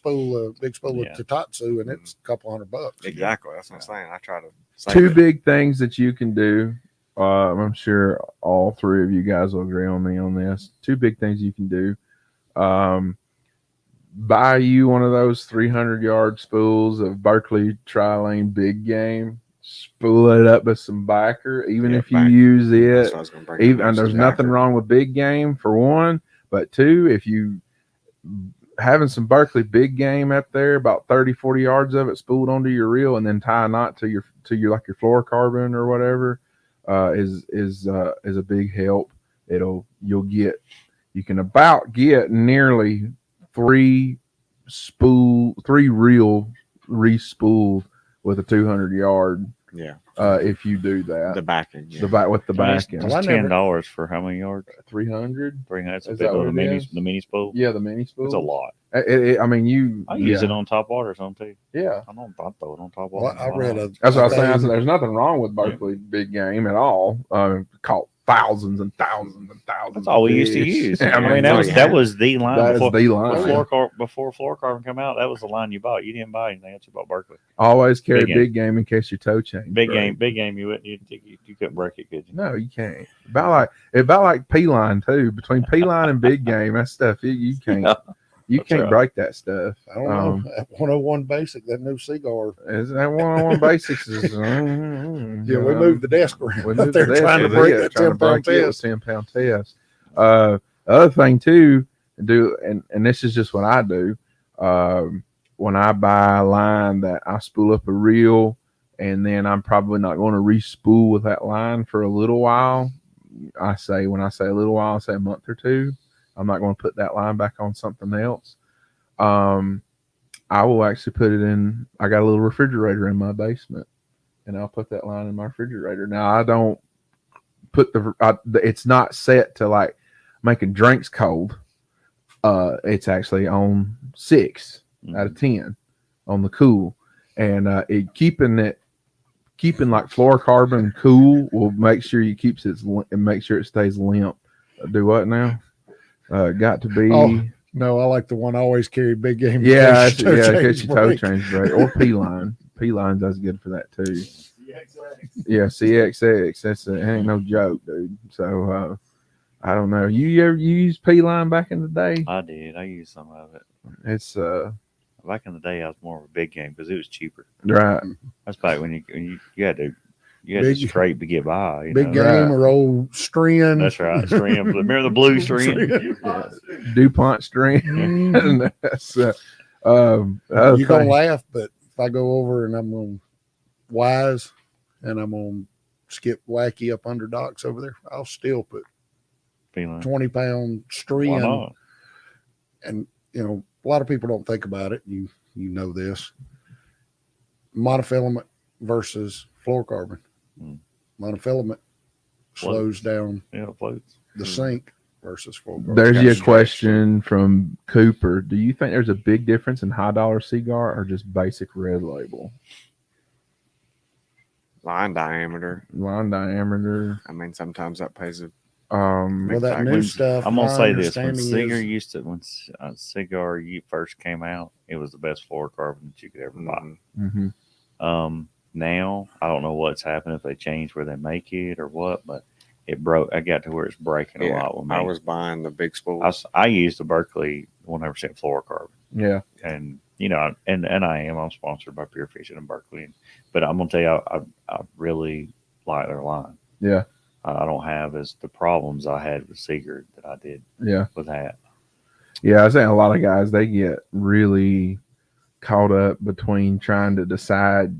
big spool Yeah. of Tatatsu, and it's a couple $100. Exactly. That's what I'm saying. I try to save Two it. big things that you can do. I'm sure all three of you guys will agree on me on this. Two big things you can do. Buy you one of those 300-yard spools of Berkeley Tri-Lane Big Game. Spool it up with some backer, even Yeah, if you backer. use That's it. what I was gonna bring up Even next, and there's is nothing backer. wrong with Big Game for one, but two, if you having some Berkeley Big Game up there, about 30, 40 yards of it spooled onto your reel, and then tie a knot to your like your fluorocarbon or whatever, is a big help. You can about get nearly three reel re-spooled with a 200-yard. Yeah. If you do that, The backing. Yeah. the back with the I mean, it's back end, Well, I just never- $10 for how many yards? 300. 300. That's a Is bit that of what the it mini, is? the mini spool. Yeah, the mini spool. It's a lot. I mean, you. I use yeah. it on top water or something too. Yeah, I don't throw it on top Well, water. I read a. that's what I was saying. I thing- said there's nothing wrong with Berkeley Big Game at all. Caught thousands and thousands and thousands. That's all of we used to fish. use. I I mean, that's that was the line that before is the line. before fluorocarbon come out. That was the line you bought. You didn't buy anything else. You bought Berkeley. Always carry Big Big Game in case your toe change. Big game. You wouldn't. You couldn't break it, could you? No, you can't. About like P line too. Between P line and Big Game, that stuff you can't. Yeah, You that's can't right. break that stuff. I don't know. At 101 Basic, that new cigar. Is that one basics? Is, Yeah, we moved the desk around. We up moved there the desk trying to over break here, that trying to 10-pound break it with test. 10-pound test. Other thing too, and this is just what I do. When I buy a line that I spool up a reel, and then I'm probably not going to re-spool with that line for a little while. When I say a little while, I say a month or two. I'm not going to put that line back on something else. I will actually put it in. I got a little refrigerator in my basement, and I'll put that line in my refrigerator. Now I don't put it's not set to like making drinks cold. It's actually on 6 out of 10 on the cool, and keeping like fluorocarbon cool will make sure you keeps it and make sure it stays limp. Do what now? Got to be. Oh, no, I like the one I always carry Big Game. Yeah, in case your toe in chains case your toe break. change break, or P line. P line's that's good for that too. CXX. Yeah, CXX. It ain't no joke, dude. So I don't know. You use P line back in the day? I did. I used some of it. It's Back in the day, I was more of a big game because it was cheaper. right. That's back when you had to Big- scrape to get by. You Big know? Game Right. or old String. That's right. String. Remember the blue string? DuPont string. Mhm. And that's other You're going to thing. laugh, but if I go over and I'm on Wise and I'm on Skip Wacky up under docks over there, I'll still put Feeling. 20-pound Why string. not? And, a lot of people don't think about it. You know this. Monofilament versus fluorocarbon. Mm. Monofilament slows down Yeah, it floats. the sink versus fluorocarbon. There's Got your stretched. question from Cooper. Do you think there's a big difference in high dollar cigar or just basic red label? Line diameter. Line diameter. I mean, sometimes that plays a Well, that When- new stuff. I'm gonna my say this: when understanding is- cigar first came out, it was the best fluorocarbon that you could ever buy. Mm-hmm. Now I don't know what's happened, if they changed where they make it or what, but it broke. I got to where it's breaking a Yeah, lot with me. I was buying the big spool. I used the Berkeley 100% fluorocarbon, Yeah. and I'm sponsored by Pure Fishing in Berkeley, but I'm gonna tell you, I really like their line. Yeah. I don't have the problems I had with Seeger that I did Yeah. with that. Yeah. I was saying a lot of guys, they get really caught up between trying to decide,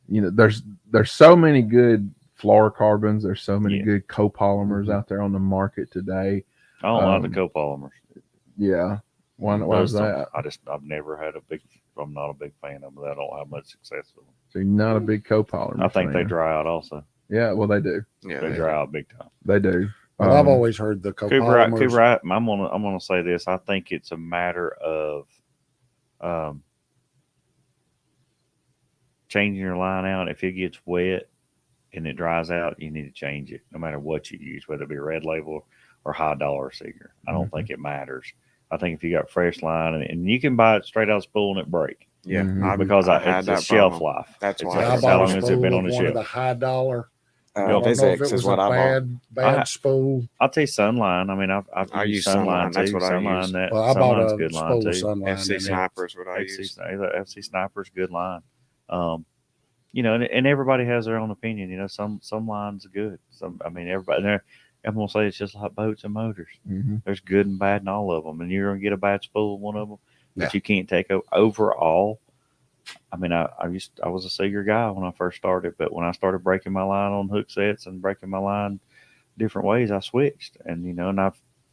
there's so many good fluorocarbons. There's so many Yeah. good copolymers out there on the market today. I don't like the Um, copolymers. Yeah. Why Those is don't- that? I've never had I'm not a big fan of them. I don't have much success with them. So you're not a big copolymer I think they fan. dry out also. Yeah, well, they do. yeah, They dry out big time. They do. Well, I've always heard the Cooper, copolymers. I'm gonna say this. I think it's a matter of changing your line out. If it gets wet and it dries out, you need to change it, no matter what you use, whether it be red label or high dollar Seeger. I don't think it matters. I think if you got fresh line and you can buy it straight out of spool and it break Yeah, Mhm. because I had it's a that shelf problem. life. That's It's why a- I it's bought how a long has it been spool on of the one of the shelf? high dollar. I don't know if Physics it is was what a I bought. bad spool. I'll tell you Sunline. I mean, I've I used use Sunline. Sunline That's too. what I Sunline, use. that Well, I bought Sunline's a good line spool too. of Sunline. FC and Sniper is what I FC, use. FC Sniper's good line. And everybody has their own opinion. Some lines are good. I mean, everybody. I'm gonna say it's just like boats and motors. Mhm. There's good and bad in all of them, and you're gonna get a bad spool of one of them, but Yeah. you can't take overall. I mean, I was a Seeger guy when I first started, but when I started breaking my line on hook sets and breaking my line different ways, I switched, and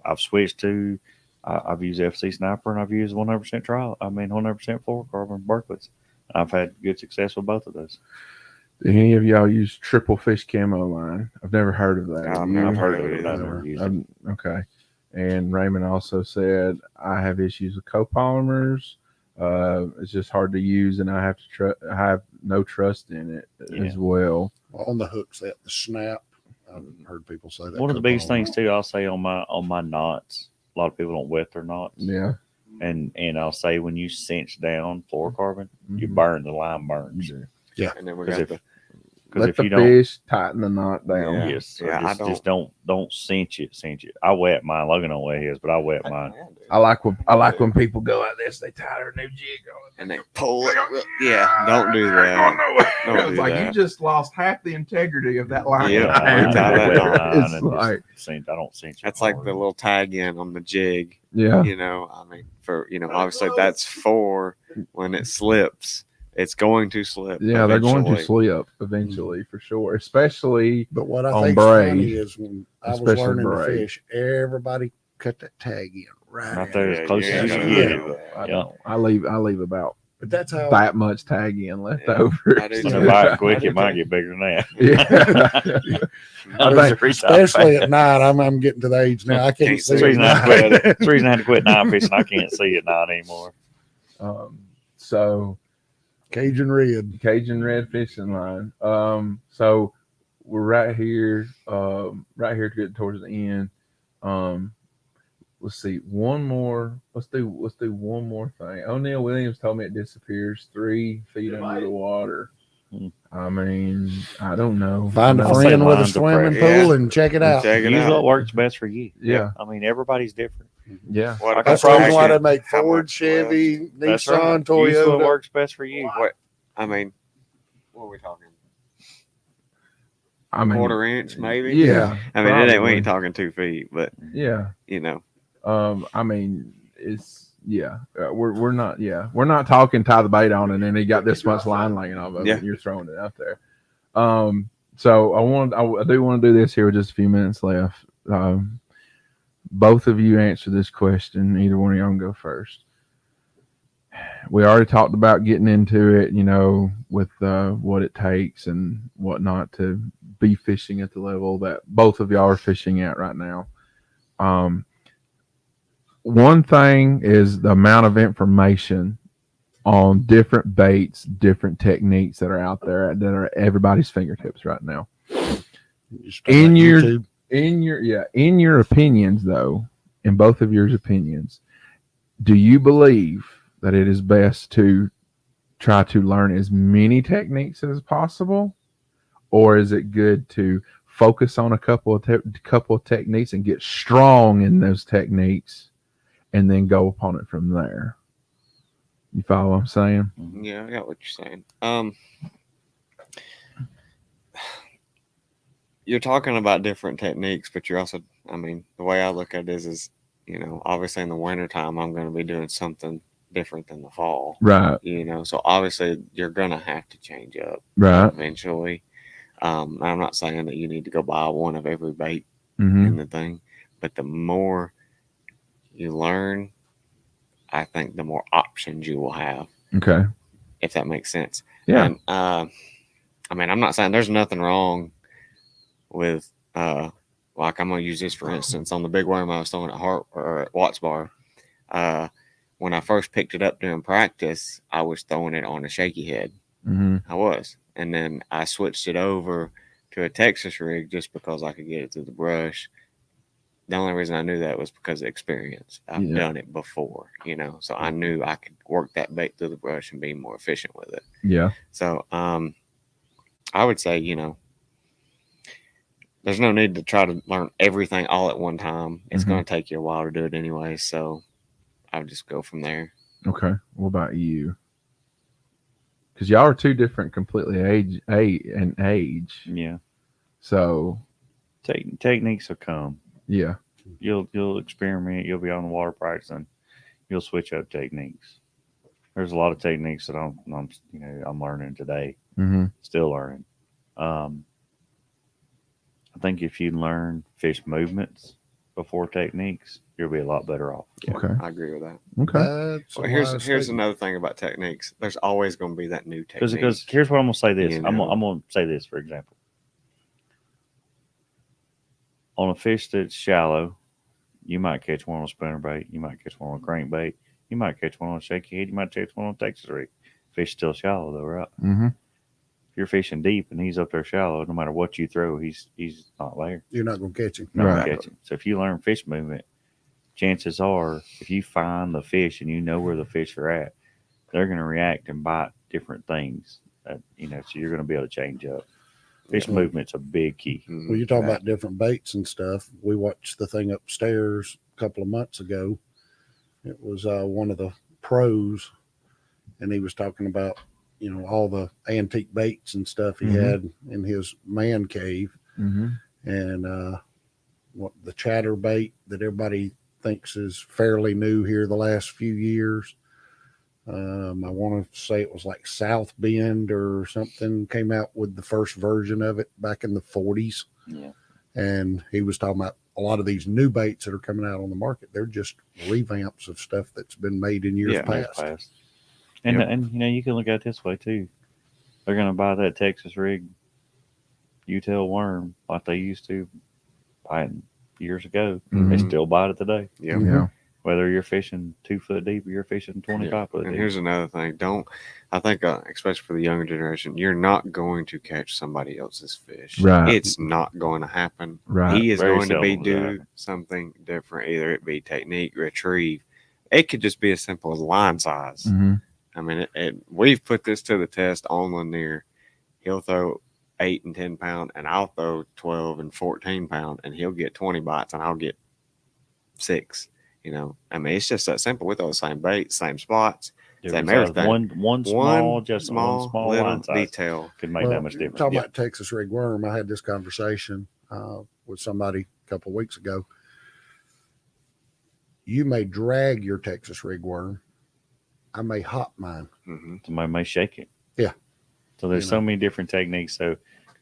I've switched to. I've used FC Sniper and I've used 100% trial. I mean, 100% fluorocarbon Berkeley's. I've had good success with both of those. Do any of y'all use triple fish camo line? I've never heard of that. I've Have never you? I've heard of of it it, but I've either. never used it. Okay. And Raymond also said I have issues with copolymers. It's just hard to use, and I have no trust in it as well. On the hook set, the snap. I've heard people say that. One of the biggest copolymer. things too, I'll say on my knots. A lot of people don't wet their knots. Yeah. And I'll say when you cinch down fluorocarbon, you Mhm. burn, the line burns. You do. And then we 'Cause got if- the Because Let if the you don't, fish tighten the knot down. Yeah. yes, Yeah, I just don't cinch it. I wet mine. Logan don't wet his, but I wet mine. I like when people go like this. They tie their new jig on. and they pull it. Yeah, don't do that. Don't It's do like that. you just lost half the integrity of that line. Yeah, I we tie that wet line mine It's and like, just cinch. I don't cinch it. That's like hard. the little tag in on the jig. yeah, I mean, obviously that's for when it slips. It's going to slip. yeah, they're going to eventually. slip eventually for sure. Especially But what I on think braid, funny is when I was especially learning to braid. fish, everybody cut that tag in right Right in there, there. as close as you can yeah. get it. But, I yeah. don't. I leave about But that's how that much tag in left Yeah, over. I do When too. they buy it quick, I it do might too. get bigger than that. Yeah. I That's think- the reason I especially failed. at night. I'm getting to the age now. I can't Can't see That's the at reason I had to night. quit. That's the reason I had to quit night fishing. I can't see at night anymore. So Cajun red. Cajun red fishing line. So we're right here to get towards the end. Let's see, one more. Let's do one more thing. O'Neill Williams told me it disappears 3 feet It under might. the water. Hmm. I mean, I don't know. Find a I'll say friend with a lines are swimming fresh. pool and check it out. Check it Use what out. works best for you. Yeah, I mean, everybody's different. yeah. What I about That's the reason why they tagging? make How Ford, much Chevy, That's Nissan, right. Use what Toyota. works best for you. What? I mean, what are we talking? I mean, Quarter inch, maybe. Yeah, I mean, we probably. ain't talking 2 feet, but Yeah. I mean, it's we're not talking tie the bait on and then he got this much line laying off of it. Yeah. And you're throwing it out there. So I do want to do this here with just a few minutes left. Both of you answer this question. Either one of y'all can go first. We already talked about getting into it, with what it takes and whatnot to be fishing at the level that both of y'all are fishing at right now. One thing is the amount of information on different baits, different techniques that are out there that are at everybody's fingertips right now. Just In like your YouTube. in your opinions, though, in both of your opinions, do you believe that it is best to try to learn as many techniques as possible, or is it good to focus on a couple of techniques and get strong in those techniques, and then go upon it from there? You follow what I'm saying? yeah, I got what you're saying. You're talking about different techniques, but you're also, I mean, the way I look at it is, obviously in the wintertime, I'm going to be doing something different than the fall. Right. So obviously you're going to have to change up Right. eventually. I'm not saying that you need to go buy one of every bait Mm-hmm. in the thing, but the more you learn, I think the more options you will have, Okay. if that makes sense. Yeah. And, I mean, I'm not saying there's nothing wrong with, like I'm going to use this for instance, on the big worm I was throwing at Hart or at Watts Bar. When I first picked it up during practice, I was throwing it on a shaky head. Mm-hmm. I was. And then I switched it over to a Texas rig just because I could get it through the brush. the only reason I knew that was because of experience. I've Yeah. done it before, so I knew I could work that bait through the brush and be more efficient with it. Yeah. So I would say, there's no need to try to learn everything all at one time. It's going to take you a while to do it anyway. So I would just go from there. Okay. What about you? Because y'all are two different completely age. Yeah. So Techniques will come. yeah. You'll experiment. You'll be on the water practicing. You'll switch up techniques. There's a lot of techniques that I'm learning today. Mm-hmm. Still learning. I think if you learn fish movements before techniques, you'll be a lot better off. Yeah, Okay. I agree with that. Okay. That's a Well, wise here's statement. another thing about techniques. There's always going to be that new technique. Because here's what I'm gonna say. This You I'm know. gonna say this for example. On a fish that's shallow, you might catch one on a spinnerbait. You might catch one on a crankbait. You might catch one on a shaky head. You might catch one on a Texas rig. Fish still shallow though, right? Mm-hmm. If you're fishing deep and he's up there shallow, no matter what you throw, he's not there. You're not going to catch him. Not Right. gonna catch him. So if you learn fish movement, chances are, if you find the fish and you know where the fish are at, they're going to react and bite different things. So you're going to be able to change up. Fish Yeah. movement's a big key. Mhm. Well, you're talking about different baits and stuff. We watched the thing upstairs a couple of months ago. It was one of the pros, and he was talking about, all the antique baits and stuff he Mhm. had in his man cave, Mm-hmm. and what the chatter bait that everybody thinks is fairly new here the last few years. I want to say it was like South Bend or something came out with the first version of it back in the 40s. Yeah. And he was talking about a lot of these new baits that are coming out on the market. They're just revamps of stuff that's been made in years Yeah. past. And Yep. and you can look at it this way too. They're going to buy that Texas rig U-tail worm like they used to buy it years ago. They Mhm. still buy it today. Yeah. Yeah. Whether you're fishing 2 foot deep or you're fishing 25 foot And deep. here's another thing. I think, especially for the younger generation, you're not going to catch somebody else's fish. Right. It's not going to happen. Right. He is Very going to be seldom does that do happen. something different. Either it be technique, retrieve. It could just be as simple as line size. Mm-hmm. I mean, we've put this to the test on Lanier. He'll throw 8 and 10 pound, and I'll throw 12 and 14 pound, and he'll get 20 bites, and I'll get 6. I mean, it's just that simple. We throw the same bait, same spots, same Different size. everything. One small adjustment, one small little line size detail. could make Well, that much difference. Talking Yeah. about Texas rig worm, I had this conversation with somebody a couple of weeks ago. You may drag your Texas rig worm. I may hop mine. Mm-hmm. Somebody may shake it. Yeah. So there's so many different techniques. So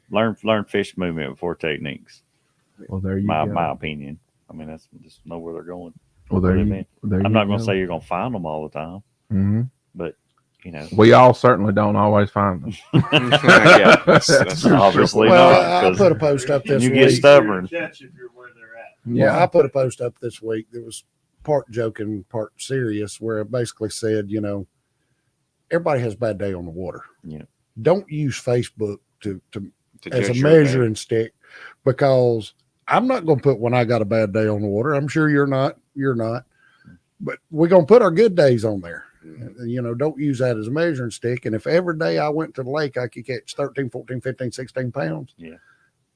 learn fish movement before techniques. Well, there you My go. opinion. I mean, that's just know where they're going. Well, there What do you, they mean? there I'm you not going go. to say you're going to find them all the time, Mm-hmm. but We all certainly don't always find them. Yeah, that's obviously Well, not. I 'cause put a post up this you week. get stubborn. Catch if you're where they're at. Well, I put a post up this week that was part joking, part serious, where I basically said, everybody has a bad day on the water. Yeah. Don't use Facebook to To as a judge your measuring stick, because I'm not going to put when I got a bad day on the water. I'm sure you're not. But we're going to put our good days on there. day. Mhm. And, don't use that as a measuring stick. And if every day I went to the lake, I could catch 13, 14, 15, 16 pounds. Yeah.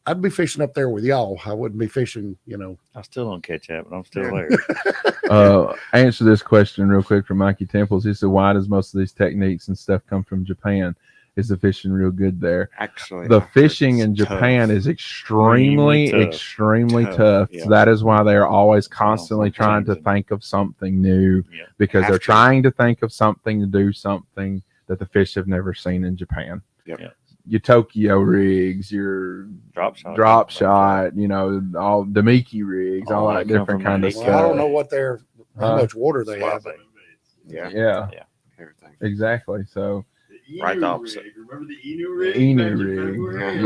I'd be fishing up there with y'all. I wouldn't be fishing, I still don't catch that, but I'm still Yeah. there. Answer this question real quick from Mikey Temples. He said, "Why does most of these techniques and stuff come from Japan? Is the fishing real good there?" Actually, The I've heard fishing in it's Japan tough. is extremely Extremely tough. Yeah. So that is why they are always constantly trying to changing. think of something new, Yeah. because Have they're to. trying to think of something to do something that the fish have never seen in Japan. Yep. Yeah. Your Tokyo rigs, your Drop shot. drop shot, all Demiki rigs, all All that that come different from kind of Demiki. well, I don't stuff. know how much water they have. Spot Yeah, Yeah, everything. exactly. So The Right, Inu the opposite. rig. Remember the Inu rig? Inu back in rig. February?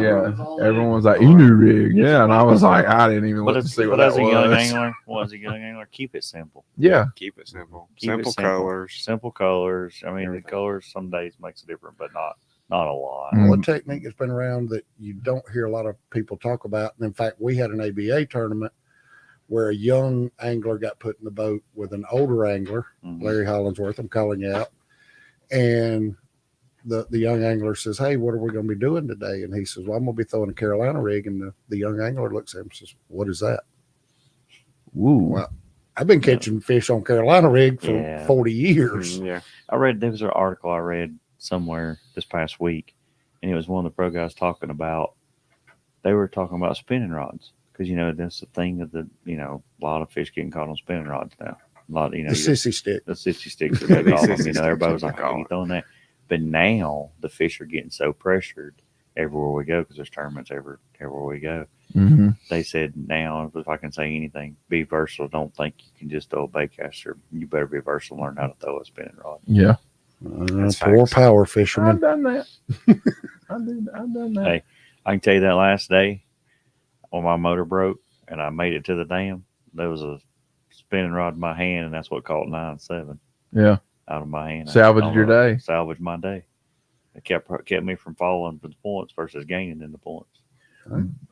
yeah, everyone was like Inu rig, yeah, and I was like, I didn't even But, look to see what as that a young was. angler, keep it simple. Yeah, Keep it simple. Keep it Simple simple. colors. Simple colors. I mean, Everything. the colors some days makes a difference, but not a lot. Mm. One technique that's been around that you don't hear a lot of people talk about, and in fact, we had an ABA tournament where a young angler got put in the boat with an older angler, Mhm. Larry Hollingsworth. I'm calling you out. And the young angler says, "Hey, what are we going to be doing today?" And he says, "Well, I'm going to be throwing a Carolina rig." And the young angler looks at him and says, "What is that?" Woo. Well, I've been catching fish on Carolina rig for Yeah. 40 years. Yeah. There was an article I read somewhere this past week, and it was one of the pro guys talking about. They were talking about spinning rods because that's the thing of a lot of fish getting caught on spinning rods now. A lot, The sissy stick. the 60 sticks that they The call them. sissy Everybody was sticks, like, what they "Oh, call you it." throwing that?" But now the fish are getting so pressured everywhere we go because there's tournaments everywhere we go. Mm-hmm. They said now, if I can say anything, be versatile. Don't think you can just throw a bait caster. You better be versatile. Learn how to throw a spinning rod. Yeah. Poor facts. power I've fisherman. done that. I've done that. Hey, I can tell you that last day when my motor broke and I made it to the dam, there was a spinning rod in my hand, and that's what caught 9.7 Yeah. out of my hand. Salvaged your day. Salvaged my day. It kept me from falling to the points versus gaining in the points.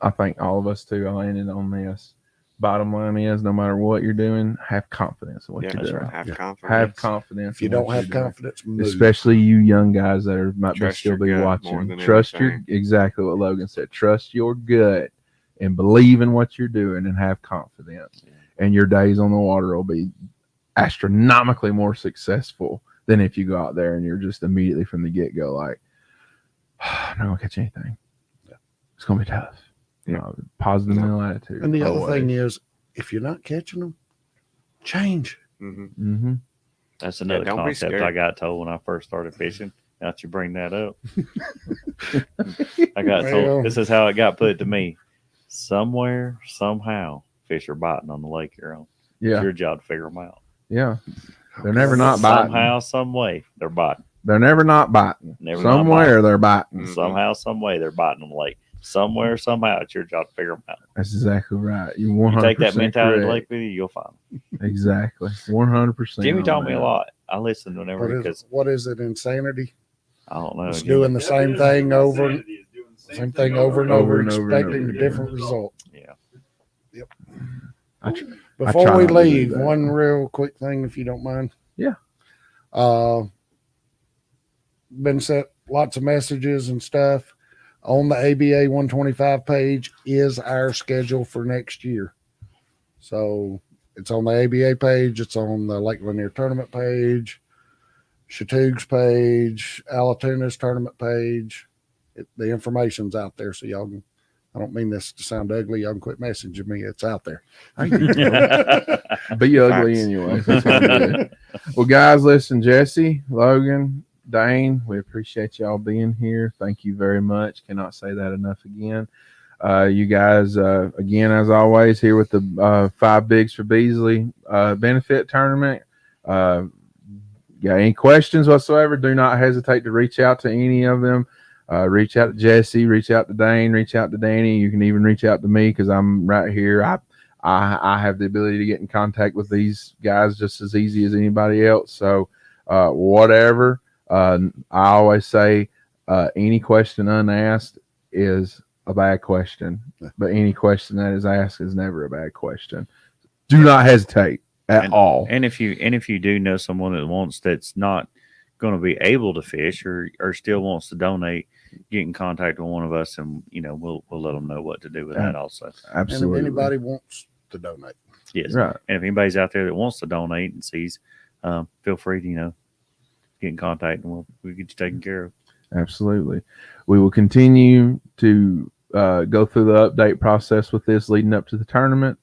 I think all of us too. I landed on this. Bottom line is, no matter what you're doing, have confidence in what Yeah, you're that's doing. right. Have Yeah. confidence. Have confidence. If you in what don't have you're doing. confidence, move. Especially you young guys that are might be Trust still your be gut more watching. than Trust anything. your exactly what Logan said. Trust your gut and believe in what you're doing and have confidence. Yeah. And your days on the water will be astronomically more successful than if you go out there and you're just immediately from the get go like, I'm not gonna catch anything. Yeah. It's gonna be tough. Positive mental attitude. And the other always. thing is, if you're not catching them, change. Mm-hmm. Mm-hmm. That's another don't be concept scared. I got told when I first started fishing. Now that you bring that up, I got Well. told this is how it got put to me. Somewhere, somehow, fish are biting on the lake you're on. It's Yeah. your job to figure them out. Yeah. They're never not biting. Somehow, some way, they're biting. They're never not biting. Never not Somewhere they're biting. Mhm. Somehow, some way, they're biting on the lake. Somewhere, somehow, it's your job to figure them out. That's exactly right. You 100% You take that mentality to the correct. lake with you, you'll find them. Exactly. 100%. Jimmy on taught me that. a lot. I listened whenever because What is it? Insanity? I don't know. It's Jimmy- doing the same thing over, same thing over and over, Over and over and expecting over a again. different result. Yeah. I Before try we not to do leave, that. one real quick thing, if you don't mind. Yeah. Been sent lots of messages and stuff on the ABA 125 page is our schedule for next year. So it's on the ABA page. It's on the Lake Lanier tournament page, Chatoogs page, Alatoonah's tournament page. The information's out there. So y'all can, I don't mean this to sound ugly. Y'all can quit messaging me. It's out there. Be ugly Facts. anyway. That's all good. Well, guys, listen, Jesse, Logan, Dane, we appreciate y'all being here. Thank you very much. Cannot say that enough again. You guys, again, as always, here with the 5 Bigs for Beasley benefit tournament. Got any questions whatsoever, do not hesitate to reach out to any of them. Reach out to Jesse, reach out to Dane, reach out to Danny. You can even reach out to me because I'm right here. I have the ability to get in contact with these guys just as easy as anybody else. So whatever. I always say any question unasked is a bad question, but any question that is asked is never a bad question. Do not hesitate at all. And if you do know someone that's not going to be able to fish or still wants to donate, get in contact with one of us, and we'll let them know what to do with that also. Absolutely. And if anybody wants to donate, Yes. Right. And if anybody's out there that wants to donate and sees, feel free to get in contact and we'll get you taken care of. Absolutely. We will continue to go through the update process with this leading up to the tournament.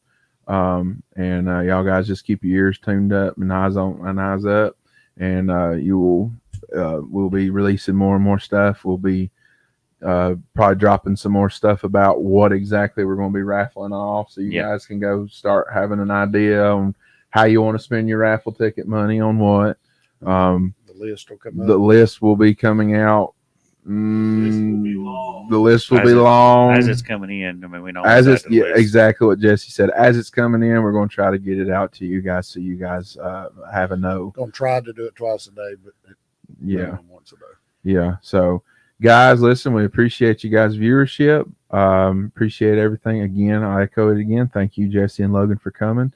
And y'all guys just keep your ears tuned up and eyes up. And we'll be releasing more and more stuff. We'll be probably dropping some more stuff about what exactly we're going to be raffling off. So you guys can go start having an idea on how you want to spend your raffle ticket money on what. the list will come up. The list will be coming out. The list will be long As it's coming in. I mean, we know exactly what Jesse said. As it's coming in, we're going to try to get it out to you guys so you guys have a know. Gonna try to do it twice a day, but Yeah. once a day. Yeah. So, guys, listen, we appreciate you guys' viewership. Appreciate everything. Again, I echo it again. Thank you, Jesse and Logan, for coming.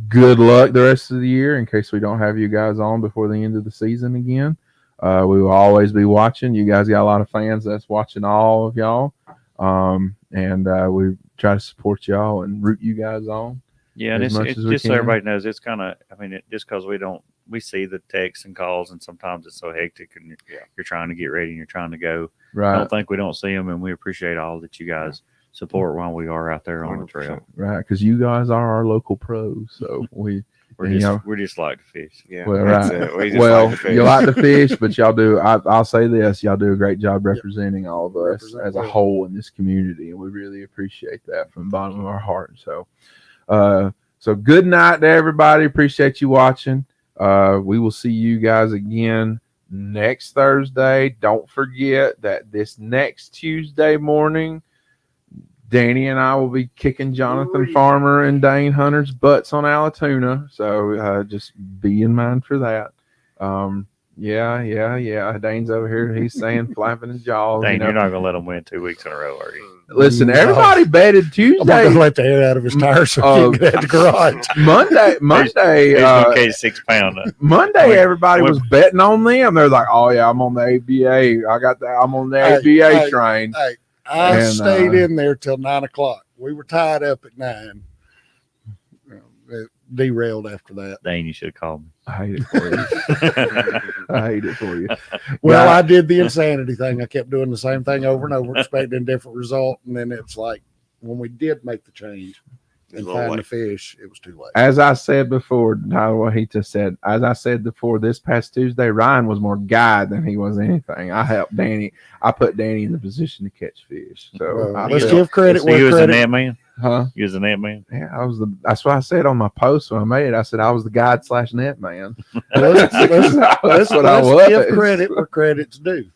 Good luck the rest of the year in case we don't have you guys on before the end of the season again. We will always be watching. You guys got a lot of fans that's watching all of y'all. And we try to support y'all and root you guys on. Yeah, and as much it's as we just so can. everybody knows, it's kind of, I mean, just because we see the texts and calls, and sometimes it's so hectic, and you're trying to get ready and you're trying to go. Right. Don't think we don't see them, and we appreciate all that you guys support while we are out there on the trail. Right, because you guys are our local pros, so we We're just like to fish. Yeah, well, that's right. it. We just Well, like to fish. you like to fish, but y'all do. I'll say this: y'all do a great job representing all of us Represent as a well. whole in this community, and we really appreciate that from the bottom of our heart. So, so good night to everybody. Appreciate you watching. We will see you guys again next Thursday. Don't forget that this next Tuesday morning, Danny and I will be kicking Jonathan Farmer and Dane Hunter's butts on Allatoona. So just be in mind for that. Yeah. Dane's over here. He's saying flapping his jaws. Dane, you know. you're not going to let them win 2 weeks in a row, are you? Listen, No. everybody betted I'm not Tuesday. going to let the air out of his tires so he can get at the garage. Monday. He's going to catch 6 pound. Monday, everybody when- was betting on them. They're like, "Oh yeah, I'm on the ABA. I got that. I'm on the Hey, ABA hey, train." Hey, I And, stayed in there till 9 o'clock. We were tied up at 9. It derailed after that. Dane, you should have called me. I hate it for you. I hate it for you. Well, Yeah. I did the insanity thing. I kept doing the same thing over and over, expecting a different result. And then it's like when we did make the change and little find the late. fish, it was too late. As I said before, Tyler, what he just said. As I said before, this past Tuesday, Ryan was more guide than he was anything. I helped Danny. I put Danny in the position to catch fish. So Well, I let's felt- give credit So you where was a credit. net man? huh? You was a net man? Yeah, that's what I said on my post when I made it. I said I was the guide / net man. Let's That's what I was. give credit where credit's due.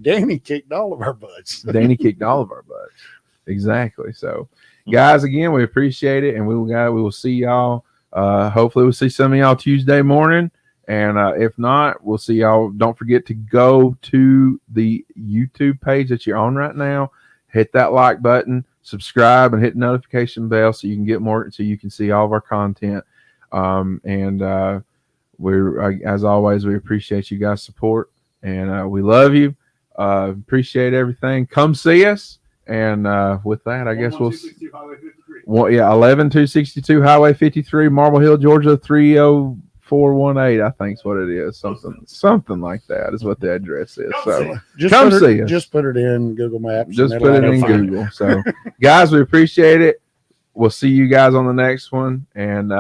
Danny kicked all of our butts. Danny kicked all of our butts. Exactly. So, guys, again, we appreciate it, and we will see y'all. Hopefully, we'll see some of y'all Tuesday morning, and if not, we'll see y'all. Don't forget to go to the YouTube page that you're on right now. Hit that like button, subscribe, and hit the notification bell so you can get more, so you can see all of our content. We're as always, we appreciate you guys' support, and we love you. Appreciate everything. Come see us. And with that, I guess we'll 11262 Highway 53. 11262 Highway 53, Marble Hill, Georgia 30418. I think is what it is. Something like that is what the address is. So come see us. Just put it in Google Maps. just and put it it'll in find Google. So guys, we appreciate it. We'll see you guys on the next one, and